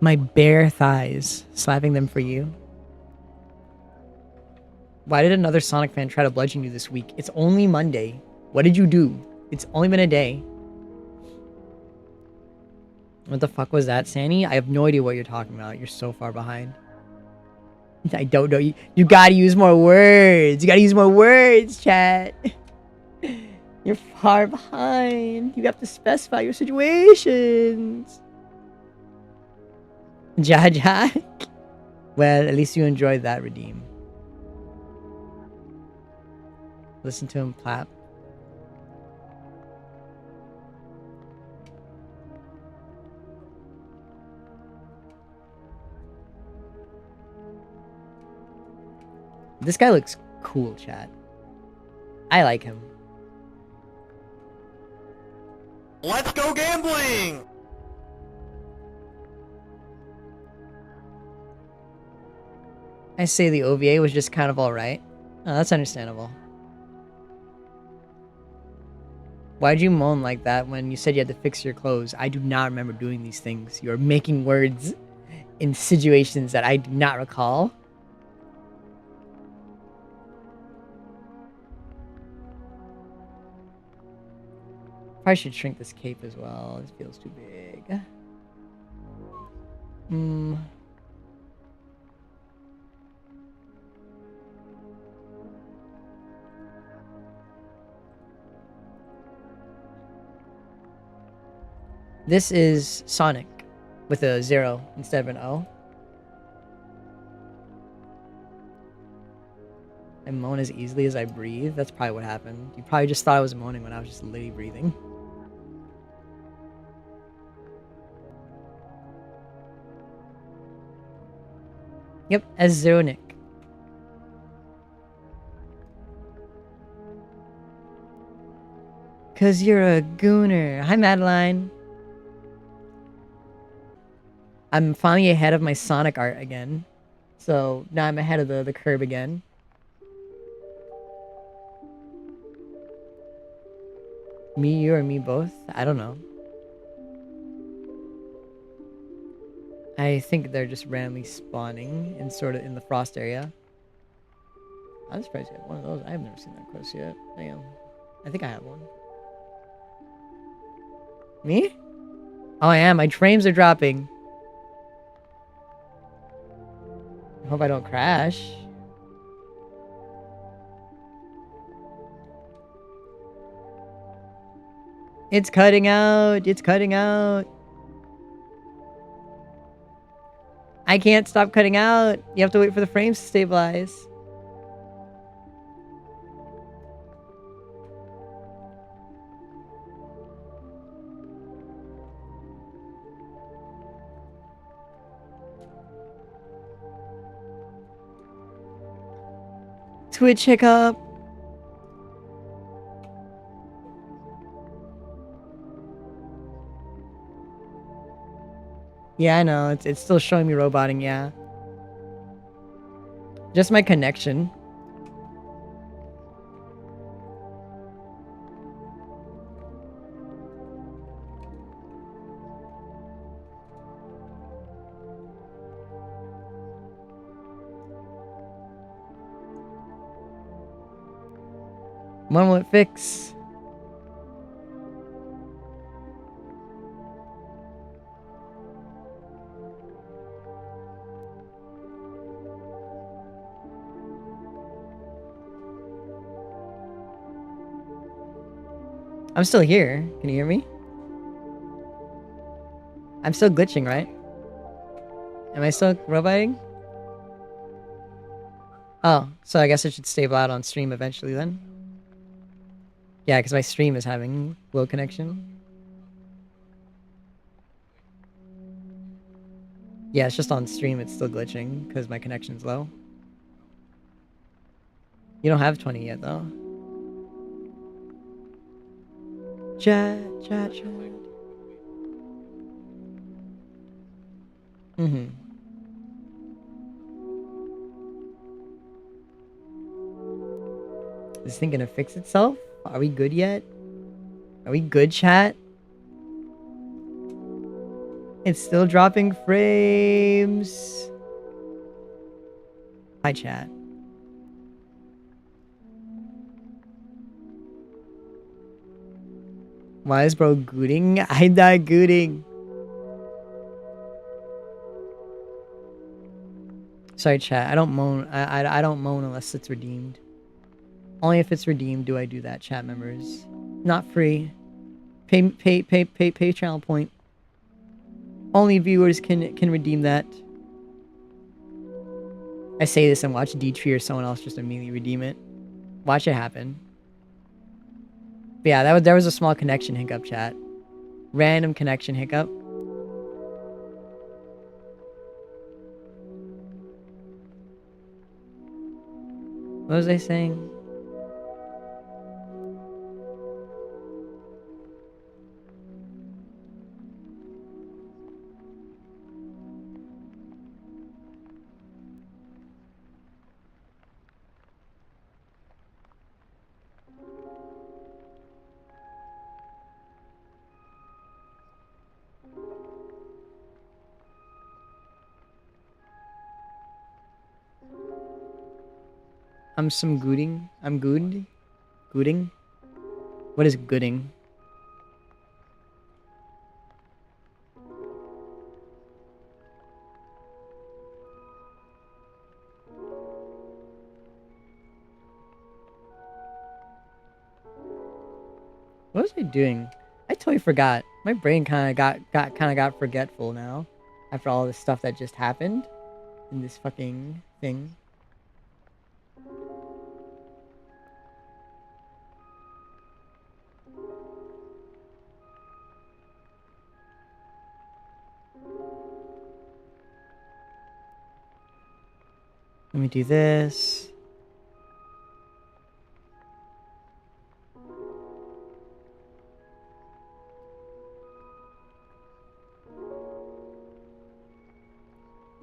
My bare thighs. Slapping them for you. Why did another Sonic fan try to bludgeon you this week? It's only Monday. What did you do? It's only been a day. What the fuck was that, Sandy? I have no idea what you're talking about. You're so far behind. I don't know. You gotta use more words. You gotta use more words, chat. You're far behind. You have to specify your situations. Jack. Well, at least you enjoyed that, Redeem. Listen to him clap. This guy looks cool, chat. I like him. Let's go gambling! I say the OVA was just kind of alright. Oh, that's understandable. Why'd you moan like that when you said you had to fix your clothes? I do not remember doing these things. You are making words in situations that I do not recall. Probably should shrink this cape as well. This feels too big. This is Sonic with a 0 instead of an O. I moan as easily as I breathe. That's probably what happened. You probably just thought I was moaning when I was just literally breathing. Yep, as Zero Nick. Cause you're a gooner. Hi, Madeline. I'm finally ahead of my Sonic art again. So now I'm ahead of the curve again. Me, you, or me both? I don't know. I think they're just randomly spawning in sort of in the frost area. I'm surprised you have one of those. I've never seen that close yet. Damn. I think I have one. Me? Oh, I am. My frames are dropping. I hope I don't crash. It's cutting out. It's cutting out. I can't stop cutting out. You have to wait for the frames to stabilize. Twitch hiccup. Yeah, I know. It's still showing me roboting, yeah. Just my connection. One will fix. I'm still here. Can you hear me? I'm still glitching, right? Am I still roboting? Oh, so I guess it should stable out on stream eventually then. Yeah, because my stream is having low connection. Yeah, it's just on stream it's still glitching because my connection's low. You don't have 20 yet though. Chat. Mm-hmm. Is this thing gonna fix itself? Are we good yet? Are we good, chat? It's still dropping frames. Hi, chat. Why is bro gooting? I'm not gooting. Sorry, chat. I don't moan. I don't moan unless it's redeemed. Only if it's redeemed do I do that, chat members. Not free. Pay channel point. Only viewers can redeem that. I say this and watch D-Tree or someone else just immediately redeem it. Watch it happen. But yeah, there was a small connection hiccup, chat. Random connection hiccup. What was I saying? I'm some gooding. I'm good. Gooding? What is gooding? What was I doing? I totally forgot. My brain kind of got forgetful now after all this stuff that just happened in this fucking thing. Let me do this.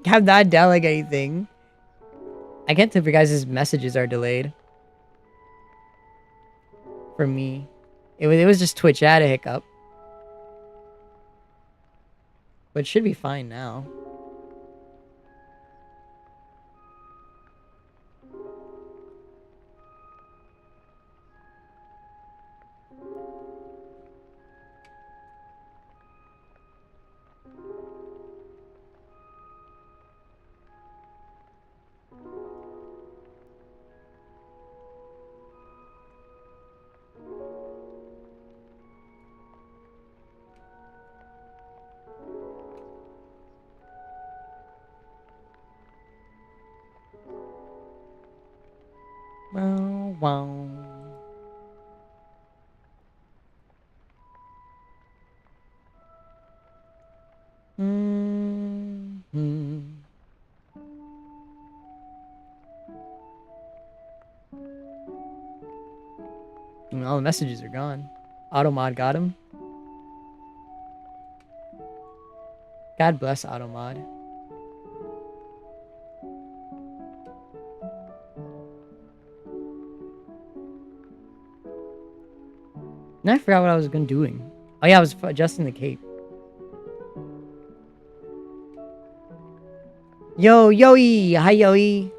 Have not done like anything. I can't tell if your guys' messages are delayed. For me. It was just Twitch had a hiccup. But it should be fine now. Wow, wow. And all the messages are gone. Automod got him. God bless Automod. And I forgot what I was doing. Oh yeah, I was adjusting the cape. Yo, Yoey! Hi, Yoey!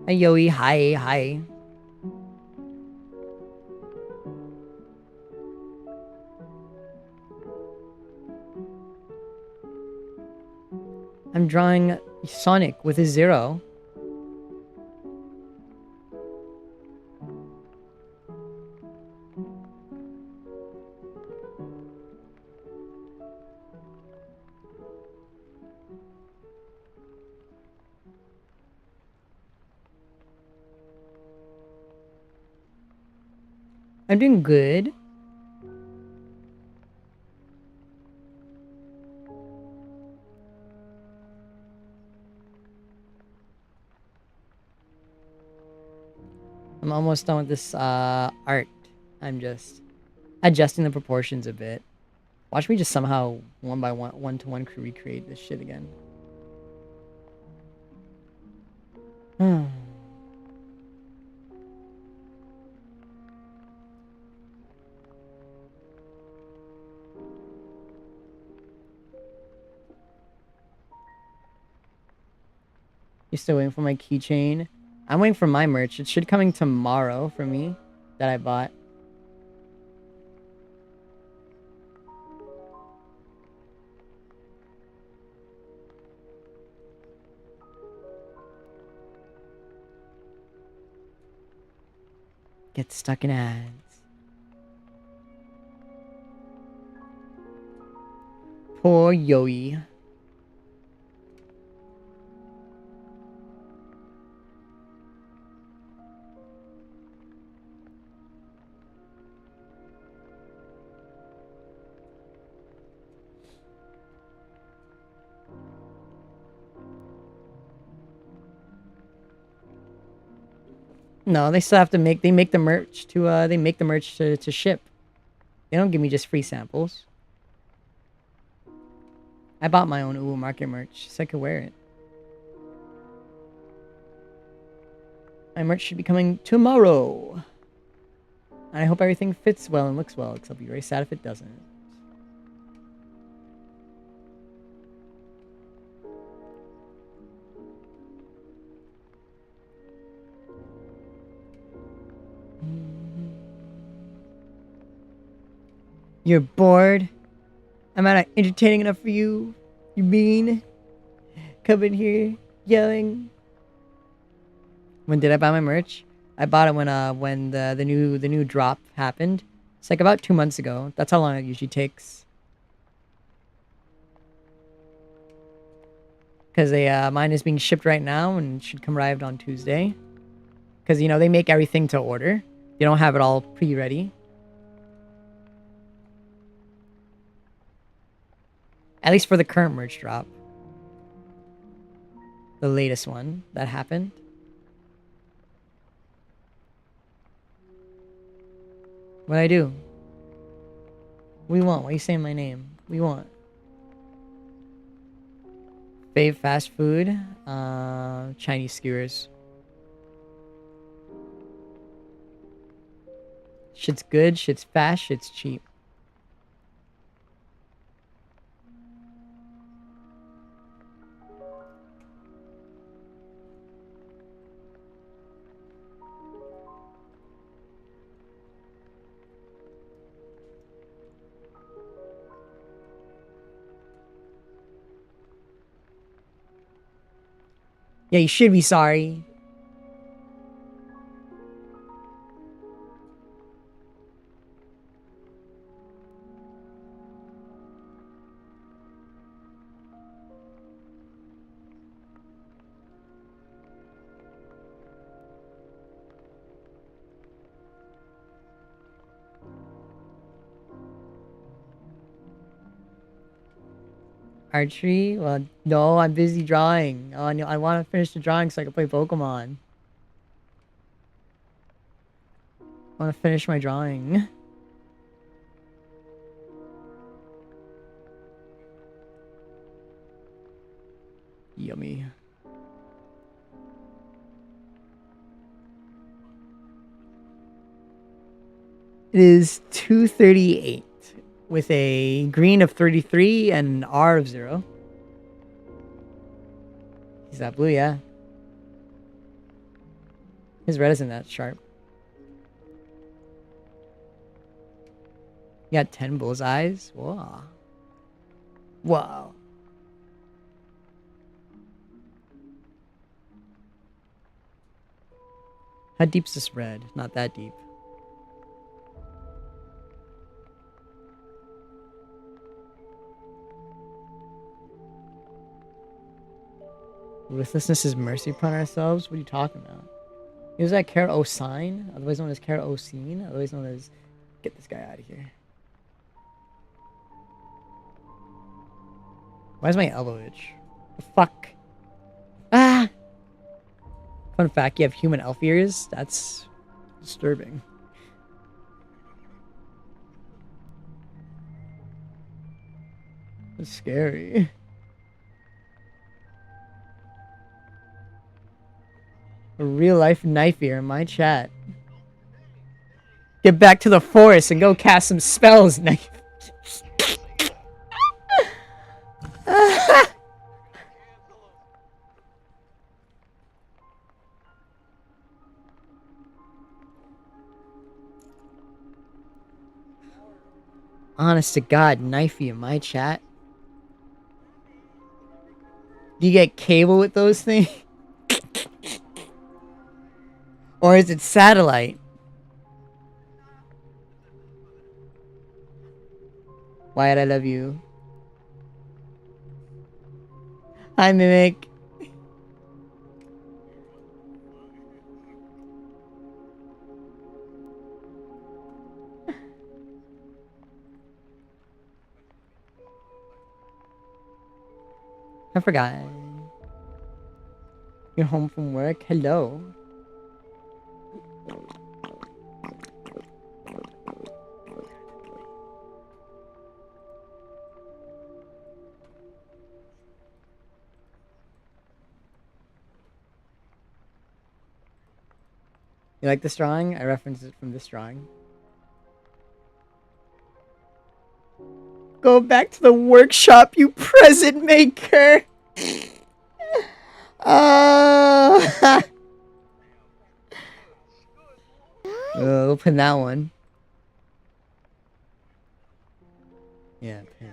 Hi, Yoey. Hi, hi. I'm drawing Sonic with a 0. I'm doing good. I'm almost done with this art. I'm just adjusting the proportions a bit. Watch me just somehow one by one-to-one recreate this shit again. You're still waiting for my keychain? I'm waiting for my merch. It should coming tomorrow for me that I bought. Get stuck in ads. Poor Yoey. No, they still have to make. They make the merch to. They make the merch to ship. They don't give me just free samples. I bought my own Uwu Market merch so I could wear it. My merch should be coming tomorrow. And I hope everything fits well and looks well, because I'll be very sad if it doesn't. You're bored? I'm not entertaining enough for you? You mean? Come in here yelling. When did I buy my merch? I bought it when the new drop happened. It's like about 2 months ago. That's how long it usually takes. Because mine is being shipped right now and should come arrived on Tuesday. Because, you know, they make everything to order. They don't have it all pre-ready. At least for the current merch drop. The latest one that happened. What'd I do? What do you want? Why are you saying my name? What do you want? Fave fast food? Chinese skewers. Shit's good, shit's fast, shit's cheap. Yeah, you should be sorry. Archery? Well, no, I'm busy drawing. Oh, I want to finish the drawing so I can play Pokemon. I want to finish my drawing. Yummy. It is 2:38 with a green of 33 and an R of 0. Is that blue? Yeah. His red isn't that sharp. You got 10 bullseyes? Whoa. Wow. How deep's this red? Not that deep. Ruthlessness is mercy upon ourselves? What are you talking about? He was like Osine, otherwise known as Osine, otherwise known as... Get this guy out of here. Why is my elbow itch? The fuck? Ah! Fun fact, you have human elf ears? That's disturbing. That's scary. A real life knife ear in my chat. Get back to the forest and go cast some spells, knife. Honest to God, knifey in my chat. Do you get cable with those things? Or is it satellite? Wyatt, I love you. Hi, Mimic. I forgot. You're home from work? Hello. You like this drawing? I referenced it from this drawing. Go back to the workshop, you present maker! Open that one. Yeah, pin.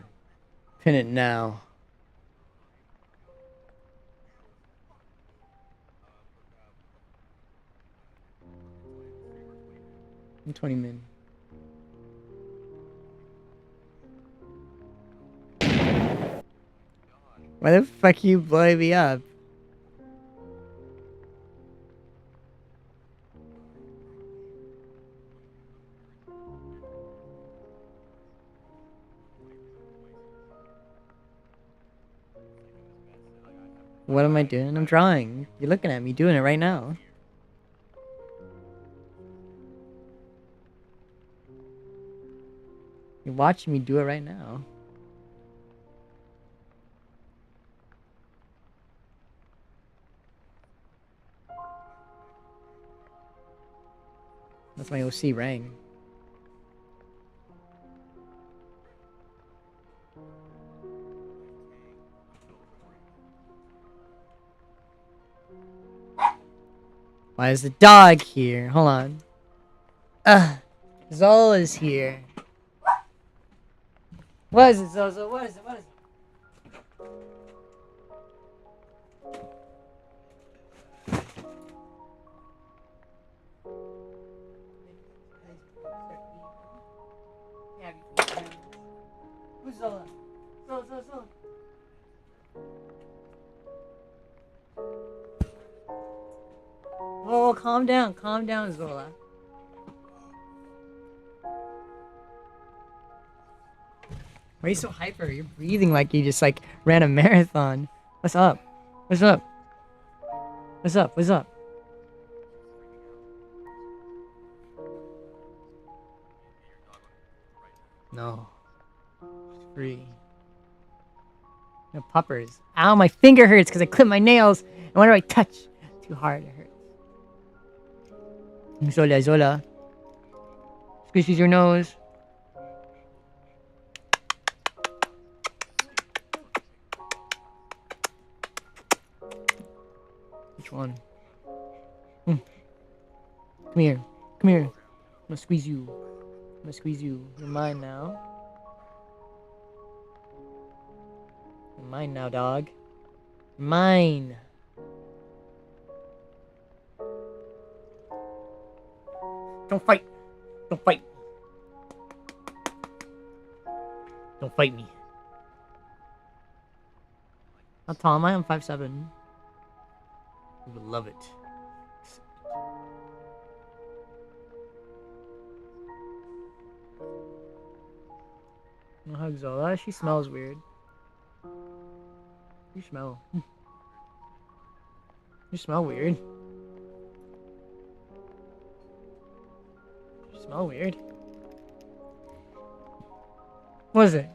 Pin it now. I'm 20 min. Why the fuck you blow me up? What am I doing? I'm drawing. You're looking at me doing it right now. You're watching me do it right now. That's my OC ring. Why is the dog here? Hold on. Zola's here. What is it, Zozo? What is it? What is it? Who's Zola? Zola. Oh, calm down, Zola. Why are you so hyper? You're breathing like you just like ran a marathon. What's up? What's up? What's up? What's up? No. It's free. No puppers. Ow, my finger hurts because I clipped my nails. And whenever I touch too hard, it hurts. Zola, Zola. Squishes your nose. Which one? Come here. Come here. I'm gonna squeeze you. I'm gonna squeeze you. You're mine now. You're mine now, dog. You're mine. Don't fight. Don't fight. Don't fight me. How tall am I? I'm 5'7". You would love it. No hug Zola. She smells weird. You smell. You smell weird. You smell weird. What is it?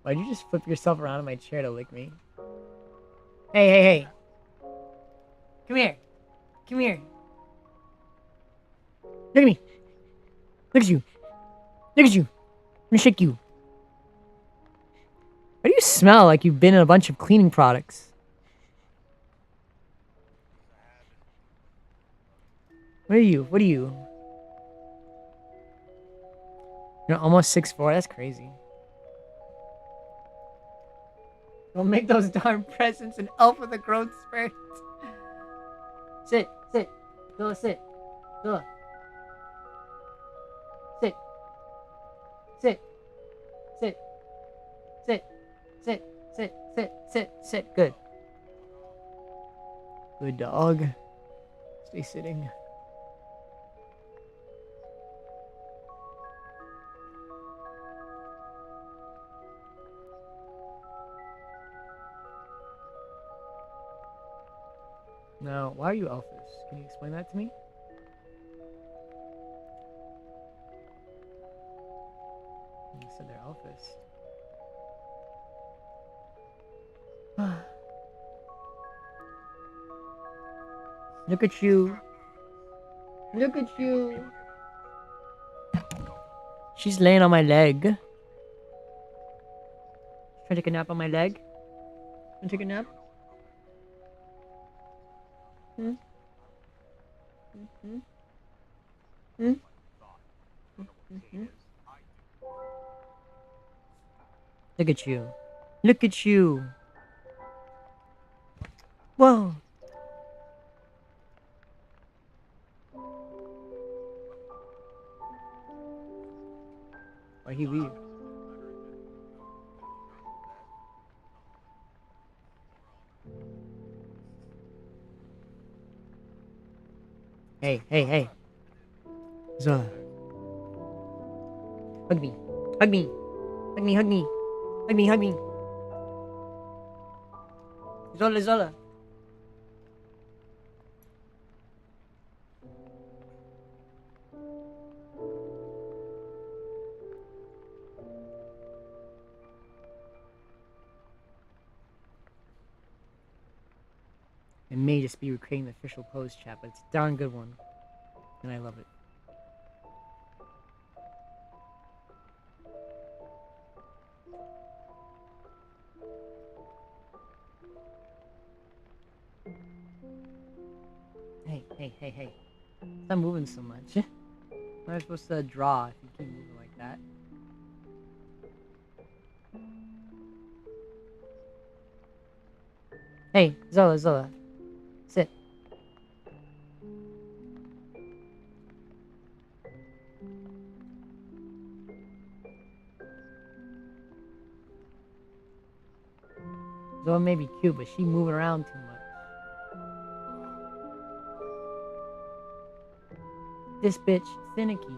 Why'd you just flip yourself around in my chair to lick me? Hey, hey, hey. Come here. Come here. Look at me. Look at you. Look at you. I'm gonna shake you. Why do you smell like you've been in a bunch of cleaning products? What are you? What are you? You're almost 6'4". That's crazy. Don't make those darn presents an elf with a growth spurt. Sit, sit. Zilla, sit. Zilla. Sit. Sit. Sit. Sit. Sit. Sit. Sit. Sit. Sit. Good. Good dog. Stay sitting. Now, why are you elfish? Can you explain that to me? You said they're elfish. Look at you. Look at you. She's laying on my leg. Trying to take a nap on my leg? Wanna take a nap? Hmm? Hmm? Hmm? Hmm? Look at you. Look at you. Whoa. Why'd he leave? Hey, hey, hey. Zola. Hug me. Hug me. Hug me, hug me. Hug me, hug me. Zola, Zola. It may just be recreating the official pose chat, but it's a darn good one. And I love it. Hey, hey, hey, hey. Stop moving so much. How am I supposed to draw if you keep moving like that? Hey, Zola, Zola. Sit. Zola may be cute, but she moving around too much. This bitch finicky.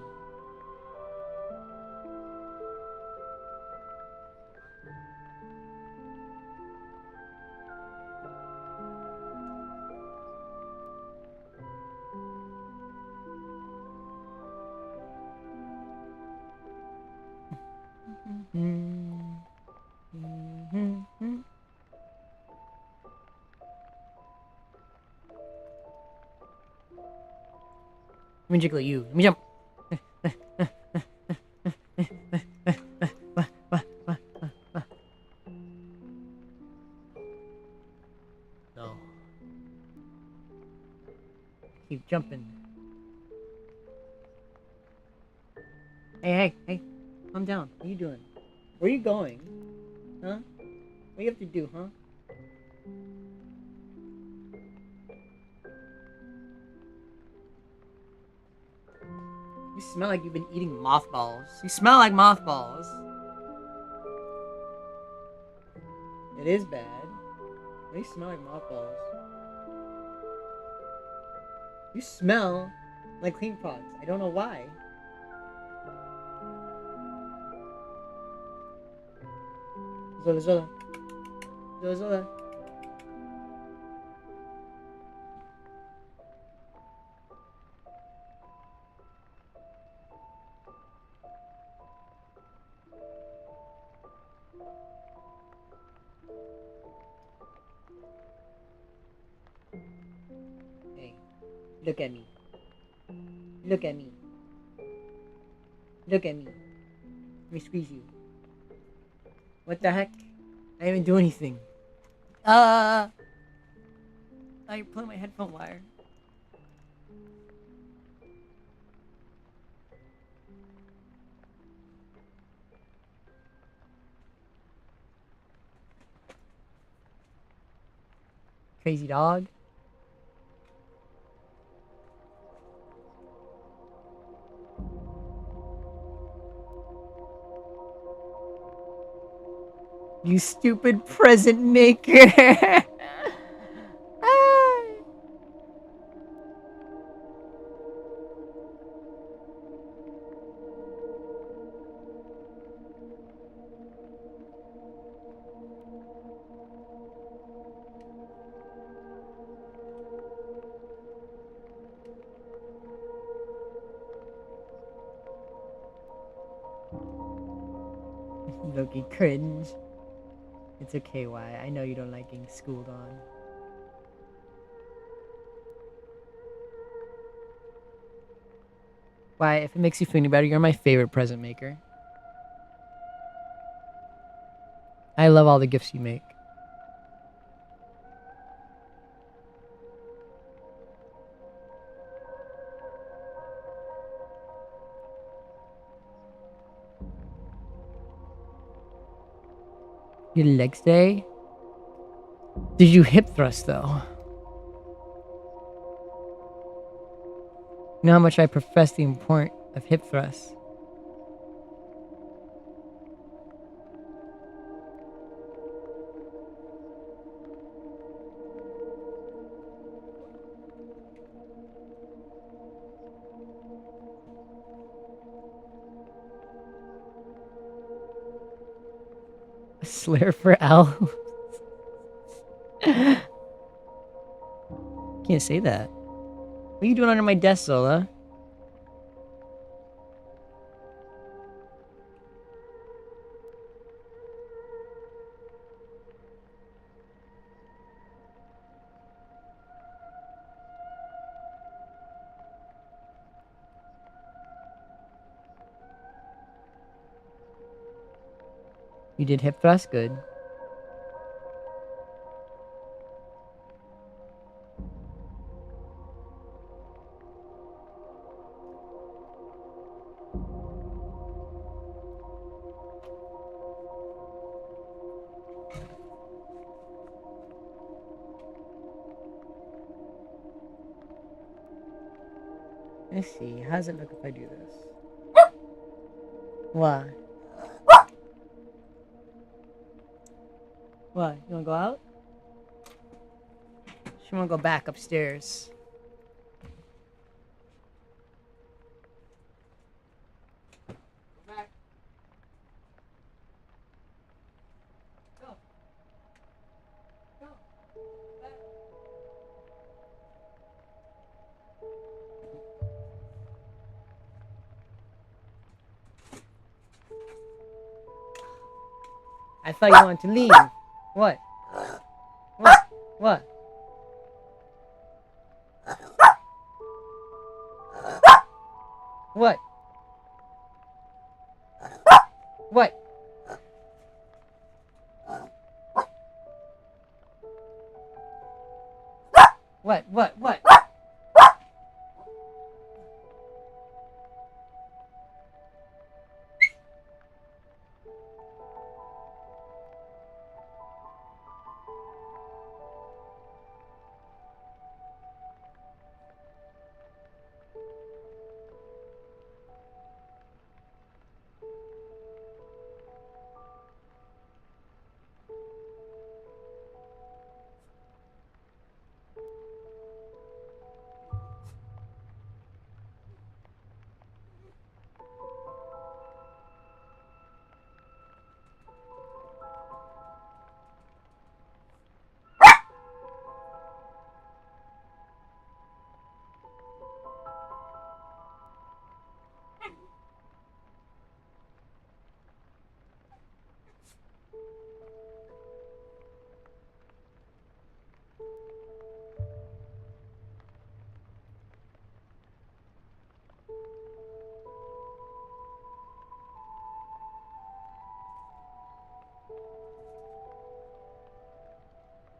Let me jiggle you. Let me jump. No. Keep jumping. Hey. Calm down. What are you doing? Where are you going? Huh? What do you have to do, huh? You smell like you've been eating mothballs. You smell like mothballs. It is bad. They smell like mothballs. You smell like clean frogs. I don't know why. Zola. Hey, look at me. Look at me. Look at me. Let me squeeze you. What the heck? I didn't even do anything. I pulling my headphone wire. Crazy dog. You stupid present maker. Loki cringe. It's okay, Why? I know you don't like getting schooled on. Why? If it makes you feel any better, you're my favorite present maker. I love all the gifts you make. Your legs day? Did you hip thrust though? You know how much I profess the importance of hip thrusts. A Slayer for elves. Can't say that. What are you doing under my desk, Zola? You did hip thrust? Good. Let's see. How does it look if I do this? What? What? You wanna go out? She wanna go back upstairs. Back. Go. Go. Back. I thought you wanted to leave. What? What? What? What? What? What?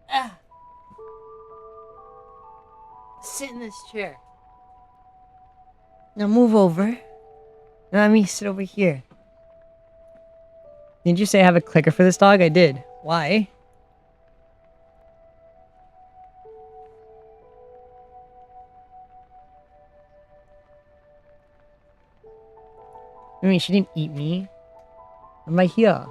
Ah. Sit in this chair. Now move over. Now let me sit over here. Did you say I have a clicker for this dog? I did. Why? I mean, she didn't eat me. I'm right here.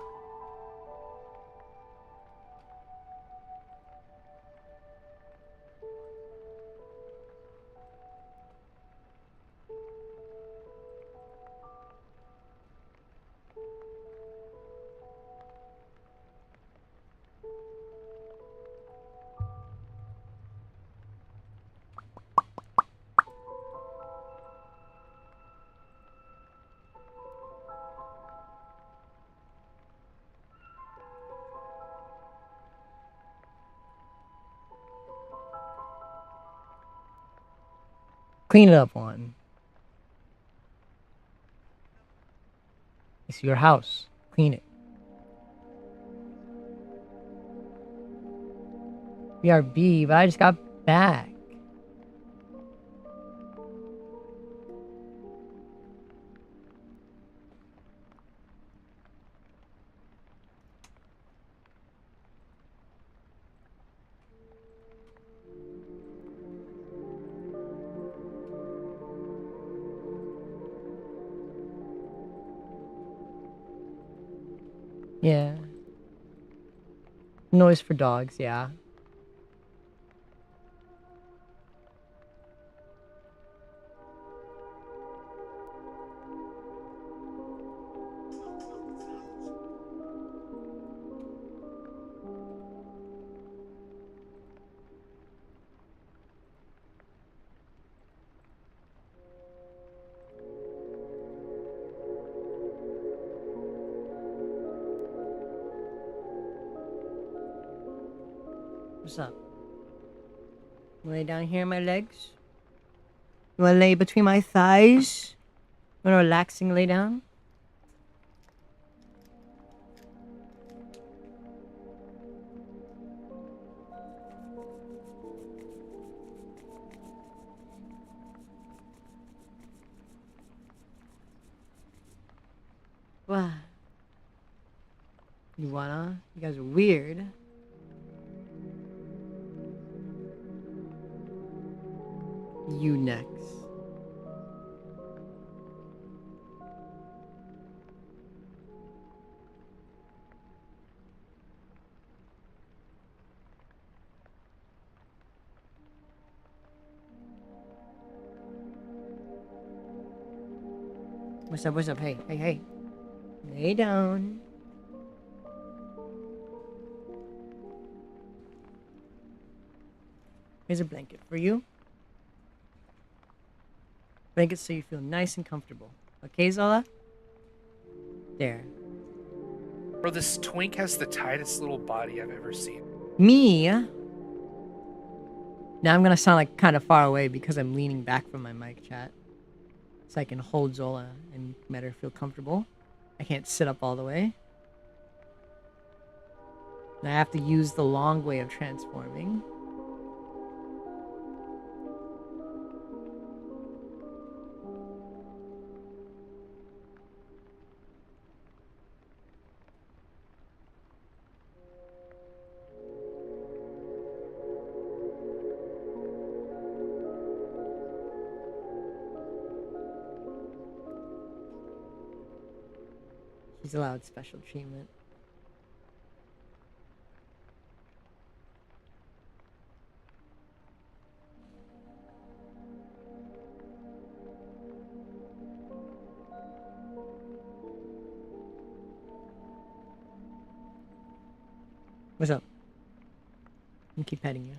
Clean it up on. It's your house. Clean it. BRB, but I just got back. Yeah. Noise for dogs, yeah. What's up? Lay down here on my legs? You wanna lay between my thighs? You wanna relaxing lay down? What? You wanna? You guys are weird. You next. What's up? What's up? Hey, hey, hey. Lay down. Here's a blanket for you. Blanket so you feel nice and comfortable. Okay, Zola? There. Bro, this twink has the tightest little body I've ever seen. Me. Now I'm gonna sound like kind of far away because I'm leaning back from my mic, chat. So I can hold Zola and make her feel comfortable. I can't sit up all the way. And I have to use the long way of transforming. He's allowed special treatment. What's up? I'm keep petting you.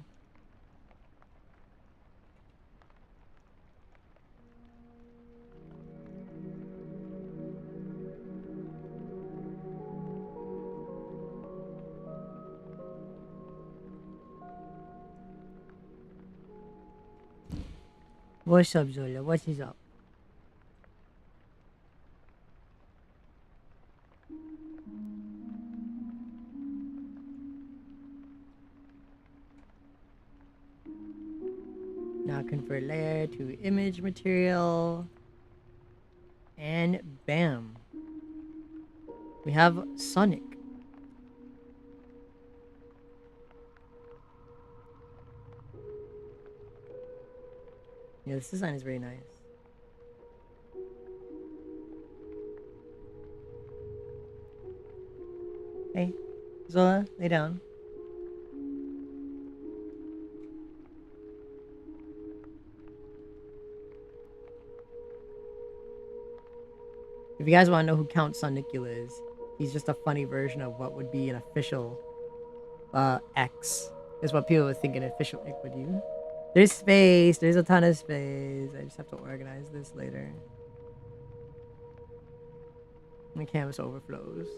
What's up, Zola? What is up? Now convert layer to image material. And bam. We have Sonic. Yeah, this design is very nice. Hey, Zola, lay down. If you guys want to know who Count Sonicula is, he's just a funny version of what would be an official X. Is what people would think an official X would use. There's space. There's a ton of space. I just have to organize this later. My canvas overflows.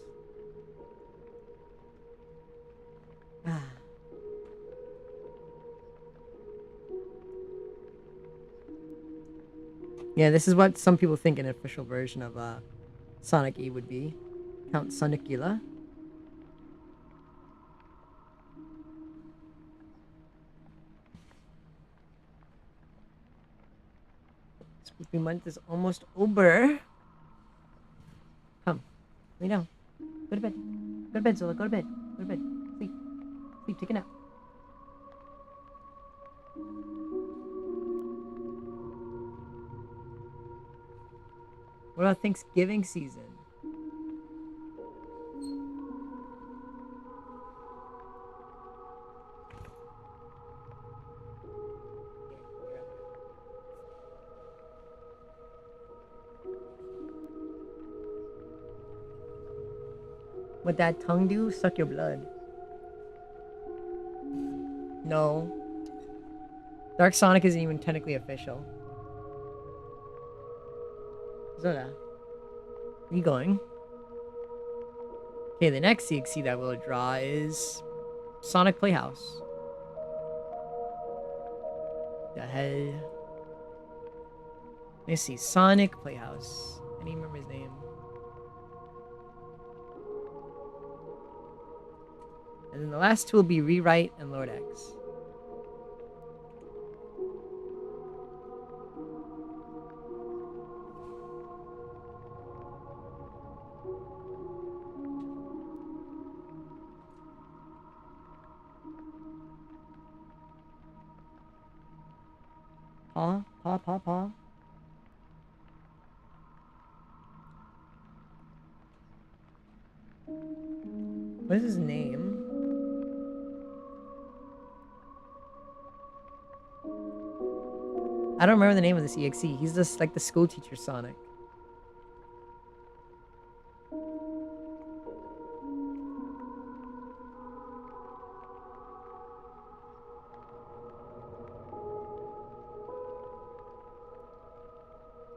Yeah, this is what some people think an official version of Sonic E would be. Count Sonicula. Spooky month is almost over. Come, lay down. Go to bed. Go to bed, Zola. Go to bed. Go to bed. Sleep. Sleep. Take a nap. What about Thanksgiving season? What that tongue do? Suck your blood. No. Dark Sonic isn't even technically official. Zola. Where you going? Okay, the next CXC that we'll draw is Sonic Playhouse. The hell? Let me see. Sonic Playhouse. I don't even remember his name. And then the last two will be Rewrite and Lord X. Paw. What is his name? I don't remember the name of this EXE. He's just like the school teacher Sonic.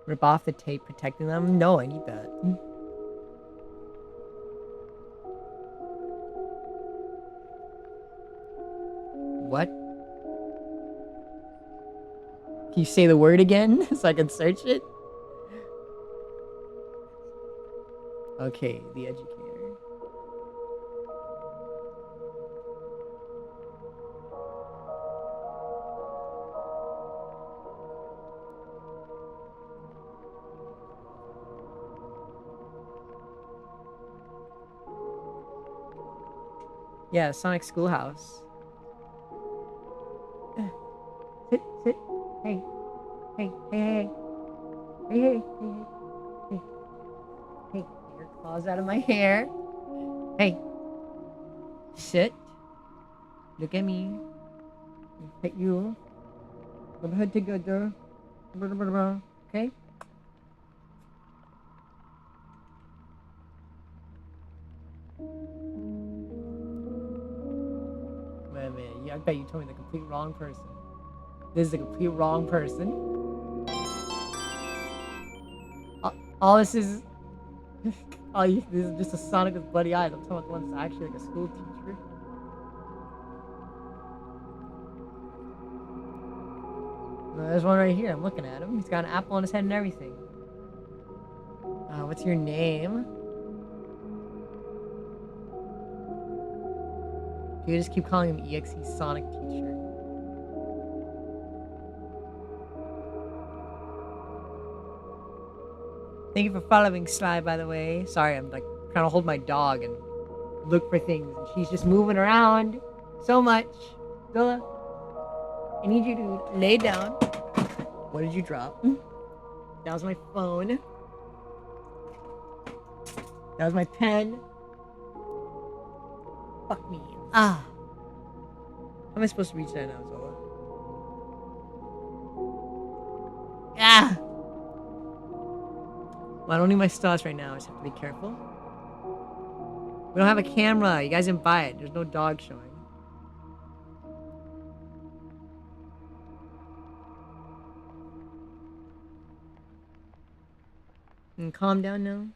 Rip off the tape protecting them? No, I need that. What? Can you say the word again so I can search it? Okay, the educator. Yeah, Sonic Schoolhouse. Sit, sit. Hey. Hey, hey, hey. Hey, hey, hey, hey. Hey. Hey, get your claws out of my hair. Hey. Sit. Look at me. Pet you. Head together. Okay? Wait a minute. I bet you told me the complete wrong person. This is the complete wrong person. All this is... this is just a Sonic with bloody eyes. I'm talking about the one that's actually like a school teacher. No, there's one right here. I'm looking at him. He's got an apple on his head and everything. What's your name? You just keep calling him EXE Sonic Teacher. Thank you for following Sly, by the way. Sorry, I'm like trying to hold my dog and look for things, and she's just moving around so much. Zilla, I need you to lay down. What did you drop? That was my phone. That was my pen. Fuck me. How am I supposed to reach that now, Zola? Well, I don't need my stars right now. I just have to be careful. We don't have a camera. You guys didn't buy it. There's no dog showing. And calm down now.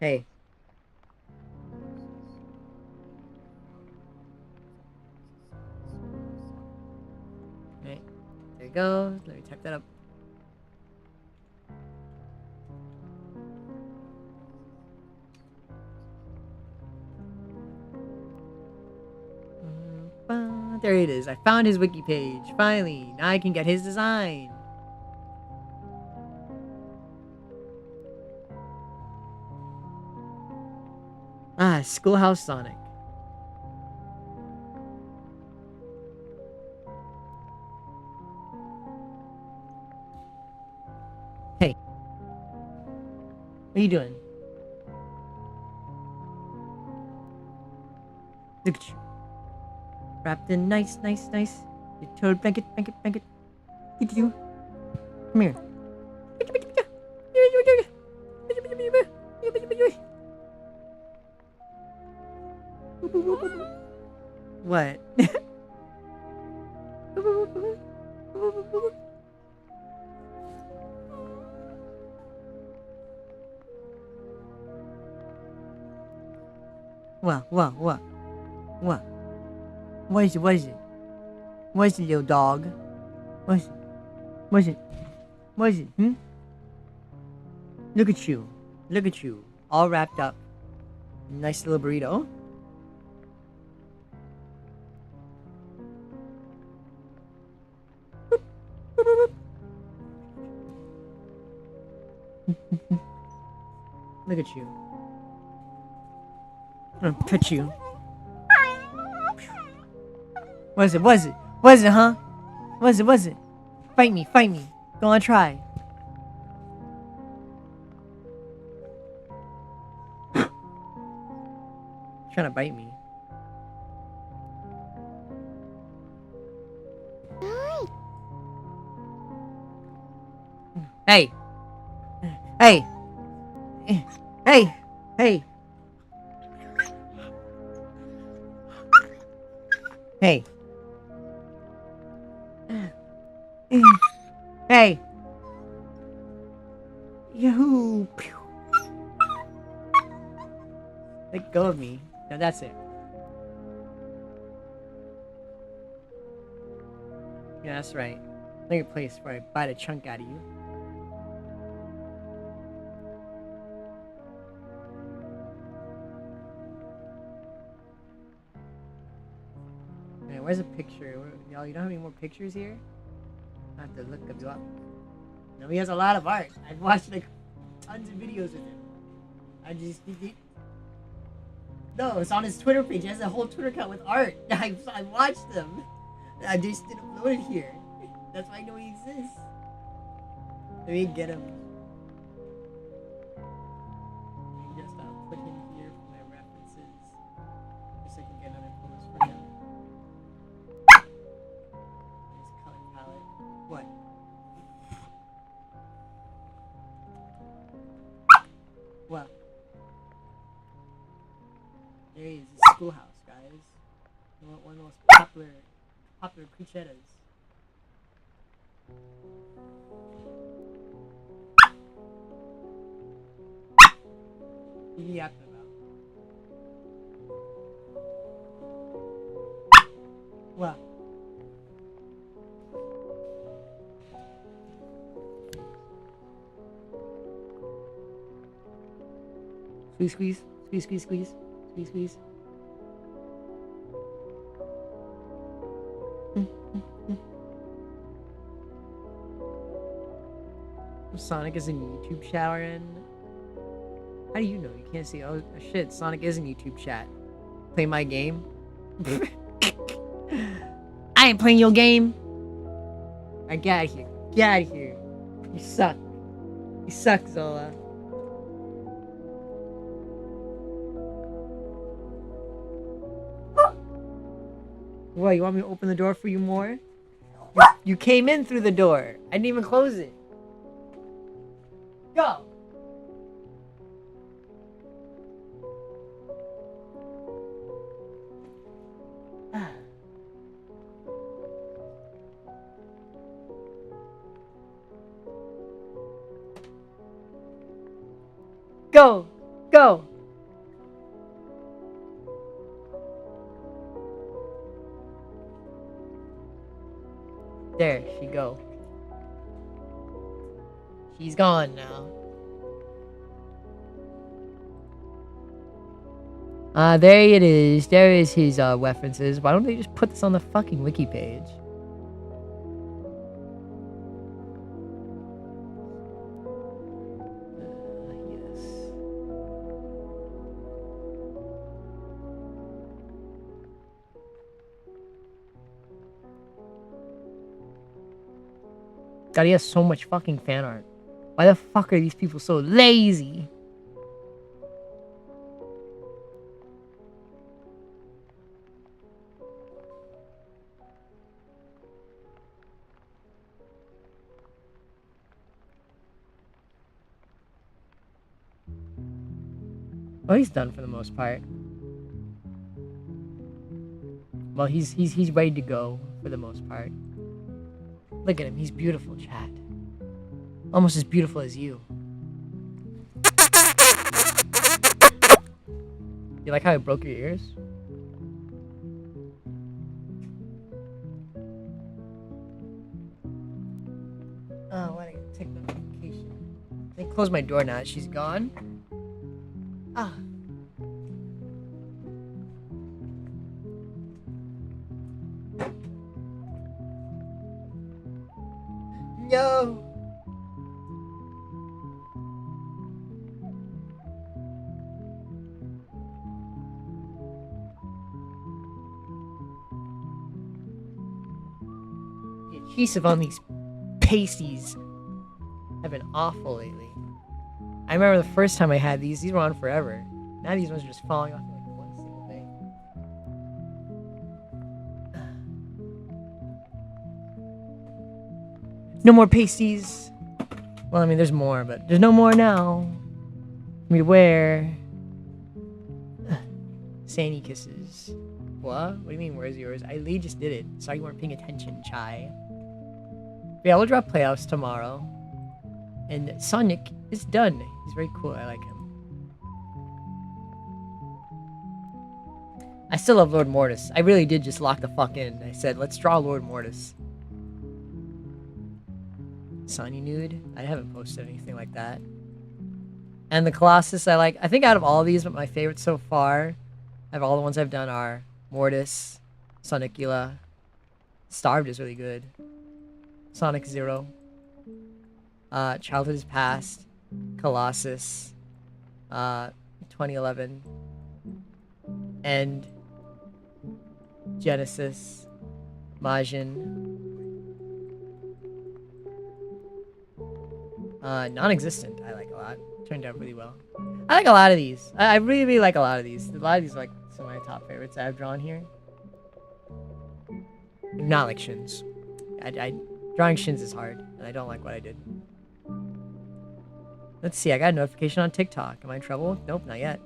Hey. Alright. There you go. Let me type that up. There it is. I found his wiki page. Finally. Now I can get his design. Schoolhouse Sonic. Hey. What are you doing? Look at you. Wrapped in nice. Your toad blanket. Get you. Come here. What? What? What is it? What is it, little dog? What is it? Look at you. All wrapped up. Nice little burrito. Look at you. I'm gonna pet you. What is it, huh? What is it? Fight me. Go on, try. Trying to bite me. Hey. Hey. Hey. Yahoo. Let go of me. Now that's it. Yeah, that's right. Like a place where I bite a chunk out of you. Man, where's a picture? Y'all, you don't have any more pictures here? I have to look them up. No, he has a lot of art. I've watched like tons of videos with him. No, it's on his Twitter page. He has a whole Twitter account with art. I watched them. I just didn't upload it here. That's why I know he exists. Let me get him. Let me just put him here for my references. Just so I can get another pose for him. His color palette. What? What? There he is, the schoolhouse, guys. One of the most popular creatures. What are you yapping about? What? Squeeze, squeeze, squeeze, squeeze, squeeze, squeeze, squeeze. Sonic is in YouTube showering. How do you know? You can't see. Oh shit, Sonic is in YouTube chat. Play my game. I ain't playing your game. I get out of here. Get out of here. You suck. You suck, Zola. What, you want me to open the door for you more? You came in through the door. I didn't even close it. Go! Go! Go! There she go. She's gone now. There it is. There is his references. Why don't they just put this on the fucking wiki page? Yes. God, he has so much fucking fan art. Why the fuck are these people so lazy? Well, he's done for the most part. Well, he's ready to go for the most part. Look at him, he's beautiful, chat. Almost as beautiful as you. You like how I broke your ears? Oh, why did I take notification? Let me close my door now. She's gone. Ah. No. The adhesive on these pasties have been awful lately. I remember the first time I had these were on forever. Now these ones are just falling off in like one single thing. No more pasties. Well, I mean, there's more, but there's no more now. For me to wear. Sandy kisses. What? What do you mean, where's yours? Lee just did it. Sorry you weren't paying attention, Chai. Yeah, we'll drop playoffs tomorrow. And Sonic is done. He's very cool. I like him. I still love Lord Mortis. I really did just lock the fuck in. I said, let's draw Lord Mortis. Sunny Nude. I haven't posted anything like that. And the Colossus I like. I think out of all these, but my favorites so far, out of all the ones I've done are Mortis, Sonicula. Starved is really good. Sonic 0. Childhood is Past. Colossus. 2011. End. Genesis. Majin. Non-existent I like a lot. Turned out really well. I like a lot of these. I really, really like a lot of these. A lot of these are like some of my top favorites I've drawn here. Not like Shins. Drawing Shins is hard, and I don't like what I did. Let's see, I got a notification on TikTok. Am I in trouble? Nope, not yet.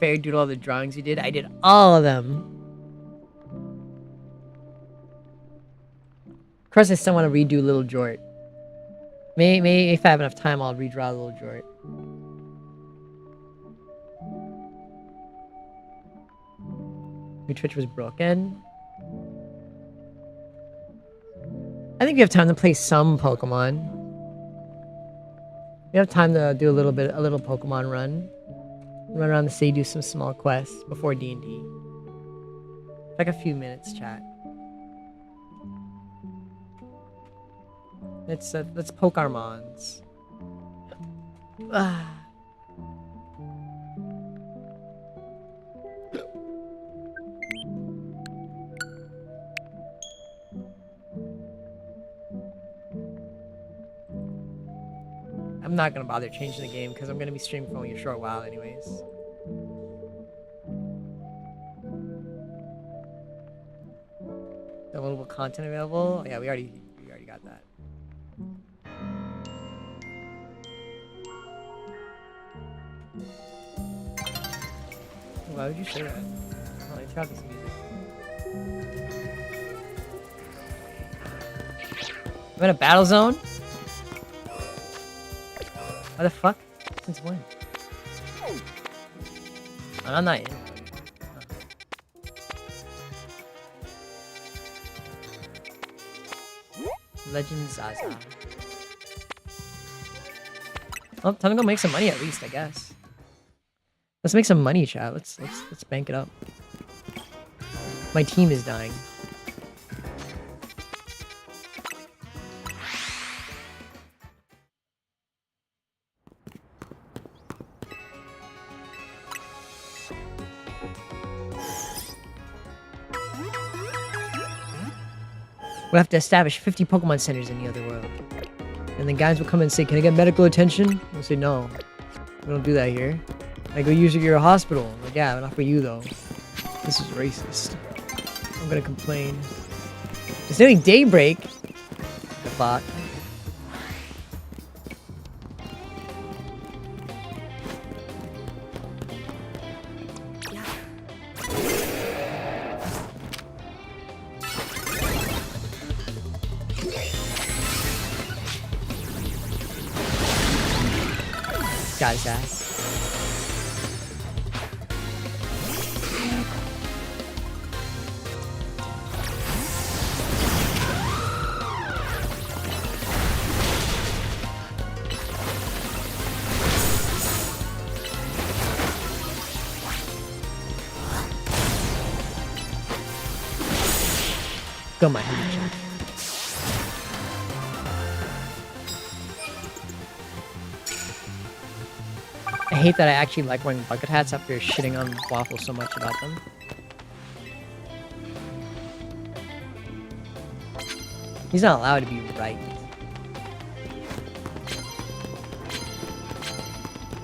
Fair doodle all the drawings you did. I did all of them. Of course, I still want to redo Little Jort. Maybe if I have enough time, I'll redraw Little Jort. Your Twitch was broken. I think we have time to play some Pokemon. We have time to do a little Pokemon run. Run around the city, do some small quests before D&D. Like a few minutes, chat. Let's poke our mons. I'm not gonna bother changing the game because I'm gonna be streaming for only a short while anyways. Downloadable content available? Yeah, we already got that. Why would you say that? Oh, I tried this music. I'm in a battle zone? Why the fuck? Since when? Oh, I'm not in. Legend Zaza. Well, time to go make some money at least, I guess. Let's make some money, chat. Let's bank it up. My team is dying. We'll have to establish 50 Pokemon centers in the other world. And then guys will come and say, can I get medical attention? We'll say, no. We don't do that here. I go, usually you're a hospital. I'm like, yeah, not for you, though. This is racist. I'm gonna complain. It's nearly daybreak. The fuck? Got his ass. Go my head, chat. I hate that I actually like wearing bucket hats after shitting on Waffle so much about them. He's not allowed to be right.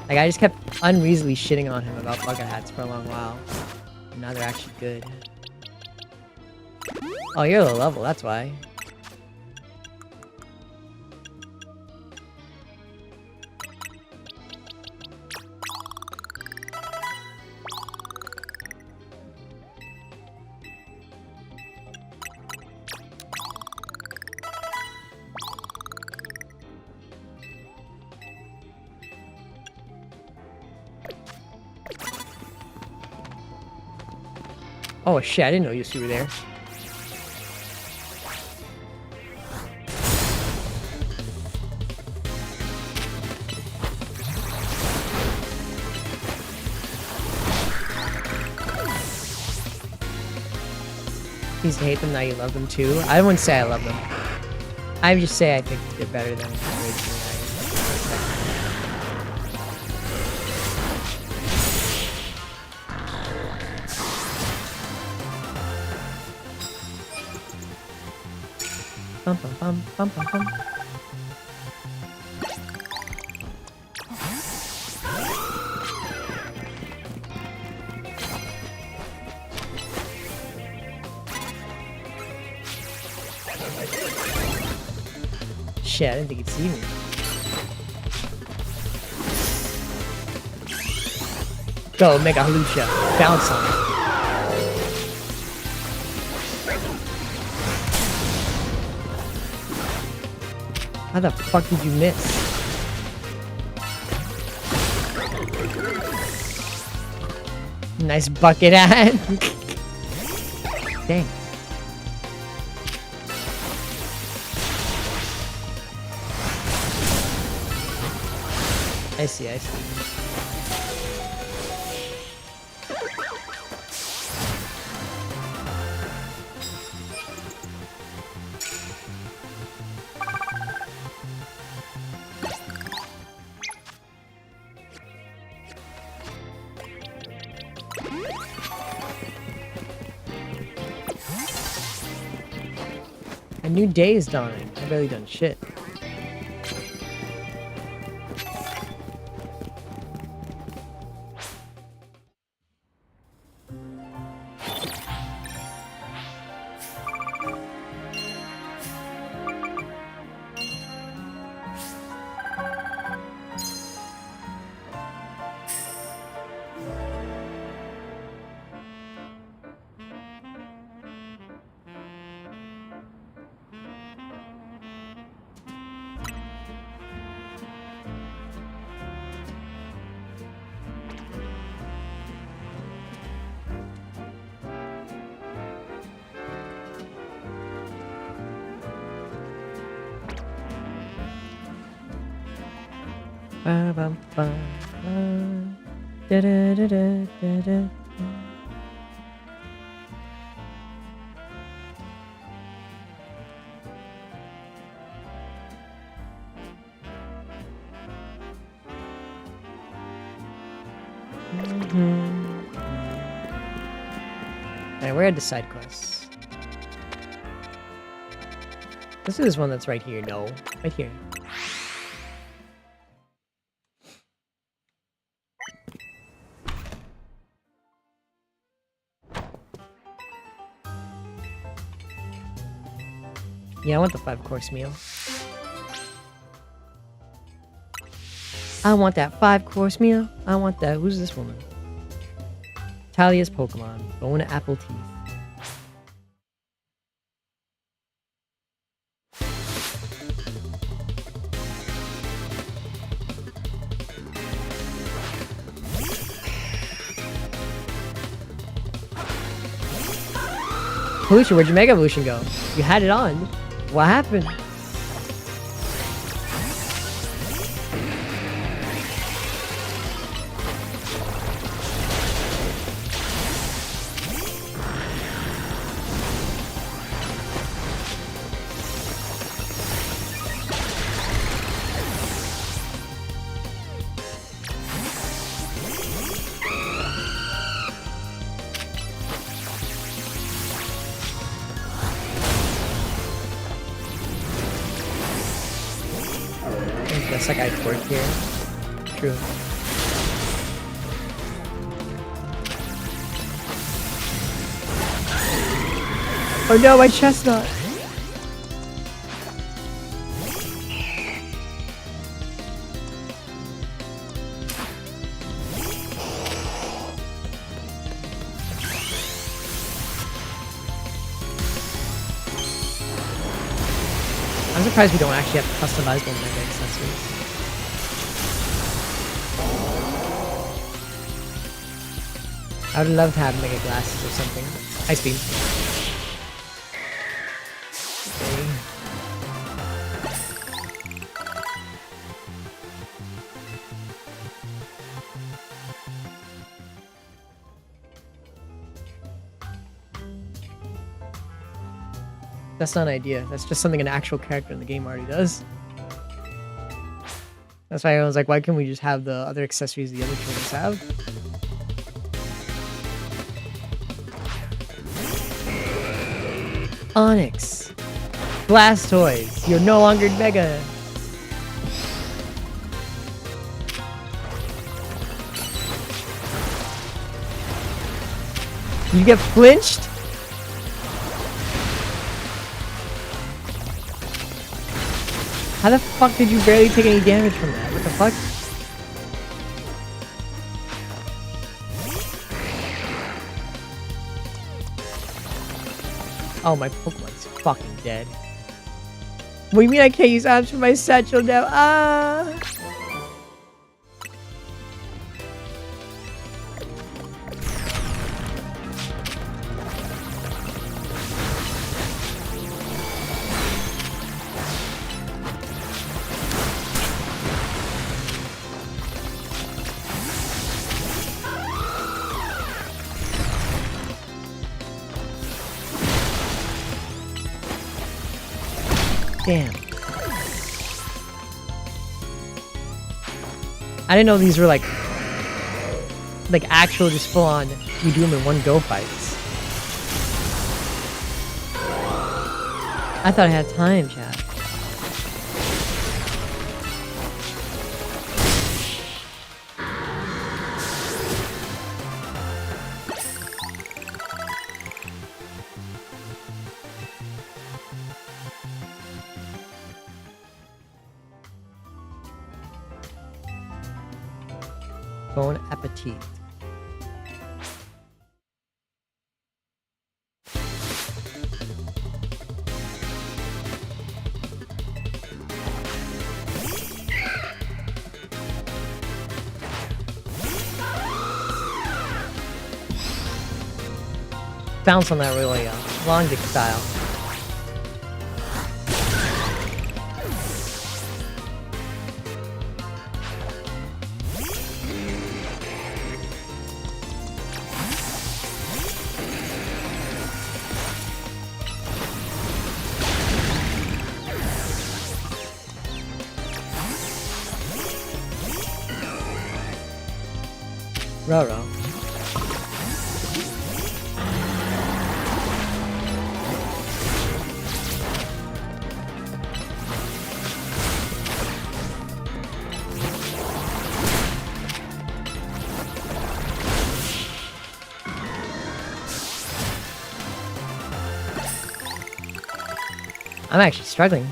Like, I just kept unreasonably shitting on him about bucket hats for a long while. And now they're actually good. Oh, you're low level, that's why. Oh shit, I didn't know you were there. You hate them, now you love them too. I wouldn't say I love them. I would just say I think they're better than originally. Bum bum bum bum bum bum. Shit, I didn't think he'd see me. Go, Mega Halusha. Bounce on it. How the fuck did you miss? Nice bucket hat. Dang. I see, I see. A new day is dawning. I've barely done shit. Ba bum ba da da da da da da. Alright, where are the side quests? This is one that's right here. No, right here. Yeah, I want the 5-course meal. I want that 5-course meal. I want that. Who's this woman? Talia's Pokemon. Bone Apple Teeth. Evolution, where'd your Mega Evolution go? You had it on. What happened? That's like I work here. True. Oh no, my chestnut! I'm surprised we don't actually have customizable Mega accessories. I would love to have mega glasses or something. Ice beam. Okay. That's not an idea. That's just something an actual character in the game already does. That's why I was like, why can't we just have the other accessories the other trainers have? Onyx. Blastoise. You're no longer Mega. You get flinched? How the fuck did you barely take any damage from that? What the fuck? Oh, my Pokemon's fucking dead. What do you mean I can't use apps for my satchel now? Ah! Damn. I didn't know these were like actual just full on you do them in one go fights. I thought I had time, chat. Bon appetit. Bounce on that really long dick style. Roro. I'm actually struggling.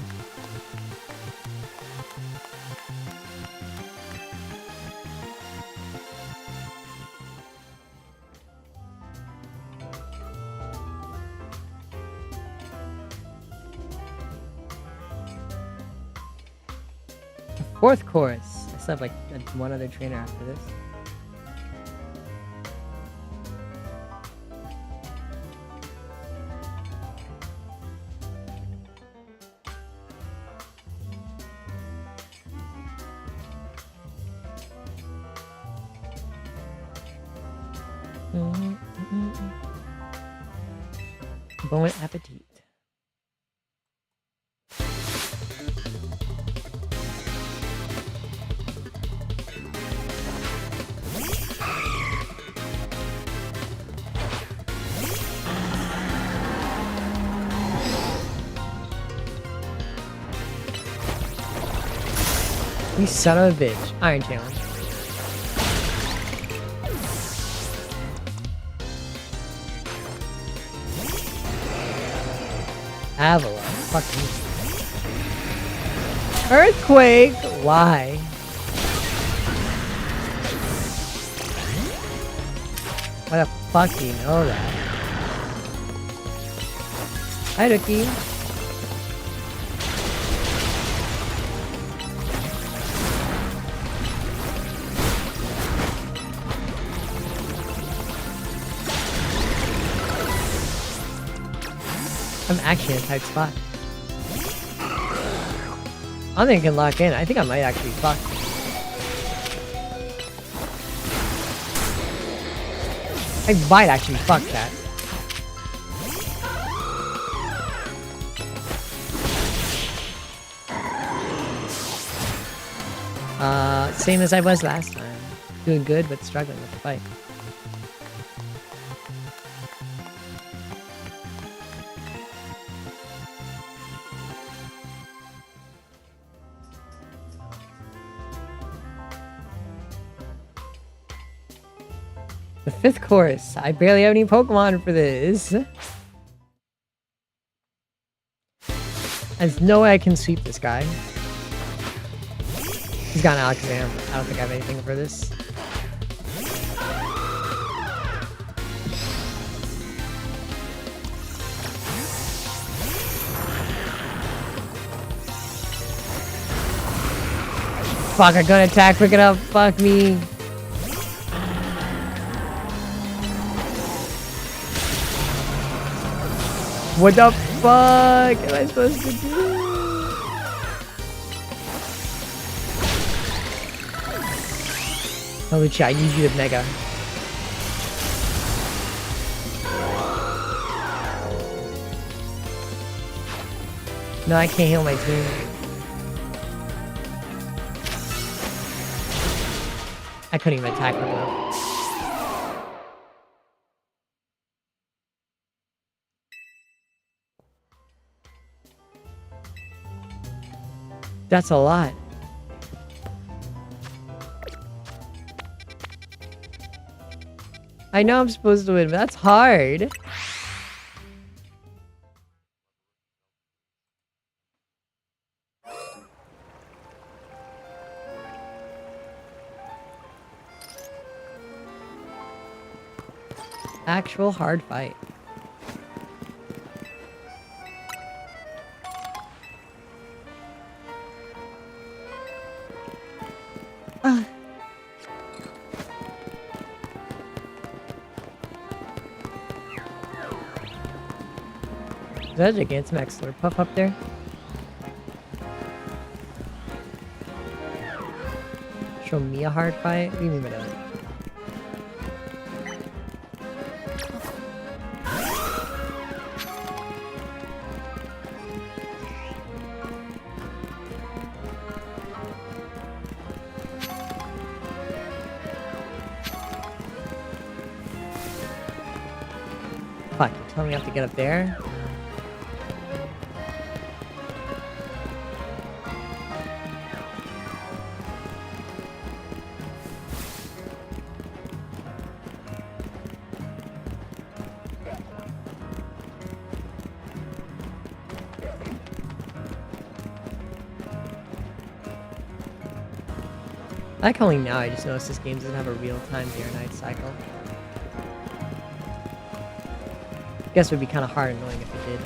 Fourth course. I still have like one other trainer after this. Bon appetit. You son of a bitch. Iron Challenge. Avalanche. Fuck me. Earthquake? Why? Why the fuck do you know that? Hi, Rookie. I'm actually in a tight spot. I don't think I can lock in. I think I might actually fuck. I might actually fuck that. Same as I was last time. Doing good, but struggling with the fight. The 5th course. I barely have any Pokemon for this. There's no way I can sweep this guy. He's got an Alakazam. I don't think I have anything for this. Fuck, I'm gonna attack, pick it up. Fuck me. What the fuck am I supposed to do? Holy shit, I need you to Mega. No, I can't heal my team. I couldn't even attack him though. That's a lot. I know I'm supposed to win, but that's hard. Actual hard fight. Is that a Gigantamax Slurpuff up there? Show me a hard fight? What do you mean by that? Fuck, you telling me I have to get up there? I like only now I just noticed this game doesn't have a real-time day or night cycle. Guess it would be kind of hard and annoying if it did.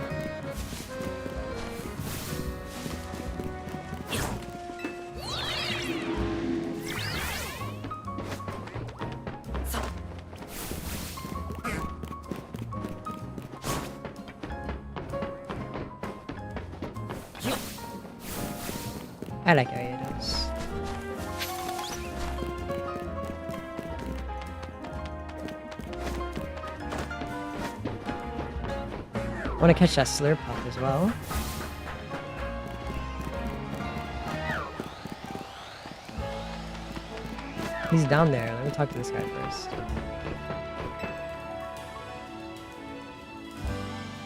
I like Ariados. I want to catch that Slurpuff as well. He's down there. Let me talk to this guy first.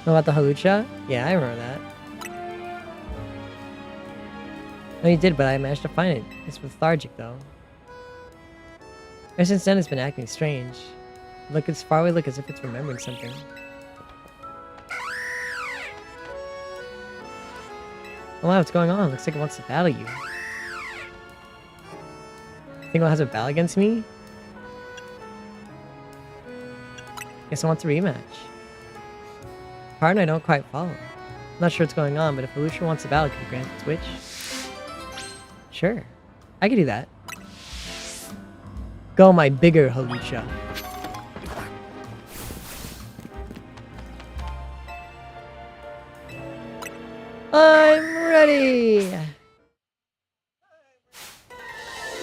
Know about the Halucha? Yeah, I remember that. No, you did, but I managed to find it. It's lethargic, though. Ever since then, it's been acting strange. Look, it's far away. Look as if it's remembering something. Oh wow, what's going on? Looks like it wants to battle you. Think it has a battle against me? Guess it wants a rematch. Pardon, I don't quite follow. I'm not sure what's going on, but if Halucha wants a battle, can you grant its wish? Sure. I can do that. Go, my bigger Halucha. I'm ready!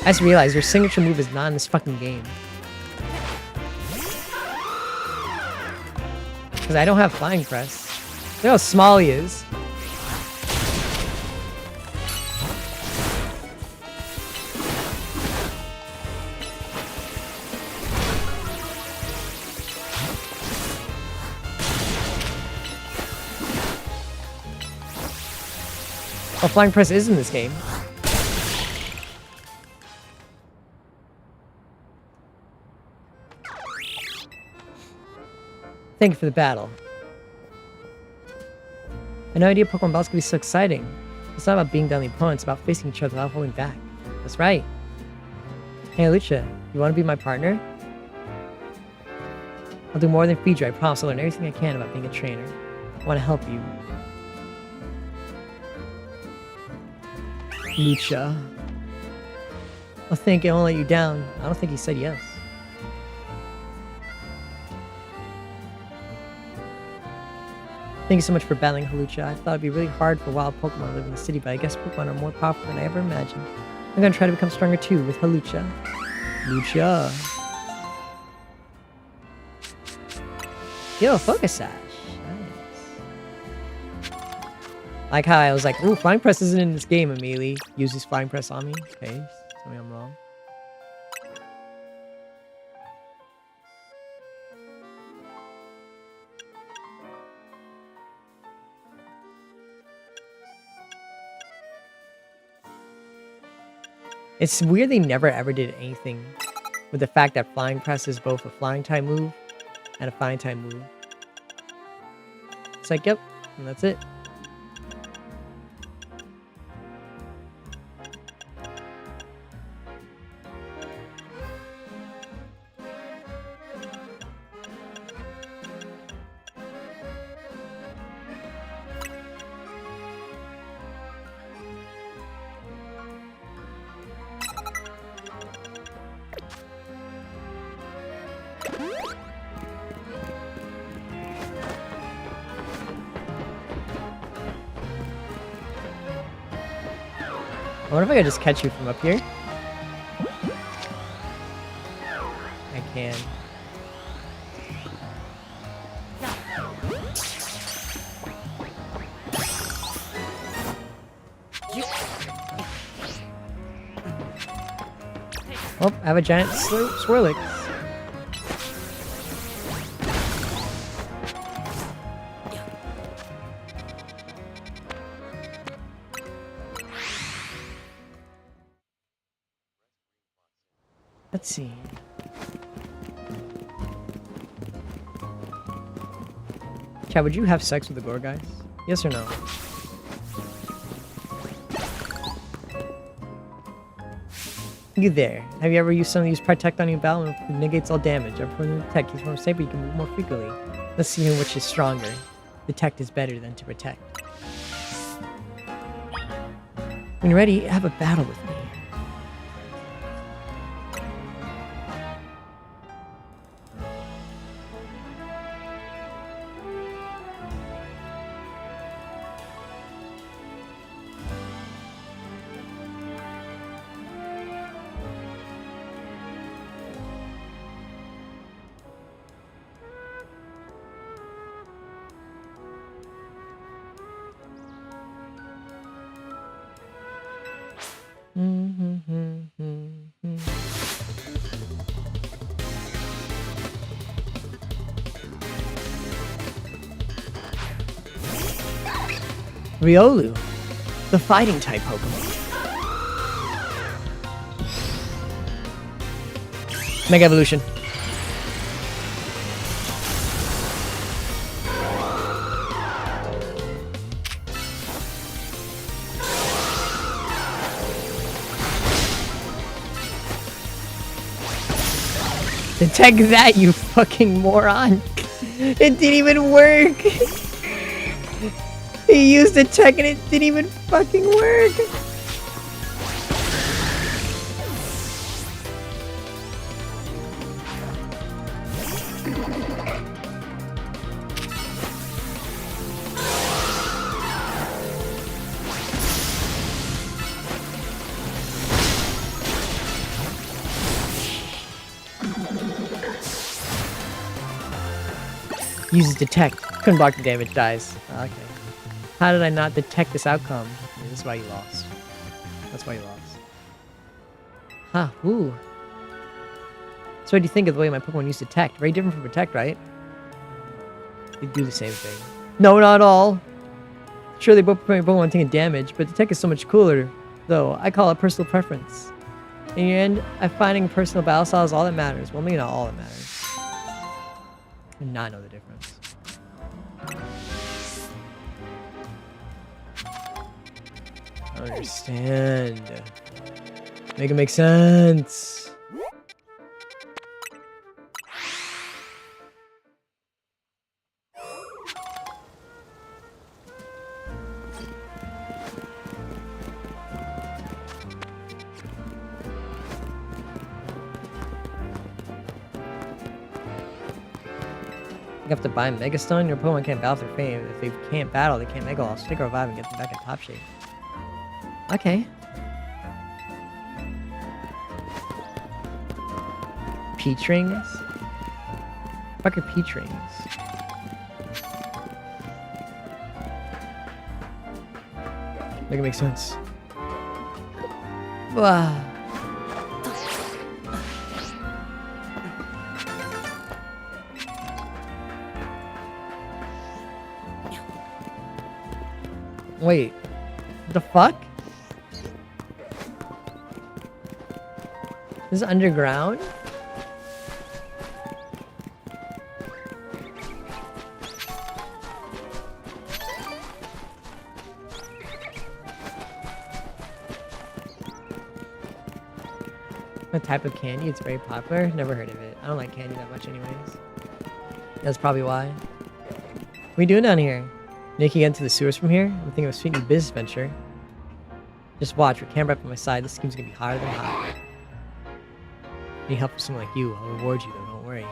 I just realized your signature move is not in this fucking game. Because I don't have flying press. Look how small he is. Oh, flying press is in this game. Thank you for the battle. I had no idea Pokemon battles could be so exciting. It's not about being down the opponent, it's about facing each other without holding back. That's right. Hey, Lucia, you want to be my partner? I'll do more than feed you, I promise. I'll learn everything I can about being a trainer. I want to help you. Lucia. I think I won't let you down. I don't think he said yes. Thank you so much for battling Hawlucha. I thought it'd be really hard for wild Pokemon to live in the city, but I guess Pokemon are more powerful than I ever imagined. I'm gonna try to become stronger too with Hawlucha. Lucia. Yo, Focus Sash. Nice. Like how I was like, ooh, Flying Press isn't in this game immediately. Use this Flying Press on me. Okay, tell me I'm wrong. It's weird they never ever did anything with the fact that Flying Press is both a flying type move and a flying type move. It's like, yep, and that's it. I wonder if I could just catch you from up here. I can. Oh, I have a giant Swirlix. Let's see. Chad, would you have sex with the gore guys? Yes or no? You there. Have you ever used some of these Protect on your battle and it negates all damage? I've put in Protect. He's more safe, but you can move more frequently. Let's see which is stronger. Detect is better than to protect. When you're ready, have a battle with me. Riolu, the fighting type Pokemon. Mega Evolution. Detect that, you fucking moron. It didn't even work. He used a tech and it didn't even fucking work. Uses detect. Couldn't block the damage. Dies. Okay. How did I not detect this outcome? Yeah, this is why you lost. That's why you lost. Huh. Ooh. So what do you think of the way my Pokemon use detect? Very different from protect, right? They do the same thing. No, not at all. Sure, they both prevent Pokemon taking damage, but detect is so much cooler. Though, I call it personal preference. In the end, I finding personal battle style is all that matters. Well, maybe not all that matters. I do not know the difference. I don't understand. Make it make sense. You have to buy Mega Stun. Your Pokemon can't battle through fame. If they can't battle, they can't Mega Ball. So take a revive and get them back in top shape. Okay. Peach rings? Fuck are peach rings? Make it make sense. Wow. Wait, the fuck? This is underground? A type of candy, it's very popular. Never heard of it. I don't like candy that much anyways. That's probably why. What are we doing down here? Making it into the sewers from here? I'm thinking of a sweet new business venture. Just watch, with camera up on my side, this scheme's gonna be hotter than hot. Need help from someone like you, I'll reward you though, don't worry.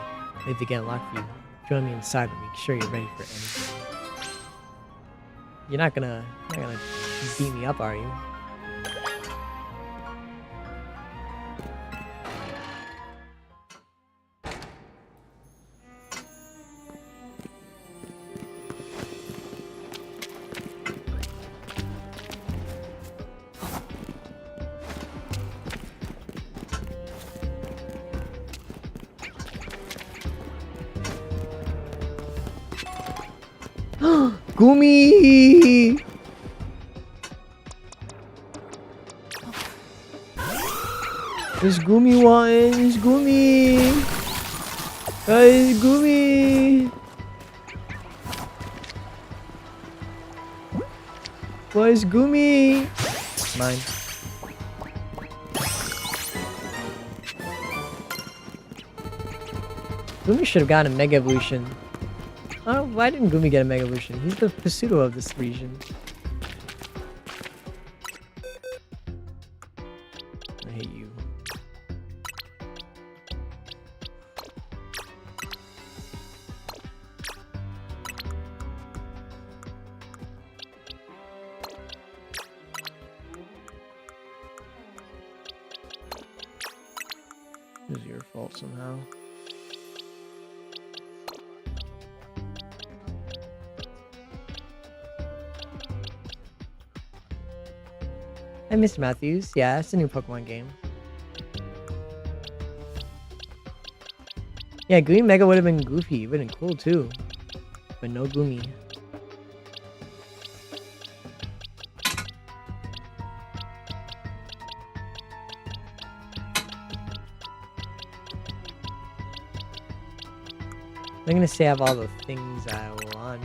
Leave the gate unlocked for you. Join me inside, but make sure you're ready for anything. You're not gonna beat me up, are you? Gumi! There's Gumi one! There's Gumi! Guys, Gumi! Where's Gumi? Mine. Gumi should have gotten a Mega Evolution. Oh, why didn't Gumi get a Mega Evolution? He's the pseudo of this region. I hate you. This is your fault somehow. Hi, Mr. Matthews. Yeah, it's a new Pokemon game. Yeah, Gumi Mega would have been goofy. It would have been cool too. But no Gumi. I'm gonna say I have all the things I want.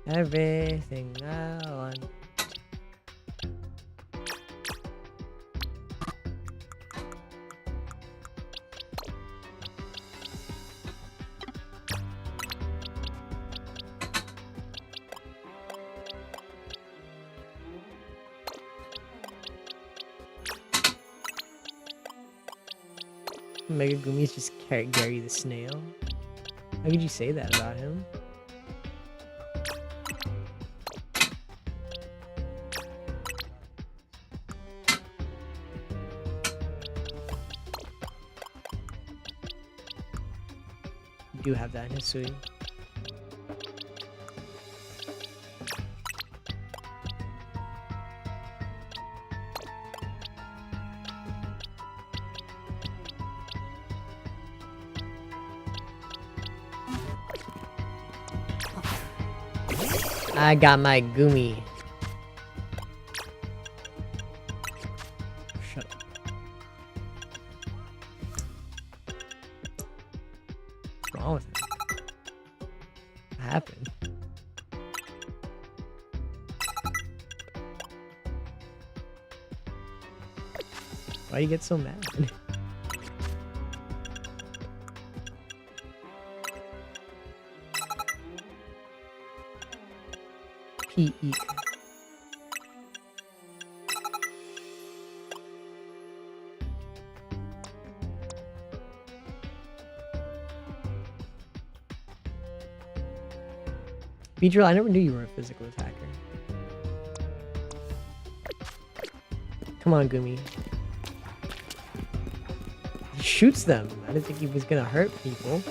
Everything I want. Mega Gumi's just Gary the Snail. How could you say that about him? do have that in Hisui. I got my Gumi. Shut up. What's wrong with me? What happened? Why do you get so mad? P.E. Beedrill, I never knew you were a physical attacker. Come on, Gumi. He shoots them. I didn't think he was gonna hurt people.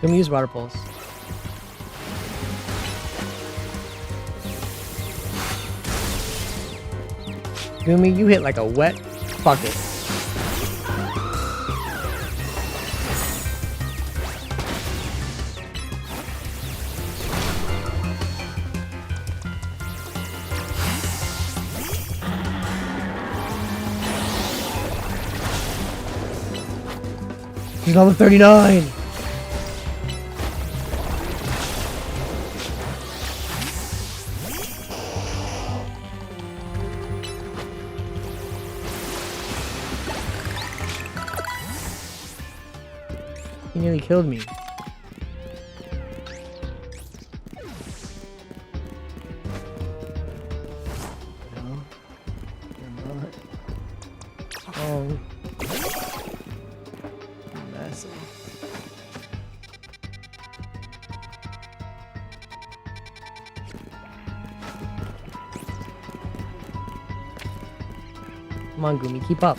Gumi, use water pulse. Gumi, you hit like a wet bucket. He's level 39! He nearly killed me. No. You're not. Oh. Massive. Come on, Gumi, keep up.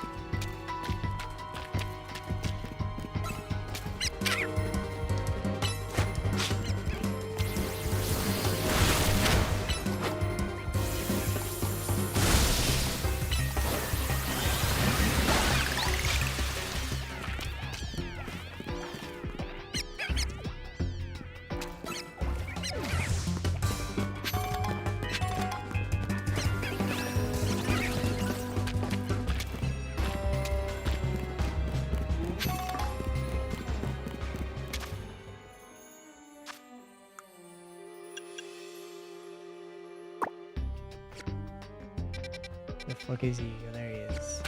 The fuck is he? Oh, there he is.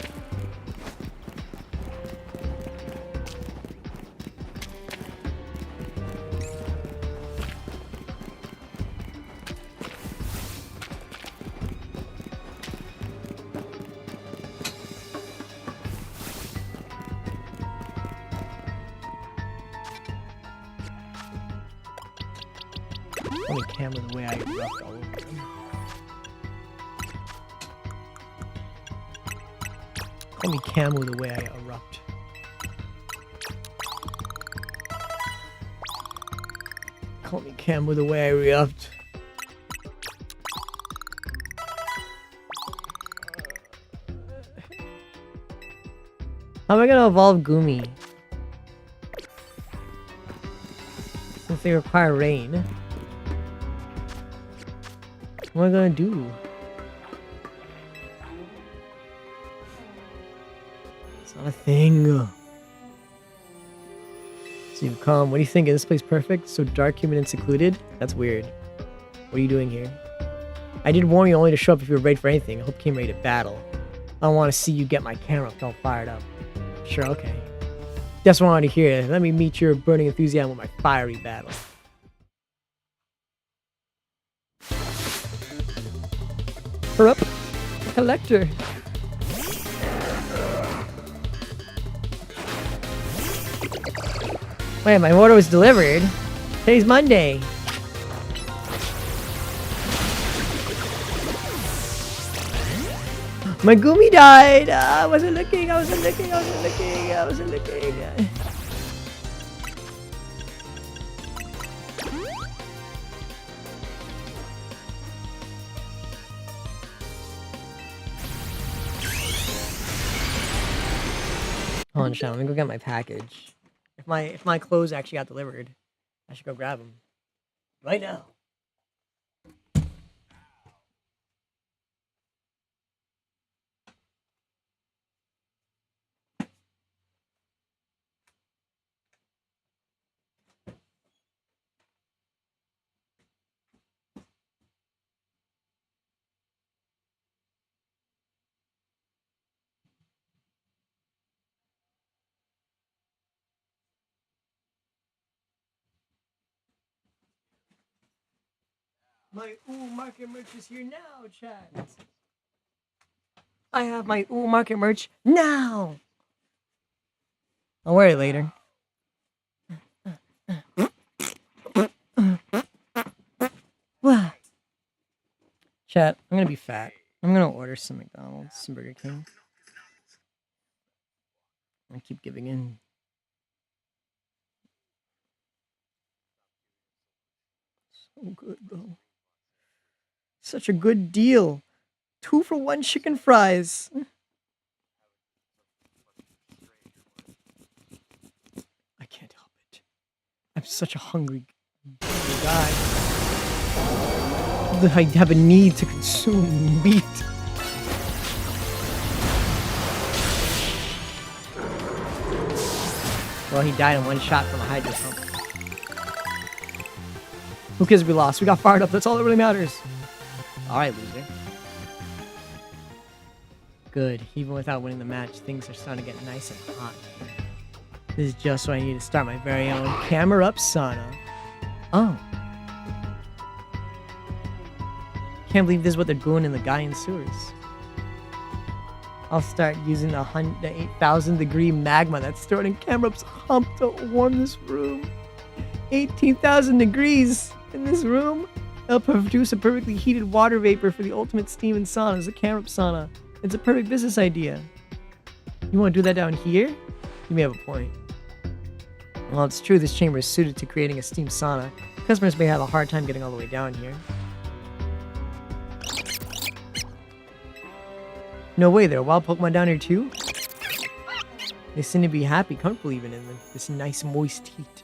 Only camera the way I erupt all over him. Call me Camo the way I erupt. Call me Camo the way I erupt. How am I gonna evolve Gumi? Since they require rain. What am I gonna do? It's not a thing. So calm. What do you think? Is this place perfect? So dark, humid, and secluded? That's weird. What are you doing here? I did warn you only to show up if you were ready for anything. I hope you came ready to battle. I don't want to see you get my camera all fired up. Sure, okay. Just wanted to hear it. Let me meet your burning enthusiasm with my fiery battle. Hurry up! Collector! Wait, my order was delivered? Today's Monday. My Gumi died! I wasn't looking. Hold on, Sean. Let me go get my package. If my clothes actually got delivered, I should go grab them right now. My Market merch is here now, chat. I have my Market merch now. I'll wear it later. Chat, I'm gonna be fat. I'm gonna order some McDonald's, some Burger King. I keep giving in. So good, though. Such a good deal. 2 for 1 chicken fries. I can't help it. I'm such a hungry guy. I have a need to consume meat. Well, he died in one shot from a hydro pump. Who cares if we lost? We got fired up. That's all that really matters. Alright, loser. Good. Even without winning the match, things are starting to get nice and hot. This is just what I need to start my very own camera up sauna. Oh. Can't believe this is what they're doing in the Gaian sewers. I'll start using the 8,000 degree magma that's stored in Camrup's hump to warm this room. 18,000 degrees in this room. It'll produce a perfectly heated water vapor for the ultimate steam and sauna, the Camrup sauna. It's a perfect business idea. You want to do that down here? You may have a point. Well, it's true this chamber is suited to creating a steam sauna. Customers may have a hard time getting all the way down here. No way, there are wild Pokemon down here too? They seem to be happy, comfortable even in this nice moist heat.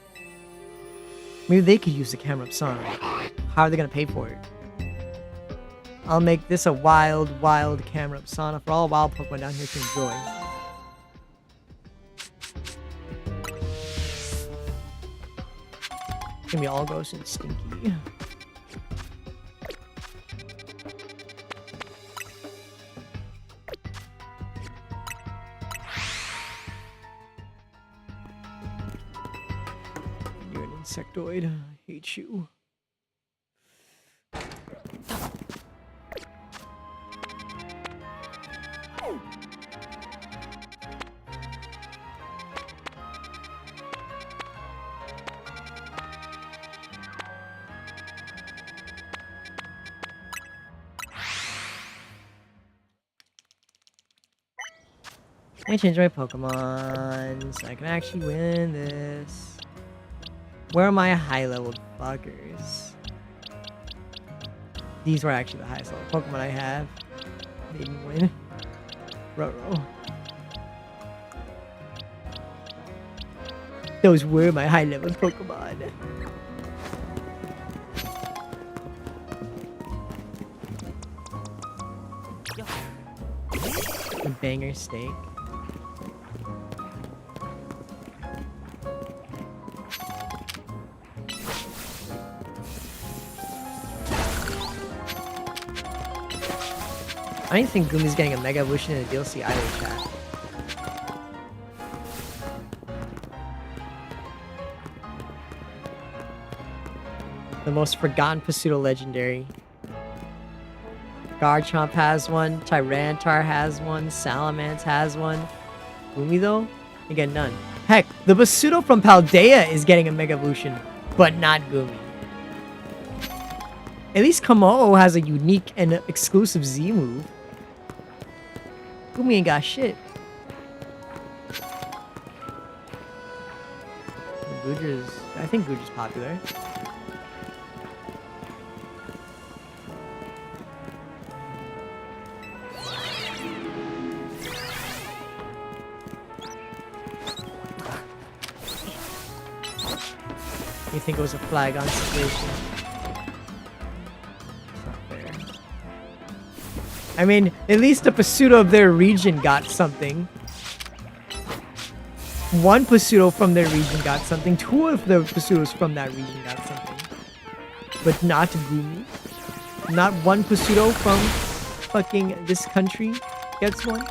Maybe they could use the camera up sauna. How are they gonna pay for it? I'll make this a wild camera up sauna for all wild Pokemon down here to enjoy. It's gonna be all gross and stinky. You're an insectoid. I hate you. I changed my Pokemon so I can actually win this. Where are my high-leveled fuckers? These were actually the highest level Pokemon I have. They didn't win. Ruh-roh. Those were my high-level Pokemon. A banger steak. I don't think Gumi's getting a Mega Evolution in the DLC either, chat. The most forgotten Pseudo Legendary. Garchomp has one, Tyranitar has one, Salamence has one. Gumi though? Again, none. Heck, the Pseudo from Paldea is getting a Mega Evolution, but not Gumi. At least Kamo has a unique and exclusive Z move. Gumi ain't got shit. Guja's, I think Guja's popular. You think it was a flag on situation? Not fair. I mean, at least a pseudo of their region got something. One pseudo from their region got something. Two of the pseudos from that region got something. But not Gumi. Not one pseudo from fucking this country gets one.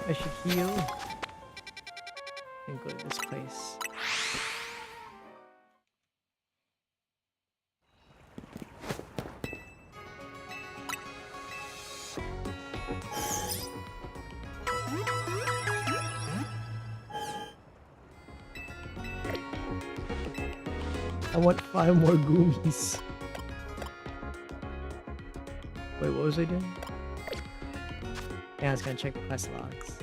I should heal and go to this place. I want 5 more Goomies. Wait, what was I doing? Yeah, I was gonna check the quest logs.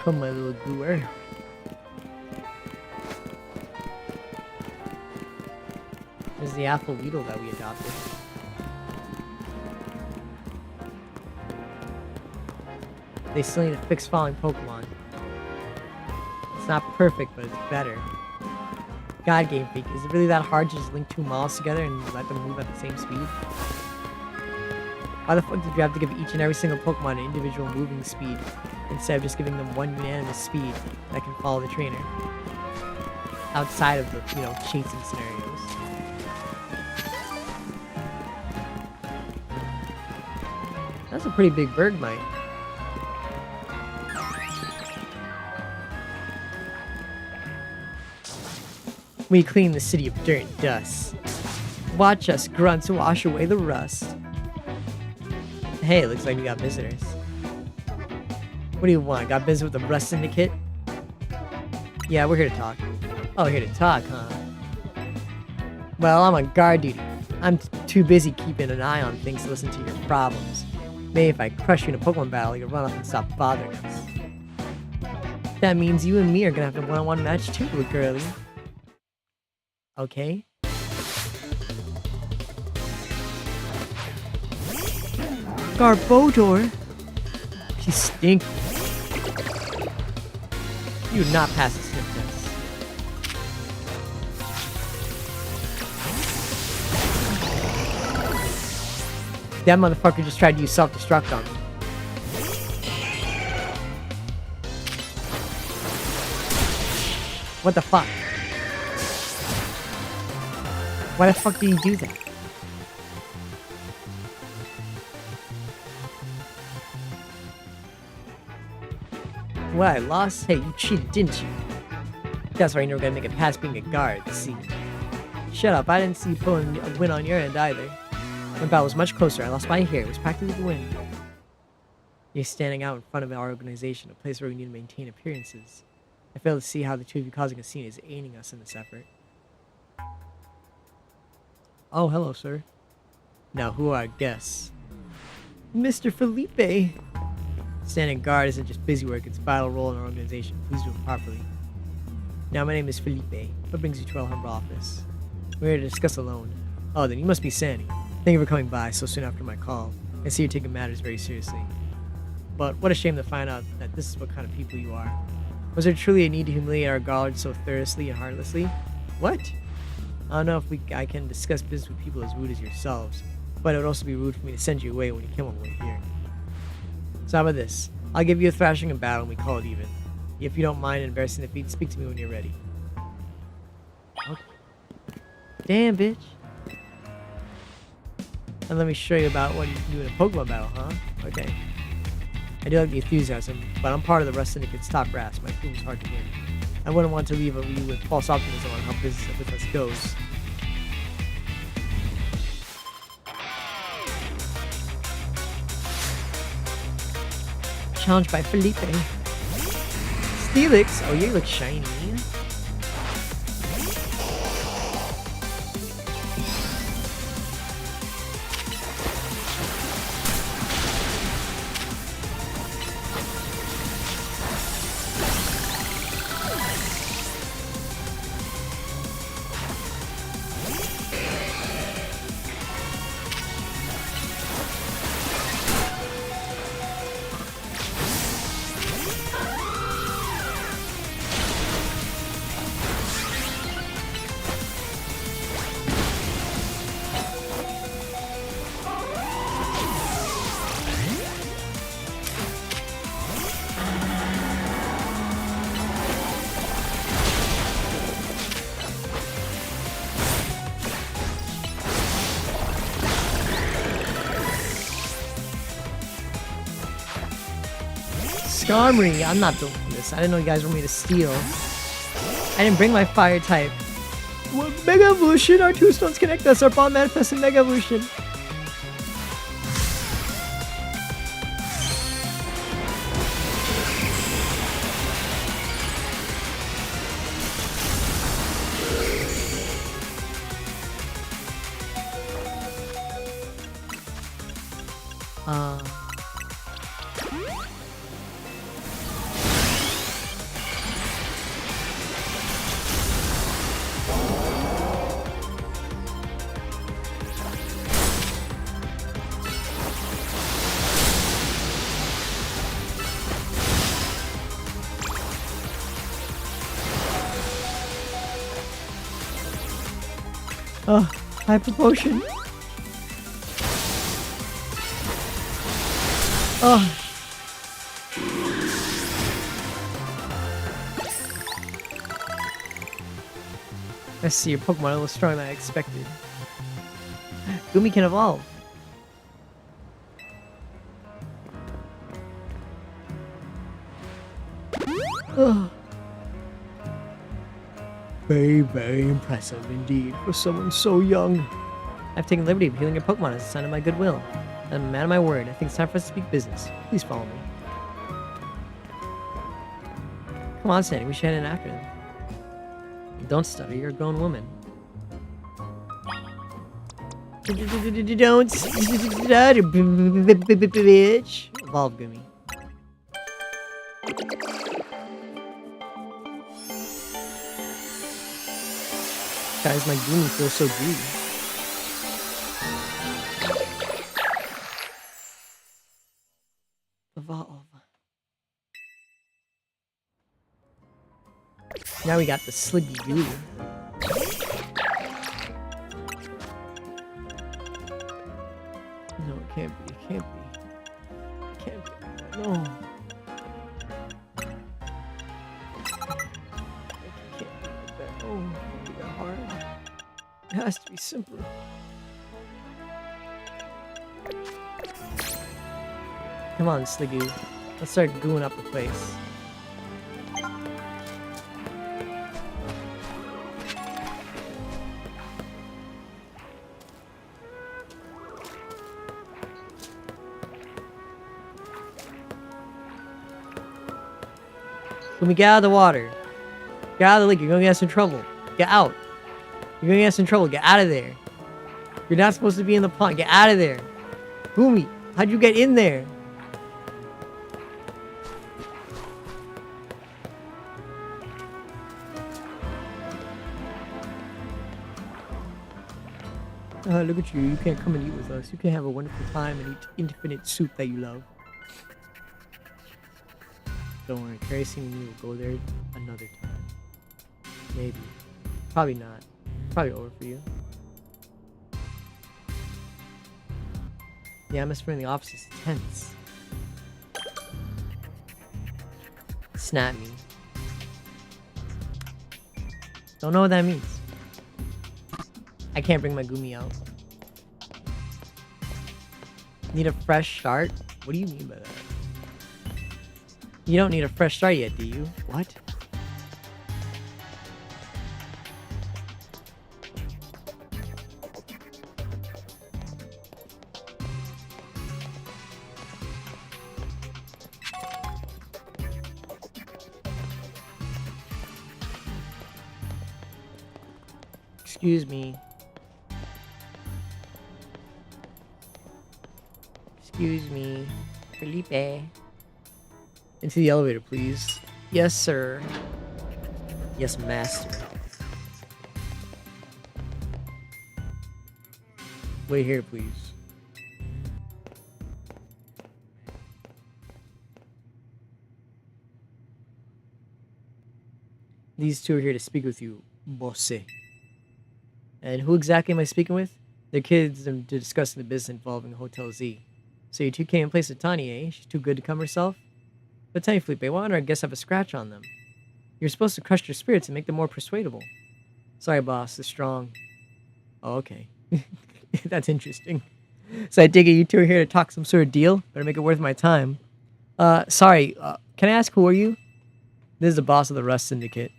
Come, my little gooer. There's the apple weedle that we adopted. They still need to fix falling Pokemon. It's not perfect, but it's better. God, Game Freak, is it really that hard to just link 2 malls together and let them move at the same speed? Why the fuck did you have to give each and every single Pokemon an individual moving speed, instead of just giving them one unanimous speed that can follow the trainer? Outside of the, chasing scenarios. That's a pretty big Bergmite. We clean the city of dirt and dust. Watch us grunts wash away the rust. Hey, looks like we got visitors. What do you want? Got business with the Rust Syndicate? Yeah, we're here to talk. Oh, here to talk, huh? Well, I'm on guard duty. I'm too busy keeping an eye on things to listen to your problems. Maybe if I crush you in a Pokemon battle, you'll run off and stop bothering us. That means you and me are gonna have a one-on-one match too, little girlie. Okay. Garbodor? She stinks. You would not pass the sniff test. That motherfucker just tried to use self-destruct on me. What the fuck? Why the fuck did he do that? What, I lost? Hey, you cheated, didn't you? That's why you're never gonna make it past being a guard, see? Shut up, I didn't see you pulling a win on your end either. My battle was much closer, I lost by a hair, it was practically the win. You're standing out in front of our organization, a place where we need to maintain appearances. I fail to see how the two of you causing a scene is aiding us in this effort. Oh, hello, sir. Now, who are our guests? Mr. Felipe! Standing guard isn't just busy work, it's a vital role in our organization. Please do it properly. Now, my name is Felipe. What brings you to our humble office? We're here to discuss a loan. Oh, then you must be Sandy. Thank you for coming by so soon after my call. I see you're taking matters very seriously. But what a shame to find out that this is what kind of people you are. Was there truly a need to humiliate our guards so thirstily and heartlessly? What? I don't know if I can discuss business with people as rude as yourselves, but it would also be rude for me to send you away when you came all the way here. So how about this? I'll give you a thrashing in battle and we call it even. If you don't mind embarrassing defeat, speak to me when you're ready. Okay. Damn, bitch. And let me show you about what you can do in a Pokemon battle, huh? Okay. I do like the enthusiasm, but I'm part of the Rust Syndicate's top brass. My team is hard to win. I wouldn't want to leave you with false optimism on how business with us goes. Challenged by Felipe. Steelix? Oh, you look shiny. Skarmory, I'm not doing this. I didn't know you guys wanted me to steal. I didn't bring my fire type. Well, Mega Evolution! Our two stones connect us. Our bond manifests in Mega Evolution. Hyper potion. I see your Pokemon a little stronger than I expected. Gumi can evolve. Very, very impressive indeed for someone so young. I've taken liberty of healing your Pokemon as a sign of my goodwill. I'm a man of my word. I think it's time for us to speak business. Please follow me. Come on, Sandy. We should head in after them. Don't stutter. You're a grown woman. Don't stutter, bitch. Evolve, Gumi. Guys, my Gumi feels so greedy. Evolve. Now we got the Slibby Goo. No, it can't be. It can't be. It can't be. No. It can't be that. Oh, it can't be that hard. It has to be simpler. Come on, Sligoo. Let's start gooing up the place. When we get out of the water, get out of the lake, you're gonna get us in trouble. Get out. You're gonna get us in trouble. Get out of there. You're not supposed to be in the pond. Get out of there. Gumi, how'd you get in there? Look at you. You can't come and eat with us. You can have a wonderful time and eat infinite soup that you love. Don't worry, Tracy and me will go there another time. Maybe. Probably not. Probably over for you. The atmosphere in the office is tense. Snap me. Don't know what that means. I can't bring my Gumi out. Need a fresh start? What do you mean by that? You don't need a fresh start yet, do you? What? Excuse me. Excuse me. Felipe. Into the elevator, please. Yes, sir. Yes, master. Wait here, please. These two are here to speak with you, bosse. And who exactly am I speaking with? The kids and discussing the business involving Hotel Z. So you two came in place of Tani, eh? She's too good to come herself? But tell me, Felipe, why don't our guests have a scratch on them? You're supposed to crush their spirits and make them more persuadable. Sorry, boss. They're strong. Oh, okay. That's interesting. So I dig it. You two are here to talk some sort of deal? Better make it worth my time. Sorry. Can I ask who are you? This is the boss of the Rust Syndicate.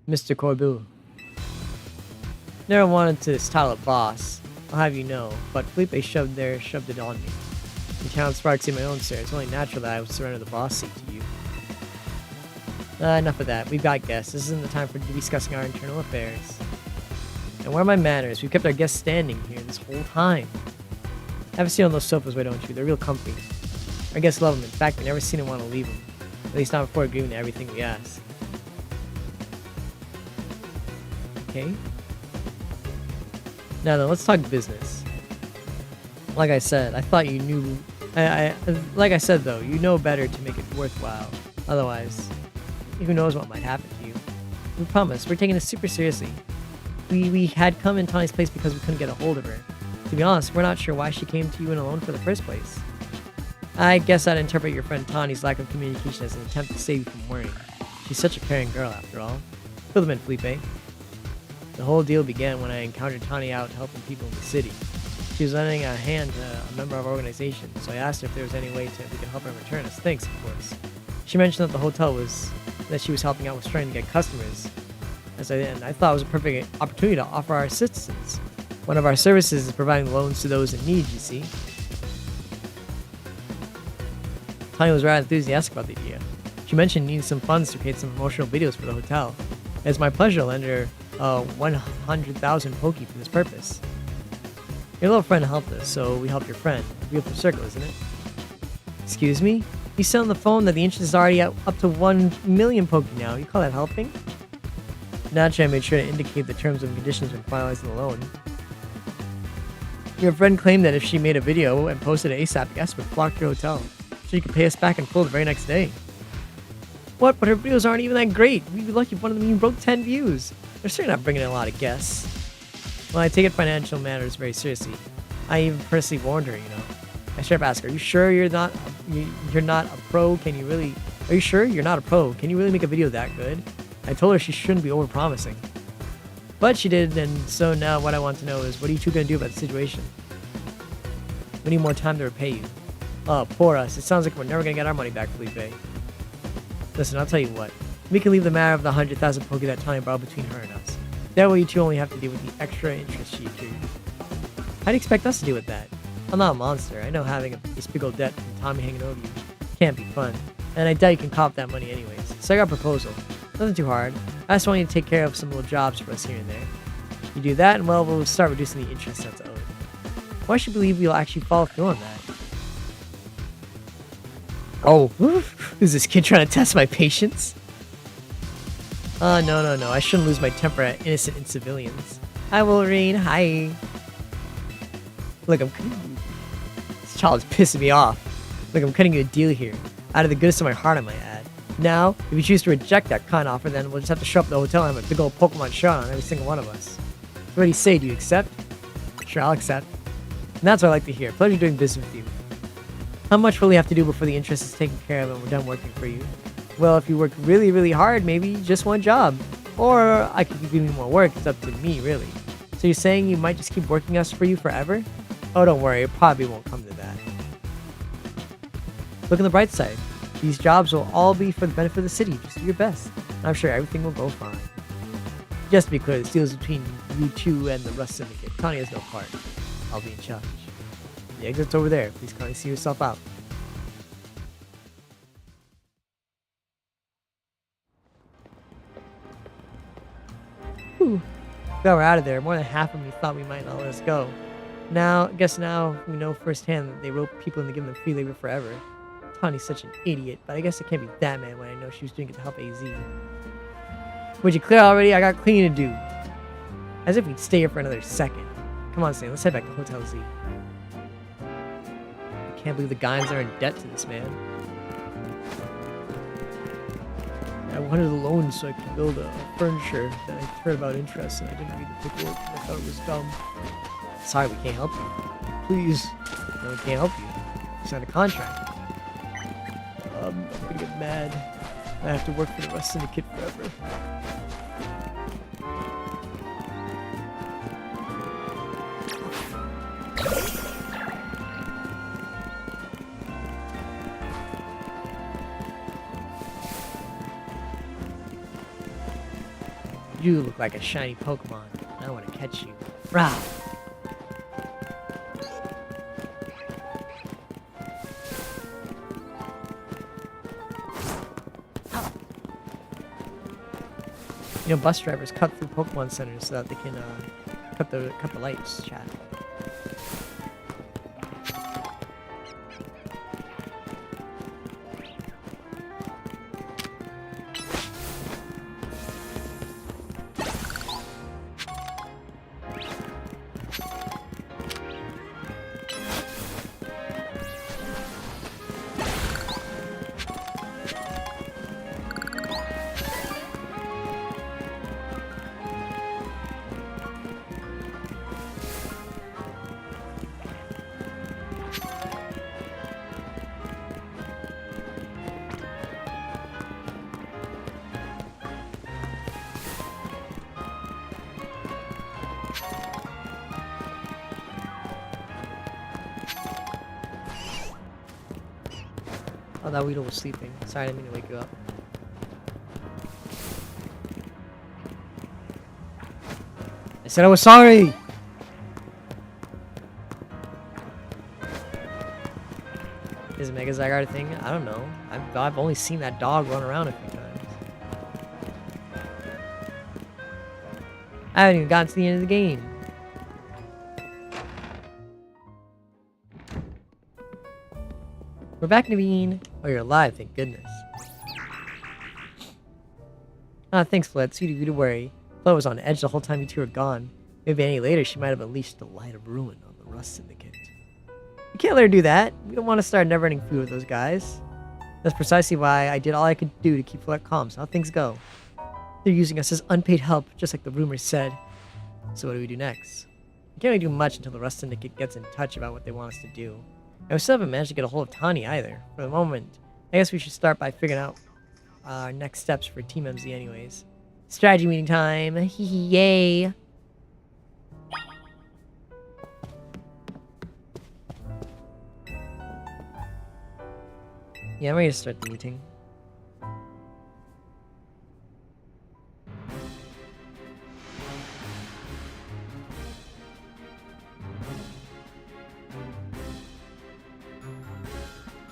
Mr. Corbu. Never wanted to style a boss. I'll have you know, but Felipe shoved it on me. In town sparks in my own, sir. It's only natural that I would surrender the boss seat to you. Enough of that. We've got guests. This isn't the time for discussing our internal affairs. And where are my manners? We've kept our guests standing here this whole time. Have a seat on those sofas, why don't you? They're real comfy. Our guests love them. In fact, we never seen them want to leave them. At least not before agreeing to everything we ask. Okay. Now then, let's talk business. Like I said, I thought you knew... like I said, though, you know better to make it worthwhile. Otherwise, who knows what might happen to you. We promise, we're taking this super seriously. We had come in Tani's place because we couldn't get a hold of her. To be honest, we're not sure why she came to you in alone for the first place. I guess I'd interpret your friend Tani's lack of communication as an attempt to save you from worrying. She's such a caring girl, after all. Fill them in, Felipe. The whole deal began when I encountered Tani out helping people in the city. She was lending a hand to a member of our organization, so I asked her if there was any way we could help her in return as thanks, of course. She mentioned that the hotel that she was helping out was trying to get customers. And I thought it was a perfect opportunity to offer our assistance. One of our services is providing loans to those in need, you see. Tani was rather enthusiastic about the idea. She mentioned needing some funds to create some promotional videos for the hotel. It's my pleasure to lend her 100,000 Poki for this purpose. Your little friend helped us, so we helped your friend. Beautiful circle, isn't it? Excuse me? You said on the phone that the interest is already up to 1 million Poki now. You call that helping? Naturally, I made sure to indicate the terms and conditions when finalizing the loan. Your friend claimed that if she made a video and posted it ASAP, guests would flock to your hotel, so you could pay us back in full the very next day. What? But her videos aren't even that great. We'd be lucky if one of them even broke 10 views. They're certainly not bringing in a lot of guests. Well, I take it financial matters very seriously. I even personally warned her, you know. I straight up asked her, "Are you sure you're not a pro? Can you really? Are you sure you're not a pro? Can you really make a video that good?" I told her she shouldn't be over-promising. But she did, and so now what I want to know is, what are you two going to do about the situation? We need more time to repay you. Oh, poor us. It sounds like we're never going to get our money back, Felipe. Listen, I'll tell you what. We can leave the matter of the 100,000 Poki that Tani borrowed between her and us. That way you two only have to deal with the extra interest she accrued. How do you expect us to deal with that? I'm not a monster. I know having this big old debt from Tommy hanging over you can't be fun. And I doubt you can cop that money anyways. So I got a proposal. Nothing too hard. I just want you to take care of some little jobs for us here and there. You do that, and well, we'll start reducing the interest that's owed. Why should you believe we'll actually follow through on that? Oh, is this kid trying to test my patience? No. I shouldn't lose my temper at innocent civilians. Hi, Wolverine. Hi. Look, this child is pissing me off. Look, I'm cutting you a deal here. Out of the goodness of my heart, I might add. Now, if you choose to reject that kind offer, then we'll just have to show up at the hotel and have a big old Pokemon shot on every single one of us. So what do you say? Do you accept? Sure, I'll accept. And that's what I like to hear. Pleasure doing business with you. How much will we have to do before the interest is taken care of and we're done working for you? Well, if you work really, really hard, maybe just one job. Or I could give you more work. It's up to me, really. So you're saying you might just keep working us for you forever? Oh, don't worry. It probably won't come to that. Look on the bright side. These jobs will all be for the benefit of the city. Just do your best. And I'm sure everything will go fine. Just to be clear, the deal is between you two and the Rust Syndicate. Connie has no part. I'll be in charge. The exit's over there. Please, Connie, see yourself out. Whew. Glad we're out of there. More than half of me thought we might not let us go. Now, I guess now we know firsthand that they rope people into giving them free labor forever. Tawny's such an idiot, but I guess it can't be that mad when I know she was doing it to help AZ. Would you clear already? I got cleaning to do. As if we'd stay here for another second. Come on, Sam, let's head back to Hotel Z. I can't believe the Gains are in debt to this man. I wanted a loan so I could build a furniture. Then I heard about interest and I didn't read the paperwork and I thought it was dumb. Sorry, we can't help you. Please. No, we can't help you. You signed a contract. I'm gonna get mad. I have to work for the Rust Syndicate forever. You look like a shiny Pokemon. I want to catch you. Rah! You know, bus drivers cut through Pokemon centers so that they can cut the lights, chat. Oh, that Weedle was sleeping. Sorry, I didn't mean to wake you up. I said I was sorry! Is Mega Zygarde a thing? I don't know. I've only seen that dog run around a few times. I haven't even gotten to the end of the game. We're back, Naveen. Oh, you're alive, thank goodness. Ah, thanks, Fled. Sweetie, you to worry. Fled was on edge the whole time you two were gone. Maybe any later she might have unleashed the light of ruin on the Rust Syndicate. You can't let her do that. We don't want to start never-ending feud with those guys. That's precisely why I did all I could do to keep Fled calm. So how things go? They're using us as unpaid help, just like the rumors said. So what do we do next? We can't really do much until the Rust Syndicate gets in touch about what they want us to do. And we still haven't managed to get a hold of Tawny either. For the moment, I guess we should start by figuring out our next steps for Team MZ anyways. Strategy meeting time. Yay. Yeah, I'm ready to start the meeting.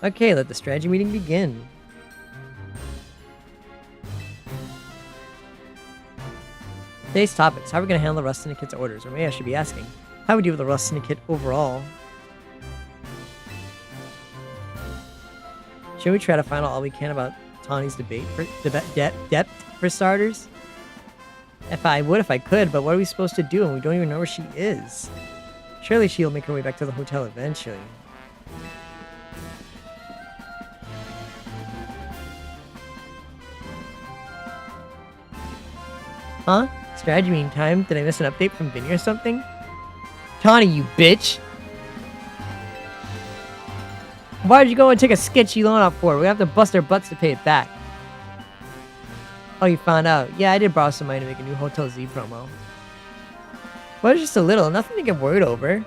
Okay, let the strategy meeting begin. Today's topics: how are we going to handle the Rust Syndicate's orders? Or maybe I should be asking, how do we deal with the Rust Syndicate overall? Should we try to find out all we can about Tawny's debate for depth for starters? If I could, but what are we supposed to do? And we don't even know where she is. Surely she'll make her way back to the hotel eventually. Huh? Strategy meeting time? Did I miss an update from Vinny or something? Tawny, you bitch! Why did you go and take a sketchy loan out for? We have to bust our butts to pay it back. Oh, you found out. Yeah, I did borrow some money to make a new Hotel Z promo. Well, just a little. Nothing to get worried over.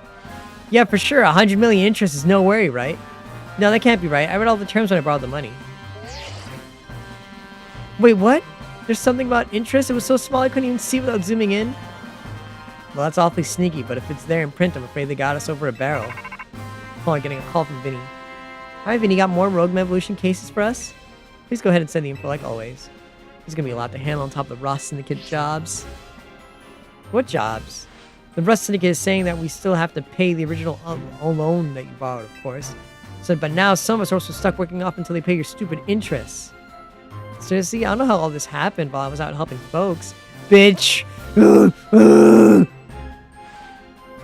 Yeah, for sure. 100 million interest is no worry, right? No, that can't be right. I read all the terms when I borrowed the money. Wait, what? There's something about interest? It was so small I couldn't even see without zooming in? Well, that's awfully sneaky, but if it's there in print, I'm afraid they got us over a barrel. Oh, I'm getting a call from Vinny. Alright, Vinny, got more Rogue Evolution cases for us? Please go ahead and send the info like always. There's gonna be a lot to handle on top of the Rust Syndicate jobs. What jobs? The Rust Syndicate is saying that we still have to pay the original loan that you borrowed, of course. So, but now some of us are also stuck working off until they pay your stupid interest. Seriously, I don't know how all this happened while I was out helping folks. Bitch!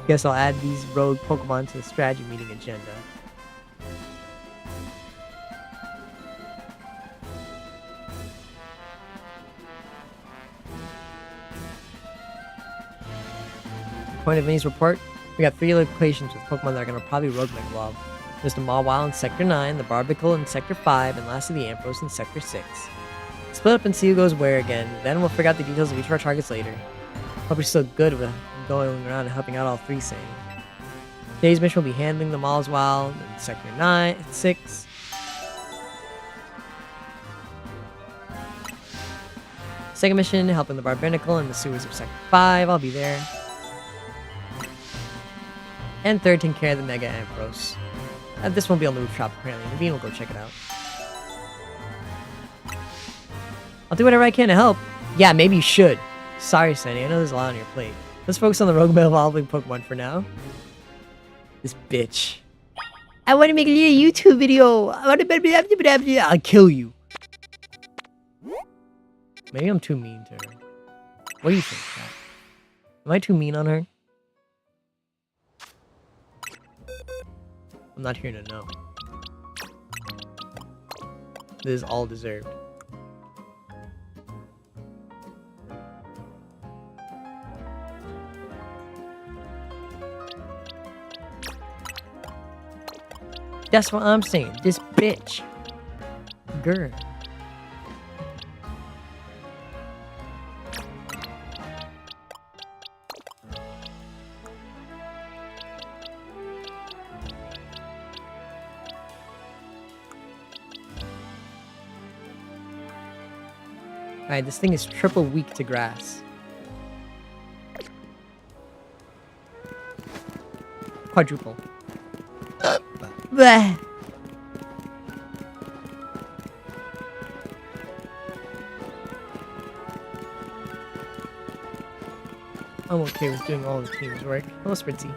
Guess I'll add these rogue Pokemon to the strategy meeting agenda. Point of Vinny's report, we got 3 locations with Pokemon that are going to probably rogue Megalov. There's the Mawile in Sector 9, the Barbicle in Sector 5, and lastly the Ampharos in Sector 6. Split up and see who goes where again, then we'll figure out the details of each of our targets later. Hope you're still good with going around and helping out all 3 Sane. Today's mission will be handling the Mawile in Sector 6. Second mission, helping the Barbicle in the sewers of Sector 5, I'll be there. And third, taking care of the Mega Ampharos. This won't be on the rooftop apparently, Naveen will go check it out. I'll do whatever I can to help. Yeah, maybe you should. Sorry, Sunny, I know there's a lot on your plate. Let's focus on the Rogue evolving Pokemon for now. This bitch. I want to make a little YouTube video. I'll kill you. Maybe I'm too mean to her. What do you think, Kat? Am I too mean on her? I'm not here to know. This is all deserved. That's what I'm saying. This bitch. Girl. Alright, this thing is triple weak to grass. Quadruple. Bleh. I'm okay with doing all the team's work. Hello, Spritzy.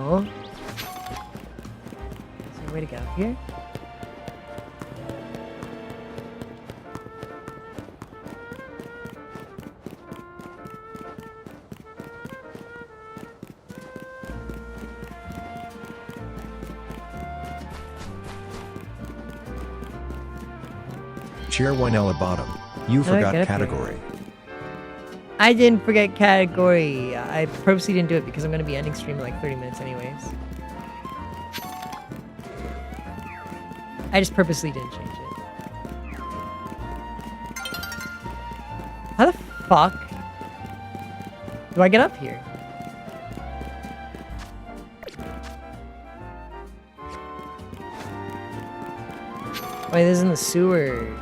Oh. Is there a way to get up here? Chair 1 Ella Bottom. You forgot get up category. here. I didn't forget category. I purposely didn't do it because I'm going to be ending stream in like 30 minutes anyways. I just purposely didn't change it. How the fuck do I get up here? Wait, this is in the sewers.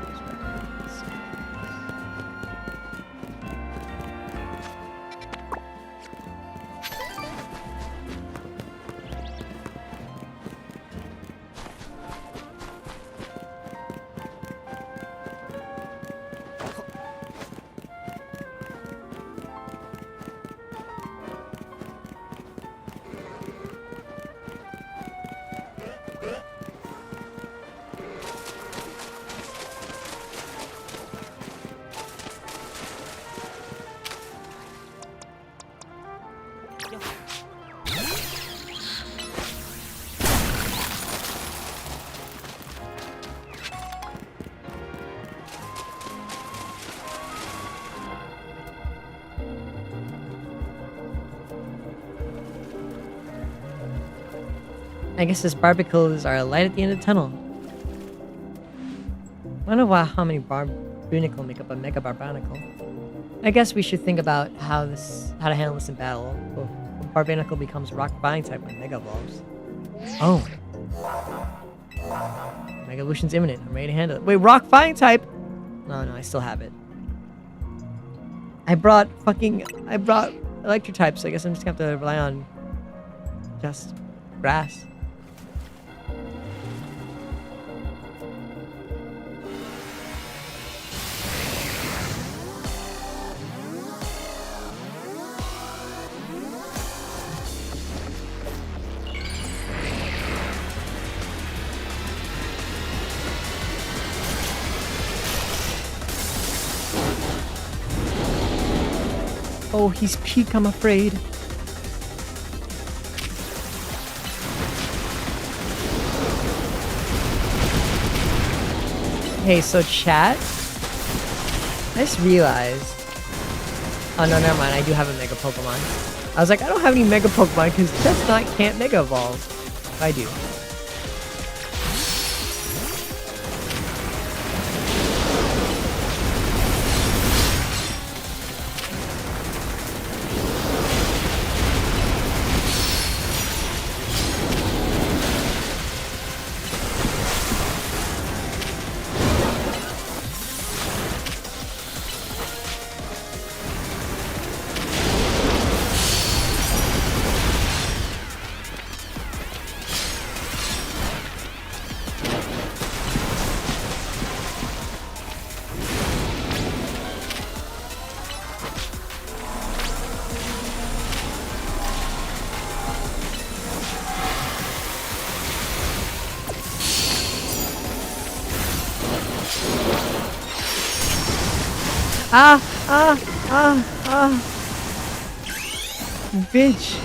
I guess this barbicles are a light at the end of the tunnel. I wonder how many barbunicle make up a mega barbanicle. I guess we should think about how to handle this in battle. Well, barbanicle becomes rock flying type when mega evolves. Oh. Mega evolution's imminent. I'm ready to handle it. Wait, rock flying type? No, I still have it. I brought electric types, so I guess I'm just gonna have to rely on just grass. Oh, he's peak, I'm afraid. Hey, so chat? I just realized. Oh no, never mind. I do have a Mega Pokemon. I was like, I don't have any Mega Pokemon because Chestnut can't Mega Evolve. I do. Bitch.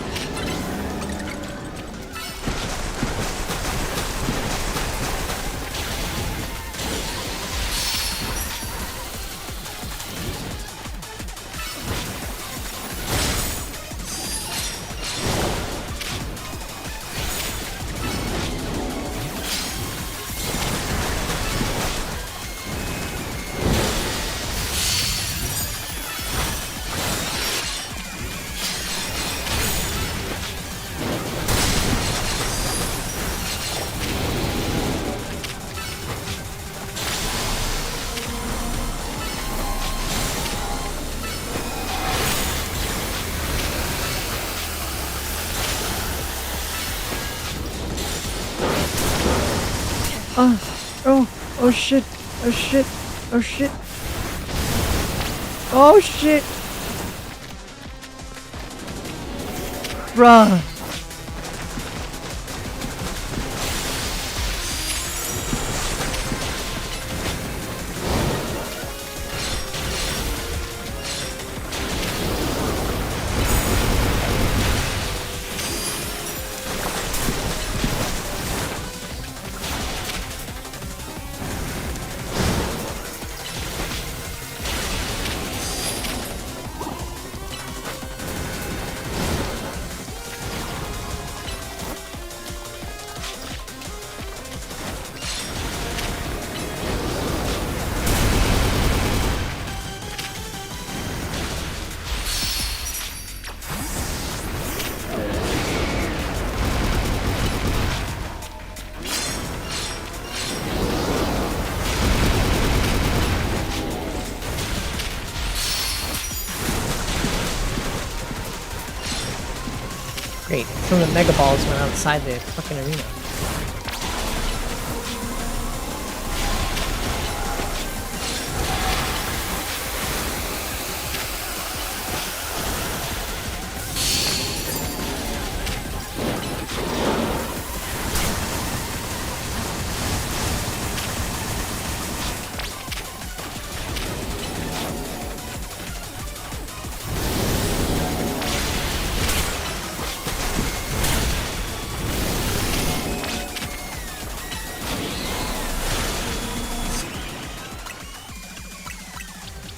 Oh shit, oh shit, oh shit. Oh shit. Bruh. Great. Some of the Mega Balls went outside the fucking arena.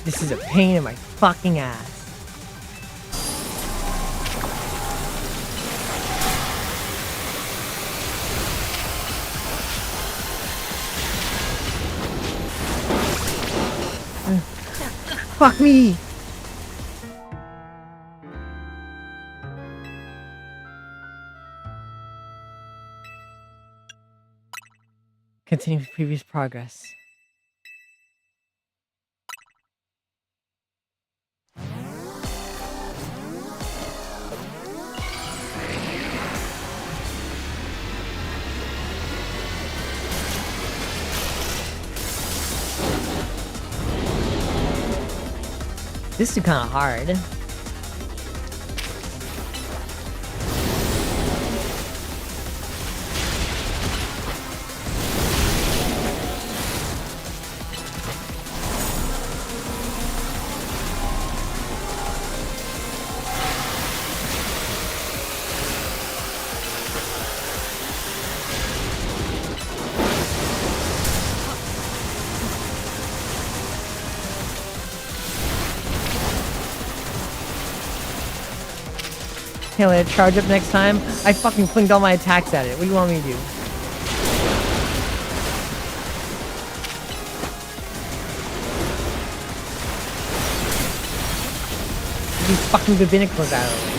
This is a pain in my fucking ass. Fuck me! Continue previous progress. This is kind of hard. Can't let it charge up next time. I fucking flinged all my attacks at it. What do you want me to do? Get these fucking binacles out of the way.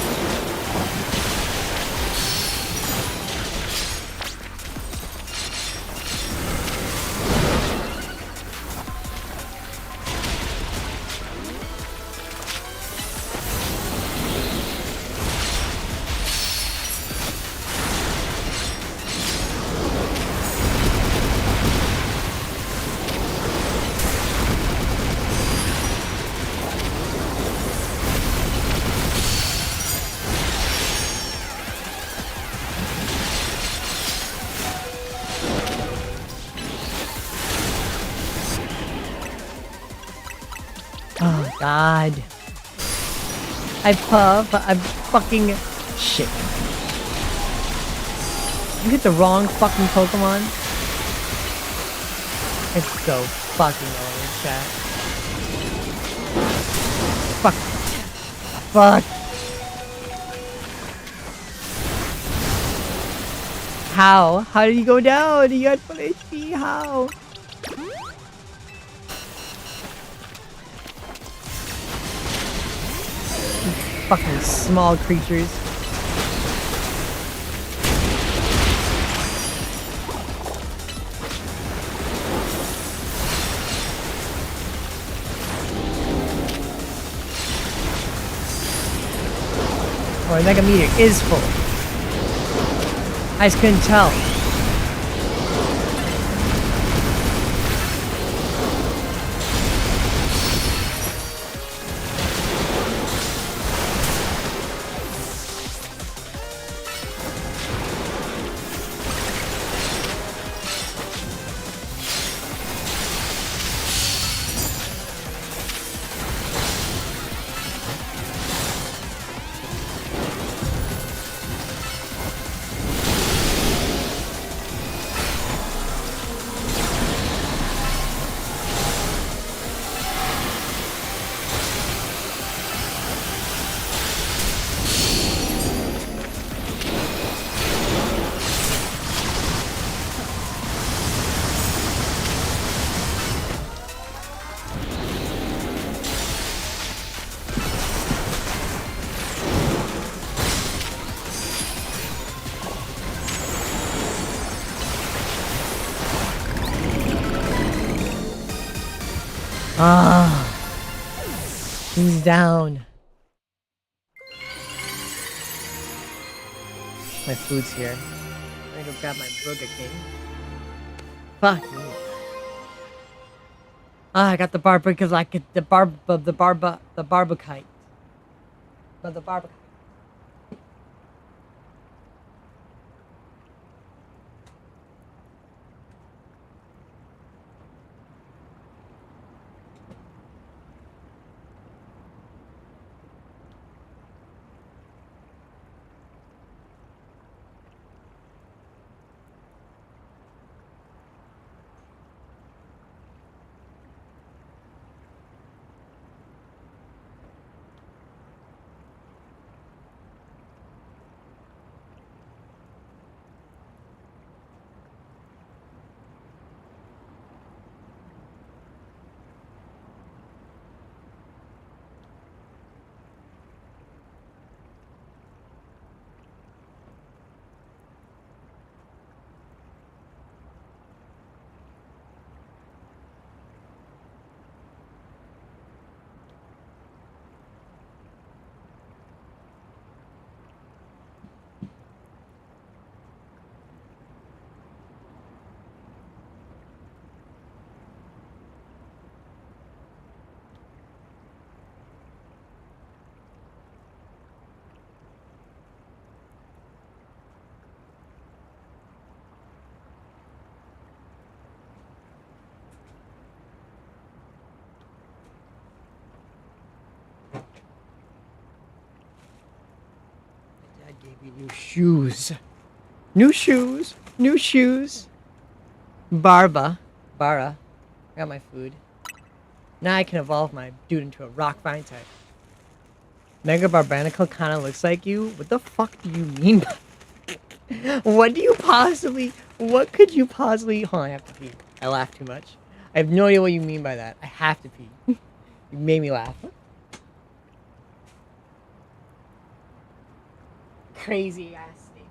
Oh god. I puff, I'm fucking shit. You hit the wrong fucking Pokemon? It's so fucking old, chat. Fuck. Fuck. How? How did he go down? He got full HP. How? Fucking small creatures. Oh, the Mega Meter is full. I just couldn't tell. Ah, he's down. My food's here. I'm gonna go grab my Burger King. Fuck me. Ah, I got the barbecue like the barbicite. But the barbicite. gave me new shoes. New shoes. New shoes. Bara. I got my food. Now I can evolve my dude into a rock vine type. Mega Barbarical kind of looks like you. What the fuck do you mean by what could you possibly... Hold on, I have to pee. I laugh too much. I have no idea what you mean by that. I have to pee. You made me laugh. Crazy ass statement.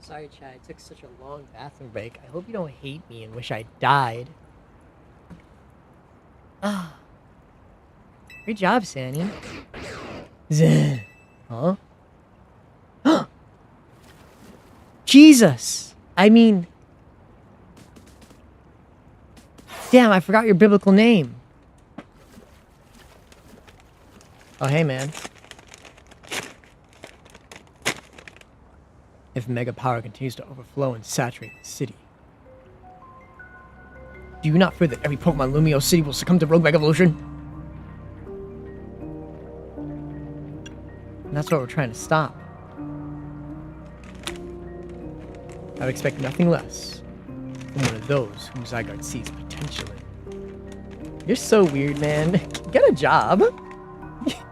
Sorry, Chad. I took such a long bathroom break. I hope you don't hate me and wish I died. Ah. Great job, Sandy. Huh? Jesus! I mean... Damn, I forgot your biblical name. Oh, hey, man. If mega power continues to overflow and saturate the city, do you not fear that every Pokemon Lumio City will succumb to rogue mega evolution? And that's what we're trying to stop. I would expect nothing less from one of those whom Zygarde sees potential in. You're so weird, man. Get a job.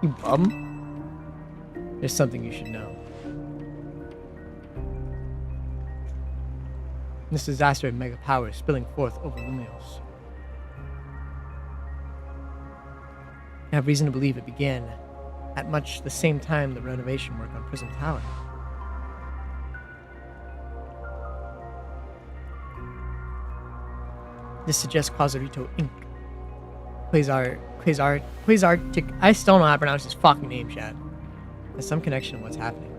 You bum. There's something you should know. This disaster of mega power is spilling forth over Lumios. I have reason to believe it began at much the same time the renovation work on Prism Tower. This suggests Quasarito Inc. Quasartic. I still don't know how to pronounce his fucking name, Chad. There's some connection to what's happening.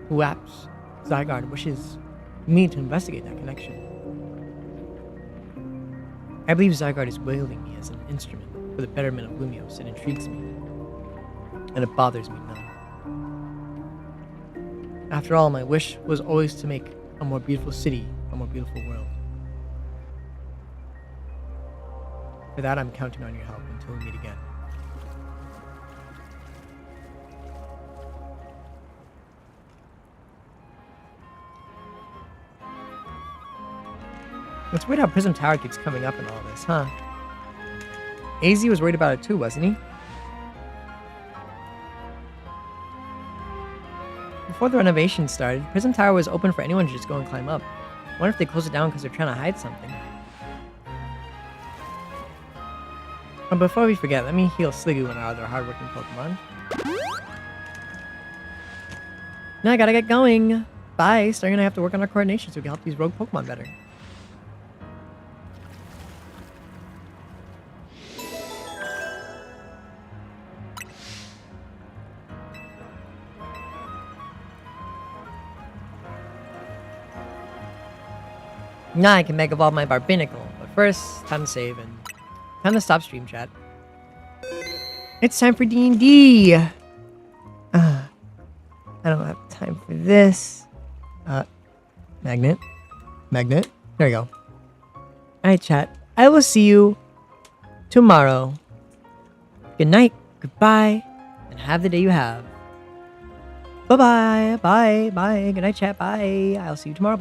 Perhaps Zygarde wishes me to investigate that connection. I believe Zygarde is wielding me as an instrument for the betterment of Lumios. It intrigues me, and it bothers me none. After all, my wish was always to make a more beautiful city, a more beautiful world. For that, I'm counting on your help until we meet again. It's weird how Prism Tower keeps coming up in all this, huh? AZ was worried about it too, wasn't he? Before the renovation started, Prism Tower was open for anyone to just go and climb up. I wonder if they closed it down because they're trying to hide something. But before we forget, let me heal Sliggoo and our other hardworking Pokemon. Now I gotta get going. Bye. So we're gonna have to work on our coordination so we can help these rogue Pokemon better. Now I can Mega Evolve my Barbinacle, but first, time to save and time to stop stream chat. It's time for D&D! I don't have time for this. Magnet. Magnet. There we go. Alright, chat. I will see you tomorrow. Good night, goodbye, and have the day you have. Bye-bye. Bye. Bye. Good night, chat. Bye. I'll see you tomorrow. Bye.